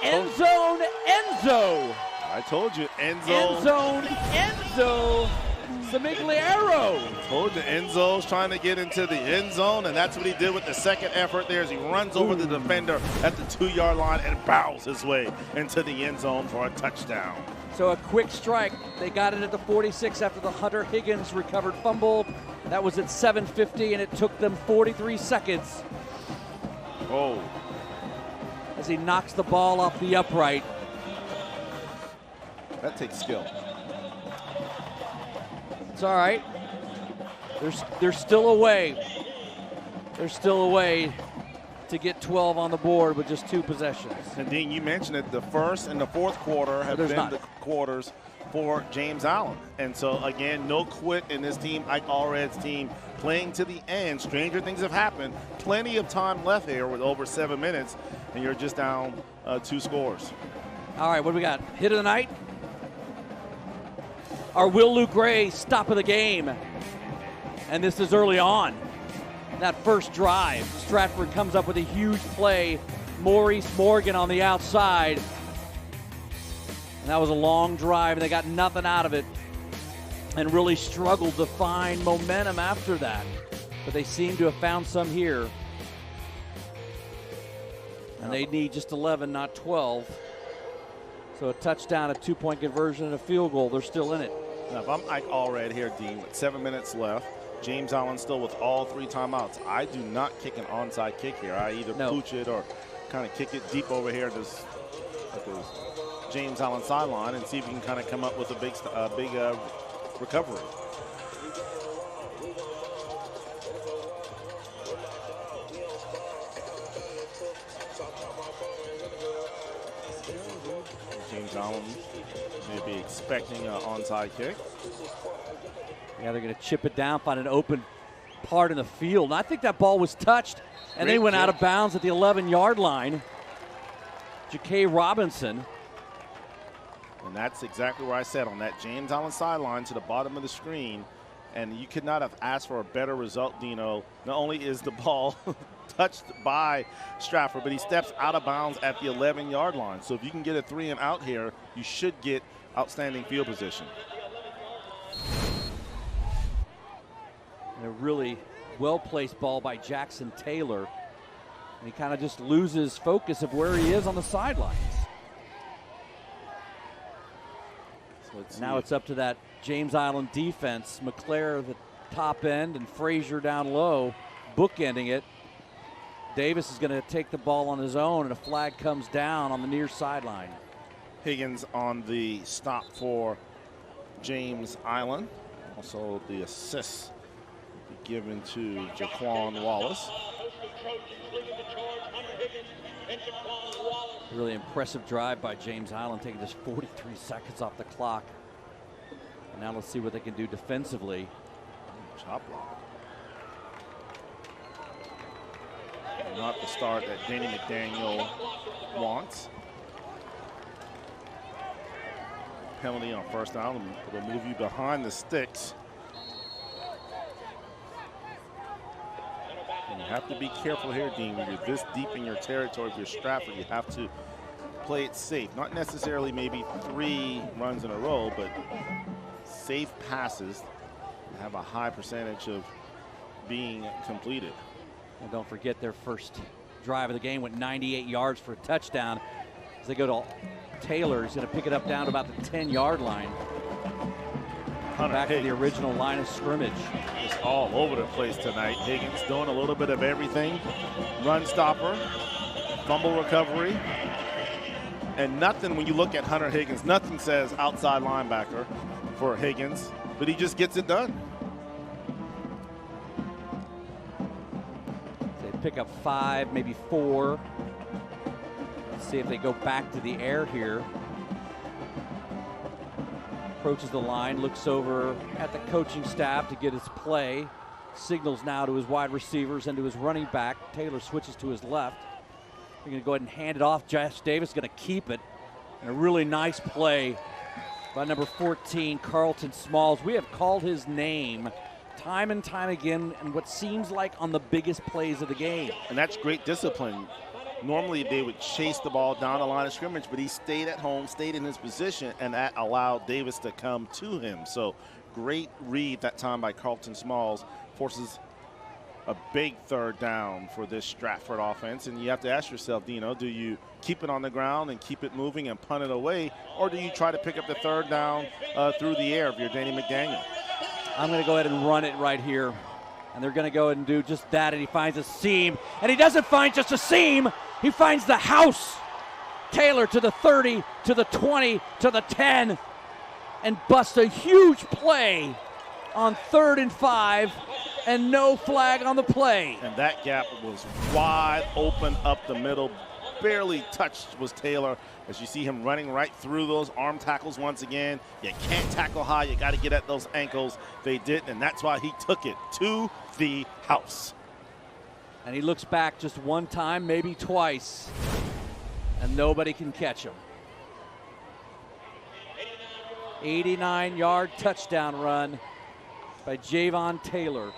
End zone, Enzo. I told you, Enzo. End zone, Enzo Samigliero. I told you, Enzo's trying to get into the end zone, and that's what he did with the second effort there as he runs over the defender at the 2-yard line and bows his way into the end zone for a touchdown. So a quick strike. They got it at the 46 after the Hunter Higgins recovered fumble. That was at 7:50, and it took them 43 seconds. Oh. As he knocks the ball off the upright. That takes skill. It's all right. There's still a way. There's still a way to get 12 on the board with just 2 possessions. And Dean, you mentioned it, the first and the fourth quarter have been the quarters for James Island. And so, again, no quit in this team, Ike Allred's team, playing to the end. Stranger things have happened. Plenty of time left here with over 7 minutes, and you're just down 2 scores. All right, what do we got? Hit of the night? Our Will Lou Gray stop of the game. And this is early on. That first drive, Stratford comes up with a huge play. Maurice Morgan on the outside. And that was a long drive, and they got nothing out of it. And really struggled to find momentum after that. But they seem to have found some here. And they need just 11, not 12. So a touchdown, a 2-point conversion, and a field goal. They're still in it. Now, if I'm Ike Allred here, Dean, with 7 minutes left, James Island still with all 3 timeouts. I do not kick an onside kick here. I either pooch it or kind of kick it deep over here at this James Island sideline and see if you can kind of come up with a big recovery. James Island may be expecting an onside kick. Yeah, they're going to chip it down, find an open part in the field. And I think that ball was touched, and they went out of bounds at the 11-yard line. Ja'Kay Robinson. And that's exactly where I said, on that James Island sideline to the bottom of the screen. And you could not have asked for a better result, Dino. Not only is the ball touched by Stratford, but he steps out of bounds at the 11-yard line. So if you can get a 3 and out here, you should get outstanding field position. And a really well-placed ball by Jackson Taylor. And he kind of just loses focus of where he is on the sidelines. So now it's up to that James Island defense. McClare the top end and Frazier down low, bookending it. Davis is going to take the ball on his own, and a flag comes down on the near sideline. Higgins on the stop for James Island. Also the assist given to Jaquan Wallace. Really impressive drive by James Island, taking just 43 seconds off the clock. And now let's see what they can do defensively. Chop block. Not the start that Danny McDaniel wants. Penalty on first down. It'll move you behind the sticks. And you have to be careful here, Dean. When you're this deep in your territory, if you're Stratford, you have to play it safe. Not necessarily maybe 3 runs in a row, but safe passes have a high percentage of being completed. And don't forget their first drive of the game went 98 yards for a touchdown. As they go to Taylor, he's going to pick it up down to about the 10-yard line. Back to the original line of scrimmage. It's all over the place tonight. Higgins doing a little bit of everything. Run stopper, fumble recovery. And nothing, when you look at Hunter Higgins, nothing says outside linebacker for Higgins, but he just gets it done. They pick up 5, maybe 4. Let's see if they go back to the air here. Approaches the line, looks over at the coaching staff to get his play. Signals now to his wide receivers and to his running back. Taylor switches to his left. They're going to go ahead and hand it off. Josh Davis is going to keep it. And a really nice play by number 14, Carlton Smalls. We have called his name time and time again in what seems like on the biggest plays of the game. And that's great discipline. Normally they would chase the ball down the line of scrimmage, but he stayed at home, stayed in his position, and that allowed Davis to come to him. So great read that time by Carlton Smalls. Forces a big third down for this Stratford offense. And you have to ask yourself, Dino, do you keep it on the ground and keep it moving and punt it away, or do you try to pick up the third down through the air if you're Danny McDaniel? I'm going to go ahead and run it right here. And they're going to go ahead and do just that, and he finds a seam. And he doesn't find just a seam, he finds the house. Taylor to the 30, to the 20, to the 10, and busts a huge play on 3rd and 5, and no flag on the play. And that gap was wide open up the middle. Barely touched was Taylor, as you see him running right through those arm tackles once again. You can't tackle high, you got to get at those ankles. They did, and that's why he took it to the house. And he looks back just one time, maybe twice, and nobody can catch him. 89-yard touchdown run by Javon Taylor.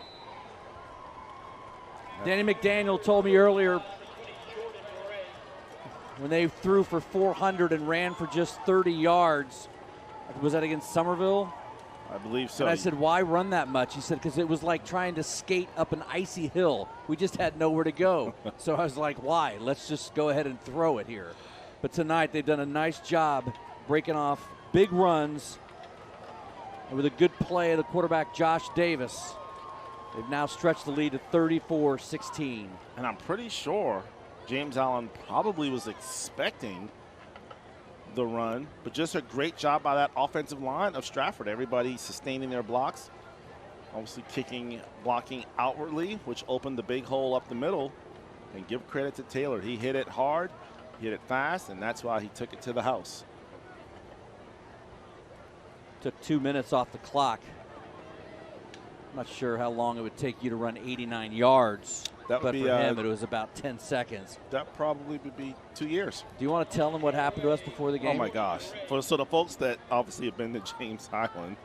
Danny McDaniel told me earlier, when they threw for 400 and ran for just 30 yards. Was that against Somerville? I believe so. And I said, why run that much? He said, because it was like trying to skate up an icy hill. We just had nowhere to go. So I was like, why? Let's just go ahead and throw it here. But tonight they've done a nice job breaking off big runs. And with a good play of the quarterback, Josh Davis, they've now stretched the lead to 34-16. And I'm pretty sure James Island probably was expecting the run, but just a great job by that offensive line of Stratford. Everybody sustaining their blocks, obviously blocking outwardly, which opened the big hole up the middle. And give credit to Taylor. He hit it hard, hit it fast, and that's why he took it to the house. Took 2 minutes off the clock. I'm not sure how long it would take you to run 89 yards. That would but be, for him, it was about 10 seconds. That probably would be 2 years. Do you want to tell them what happened to us before the game? Oh, my gosh. So the folks that obviously have been to James Island,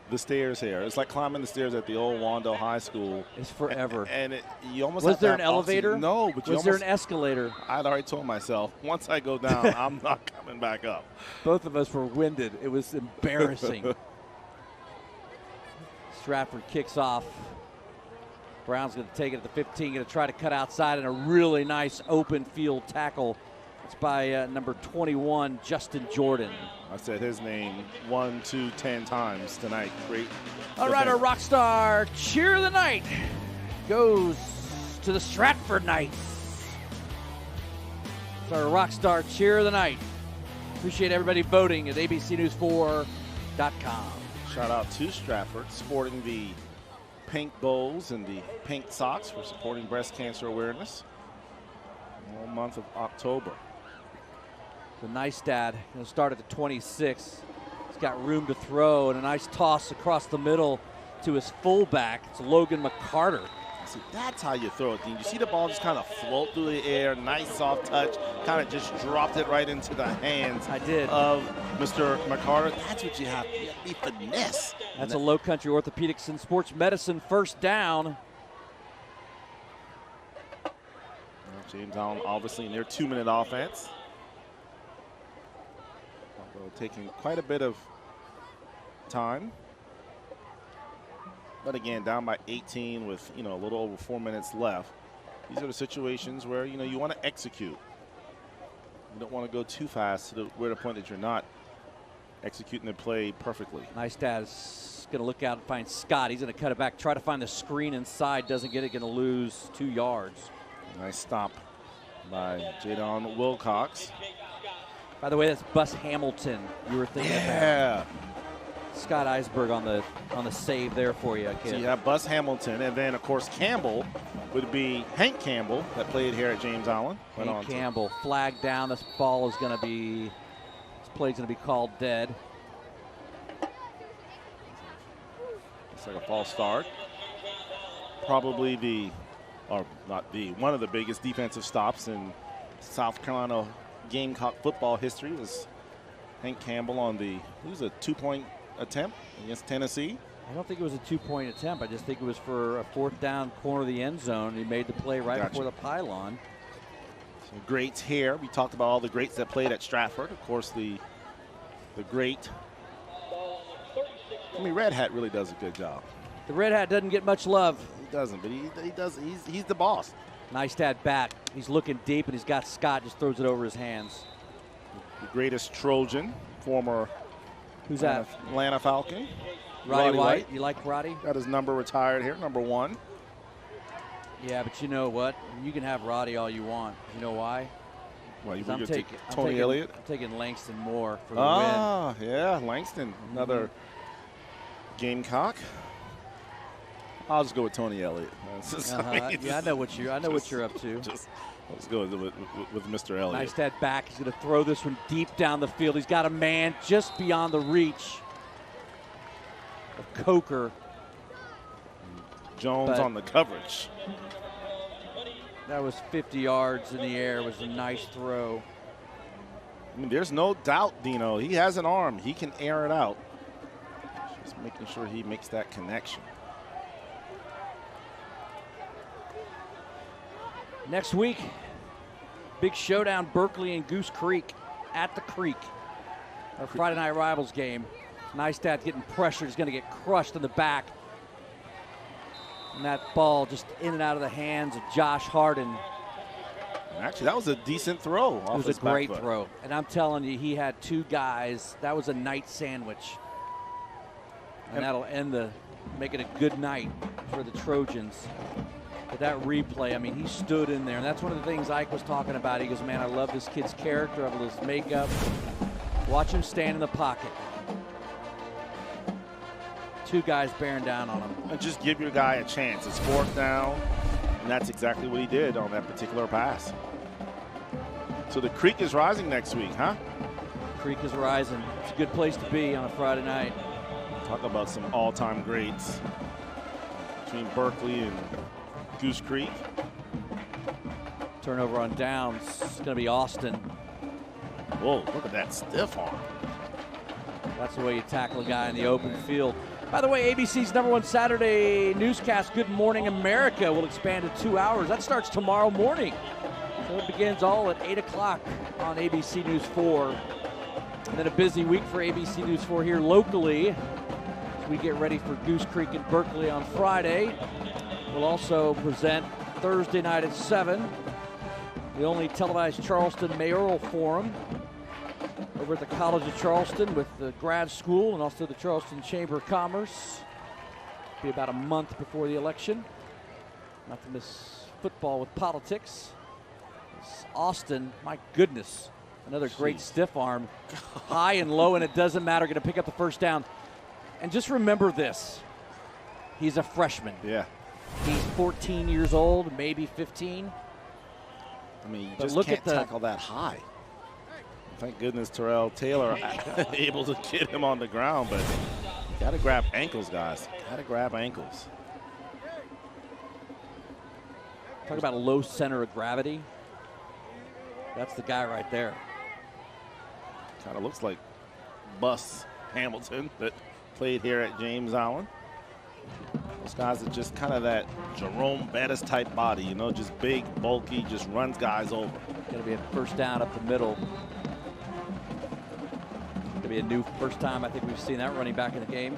the stairs here, it's like climbing the stairs at the old Wando High School. It's forever. And you almost was have there to an have elevator? oxygen. No, but was there an escalator? I'd already told myself, once I go down, I'm not coming back up. Both of us were winded. It was embarrassing. Stratford kicks off. Brown's going to take it at the 15, going to try to cut outside, and a really nice open field tackle. It's by number 21, Justin Jordan. I said his name 1, 2, 10 times tonight. Great. All right, our rock star cheer of the night goes to the Stratford Knights. It's our rock star cheer of the night. Appreciate everybody voting at abcnews4.com. Shout out to Stratford, sporting the pink bowls and the pink socks for supporting breast cancer awareness all month of October. The Neistat going to start at the 26. He's got room to throw, and a nice toss across the middle to his fullback. It's Logan McCarter. See, that's how you throw it, Dean. You see the ball just kind of float through the air, nice soft touch, kind of just dropped it right into the hands of Mr. McCarter. That's what you have. You have to be finesse. That's a Low Country Orthopedics and Sports Medicine first down. James Island obviously in their 2-minute offense. Although taking quite a bit of time. But again, down by 18 with, a little over 4 minutes left. These are the situations where, you want to execute. You don't want to go too fast to the point that you're not executing the play perfectly. Neistat is going to look out and find Scott. He's going to cut it back, try to find the screen inside. Doesn't get it, going to lose 2 yards. Nice stop by Jadon Wilcox. By the way, that's Bus Hamilton you were thinking about. Scott Eisberg on the save there for you, kid. So you have Bus Hamilton, and then, of course, Campbell would be Hank Campbell that played here at James Island. Hank Campbell, flag down. This ball is going to be, this play's going to be called dead. It's like a false start. Probably one of the biggest defensive stops in South Carolina Gamecock football history was Hank Campbell on it was a 2-point attempt against Tennessee. I don't think it was a 2-point attempt. I just think it was for a 4th down corner of the end zone. He made the play right before the pylon. Some greats here. We talked about all the greats that played at Stratford. Of course, the great. Red Hat really does a good job. The Red Hat doesn't get much love. He doesn't, but he does. He's the boss. Neistat bat. He's looking deep, and he's got Scott. Just throws it over his hands. The greatest Trojan, former. Who's that? Atlanta Falcon. Roddy White. You like Roddy? Got his number retired here, number 1. Yeah, but you know what? You can have Roddy all you want. You know why? Well, I'm taking Tony Elliott. I'm taking Langston Moore for the win. Yeah, Langston, another Gamecock. I'll just go with Tony Elliott. Yeah, I know what you're up to. Let's go with Mr. Elliott. Neistat back. He's going to throw this one deep down the field. He's got a man just beyond the reach of Coker. Jones on the coverage. That was 50 yards in the air. It was a nice throw. I mean, there's no doubt, Dino. He has an arm. He can air it out. Just making sure he makes that connection. Next week, big showdown, Berkeley and Goose Creek at the Creek. Our Friday Night Rivals game. Neistat getting pressured. He's going to get crushed in the back. And that ball just in and out of the hands of Josh Harden. Actually, that was a decent throw. It was a great throw. And I'm telling you, he had 2 guys. That was a night sandwich. And that'll make it a good night for the Trojans. But that replay, I mean, he stood in there. And that's one of the things Ike was talking about. He goes, man, I love this kid's character. I love his makeup. Watch him stand in the pocket. 2 guys bearing down on him. And just give your guy a chance. It's 4th down, and that's exactly what he did on that particular pass. So the Creek is rising next week, huh? Creek is rising. It's a good place to be on a Friday night. Talk about some all-time greats. between Berkeley and Goose Creek. Turnover on downs. It's going to be Austin. Whoa, look at that stiff arm. That's the way you tackle a guy in the open field. By the way, ABC's #1 Saturday newscast, Good Morning America, will expand to 2 hours. That starts tomorrow morning. So it begins all at 8 o'clock on ABC News 4. And then a busy week for ABC News 4 here locally as we get ready for Goose Creek and Berkeley on Friday. We'll also present Thursday night at 7, the only televised Charleston Mayoral Forum over at the College of Charleston with the grad school and also the Charleston Chamber of Commerce. Be about a month before the election. Not to miss football with politics. It's Austin, my goodness, another great stiff arm. High and low, and it doesn't matter, going to pick up the first down. And just remember this, he's a freshman. Yeah. He's 14 years old, maybe 15. I mean, you But just look can't at the- tackle that high. Thank goodness Terrell Taylor able to get him on the ground, but got to grab ankles, guys. Got to grab ankles. Talk about a low center of gravity. That's the guy right there. Kind of looks like Bus Hamilton that played here at James Island. Those guys are just kind of that Jerome Bettis type body, you know, just big, bulky, just runs guys over. Going to be a first down up the middle. Going to be a new first time I think we've seen that running back in the game.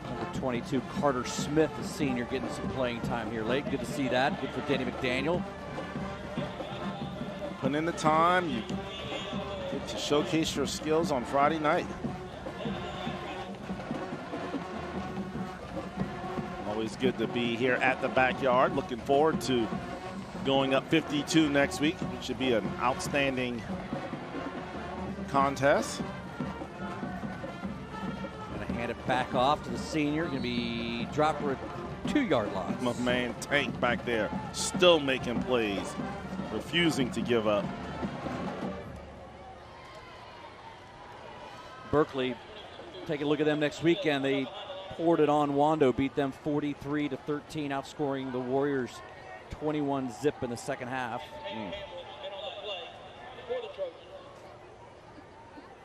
Number 22, Carter Smith, the senior, getting some playing time here late. Good to see that. Good for Danny McDaniel. Putting in the time, you get to showcase your skills on Friday night. Always good to be here at the backyard. Looking forward to going up 52 next week. Should be an outstanding contest. Going to hand it back off to the senior. Going to be dropped for a 2-yard line. My man Tank back there still making plays, refusing to give up. Berkeley, take a look at them next weekend. They poured it on Wando, beat them 43-13, outscoring the Warriors 21-zip in the second half.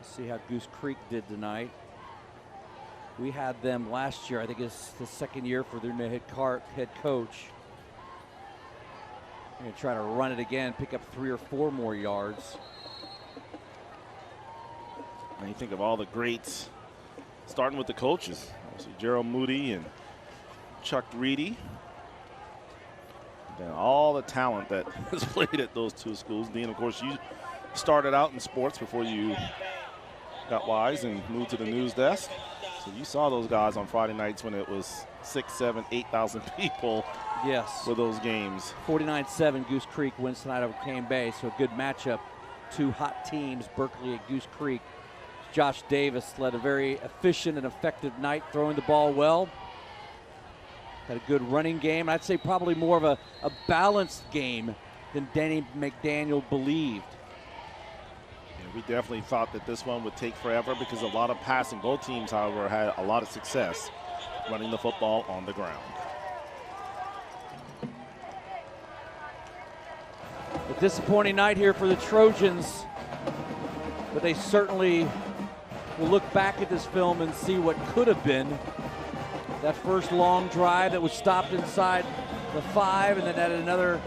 Let's see how Goose Creek did tonight. We had them last year. I think it's the second year for their new head coach. They're going to try to run it again, pick up 3 or 4 more yards. And you think of all the greats, starting with the coaches. Obviously, Gerald Moody and Chuck Reedy. Then all the talent that has played at those two schools. Dean, of course, you started out in sports before you got wise and moved to the news desk. So you saw those guys on Friday nights when it was 6, 7, 8,000 people. Yes. For those games. 49-7, Goose Creek wins tonight over Cane Bay, so a good matchup. Two hot teams, Berkeley and Goose Creek. Josh Davis led a very efficient and effective night, throwing the ball well. Had a good running game. I'd say probably more of a balanced game than Danny McDaniel believed. We definitely thought that this one would take forever because a lot of passing. Both teams, however, had a lot of success running the football on the ground. A disappointing night here for the Trojans, but they certainly will look back at this film and see what could have been. That first long drive that was stopped inside the 5, and then had another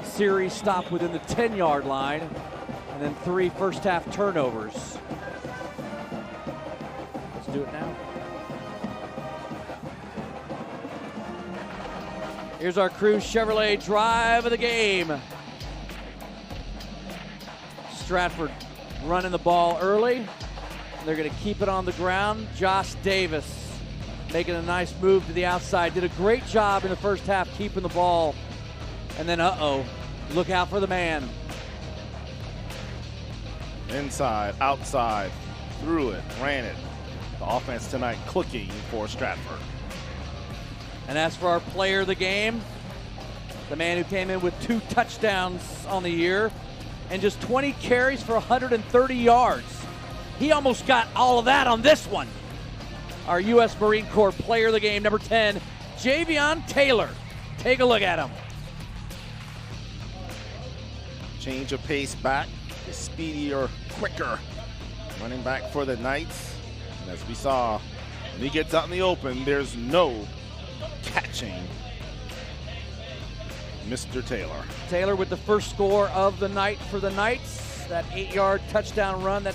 series stopped within the 10-yard line, and then 3 first-half turnovers. Let's do it now. Here's our Cruise Chevrolet drive of the game. Stratford running the ball early. They're going to keep it on the ground. Josh Davis making a nice move to the outside. Did a great job in the first half keeping the ball. And then, look out for the man. Inside, outside, threw it, ran it. The offense tonight clicking for Stratford. And as for our player of the game, the man who came in with 2 touchdowns on the year and just 20 carries for 130 yards. He almost got all of that on this one. our U.S. Marine Corps player of the game, number 10, Javion Taylor. Take a look at him. Change of pace back, is speedier, quicker. Running back for the Knights. And as we saw, when he gets out in the open, there's no catching Mr. Taylor. Taylor with the first score of the night for the Knights. That 8-yard touchdown run that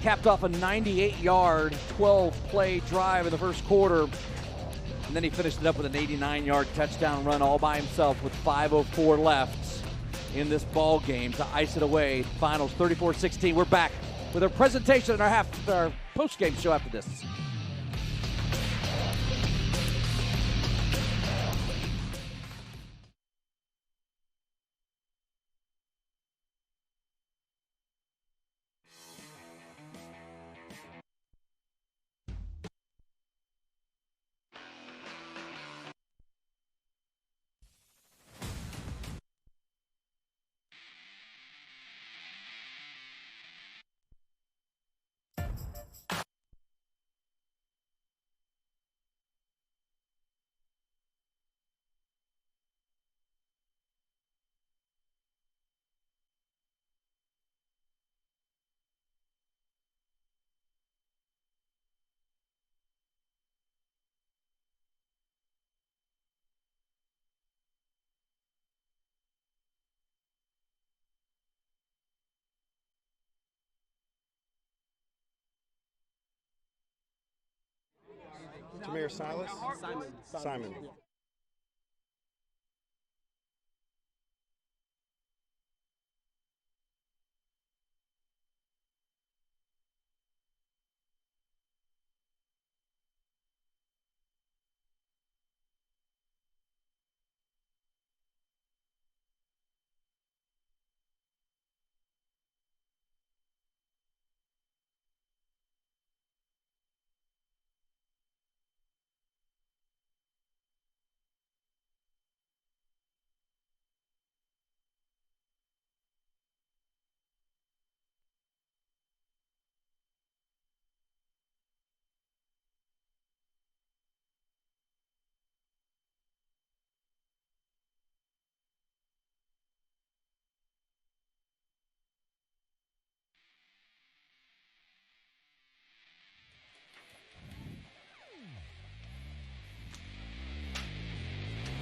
capped off a 98-yard, 12-play drive in the first quarter. And then he finished it up with an 89-yard touchdown run all by himself with 5:04 left in this ball game to ice it away. Finals 34-16. We're back with our presentation and our post-game show after this. Jameer Silas? Simon.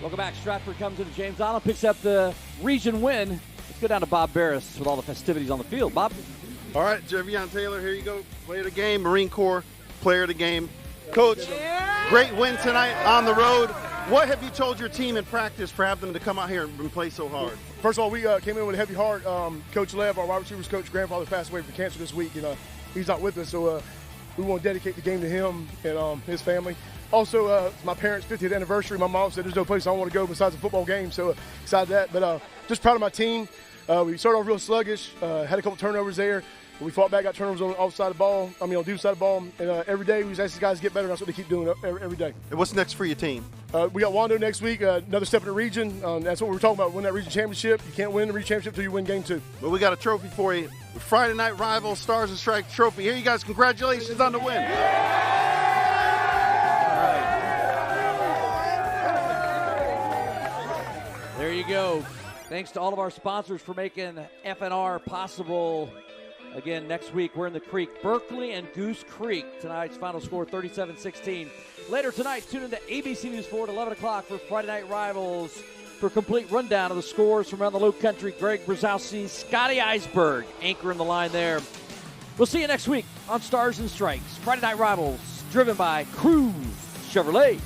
Welcome back. Stratford comes into James Island, picks up the region win. Let's go down to Bob Barris with all the festivities on the field. Bob? All right, Javion Taylor, here you go. Player of the game, Marine Corps, player of the game. Coach, great win tonight on the road. What have you told your team in practice for having them to come out here and play so hard? First of all, we came in with a heavy heart. Coach Lev, our wide receivers coach, grandfather passed away from cancer this week. He's not with us, so we want to dedicate the game to him and his family. Also, my parents' 50th anniversary. My mom said there's no place I want to go besides a football game, so excited that. But just proud of my team. We started off real sluggish, had a couple turnovers there. We fought back, got turnovers on the offside of the ball, on the deep side of the ball. And every day we was asking guys to get better, and that's what they keep doing every day. And what's next for your team? We got Wando next week, another step in the region. That's what we're talking about, win that region championship. You can't win the region championship until you win game 2. Well, we got a trophy for you. Friday Night Rivals Stars and Stripes trophy. Here you guys, congratulations on the win. There you go. Thanks to all of our sponsors for making FNR possible. Again, next week we're in the Creek. Berkeley and Goose Creek. Tonight's final score 37-16. Later tonight, tune into ABC News 4 at 11 o'clock for Friday Night Rivals. For a complete rundown of the scores from around the Low Country, Greg Brzezowski, Scotty Eisberg, anchoring the line there. We'll see you next week on Stars and Strikes. Friday Night Rivals, driven by Cruz Chevrolet.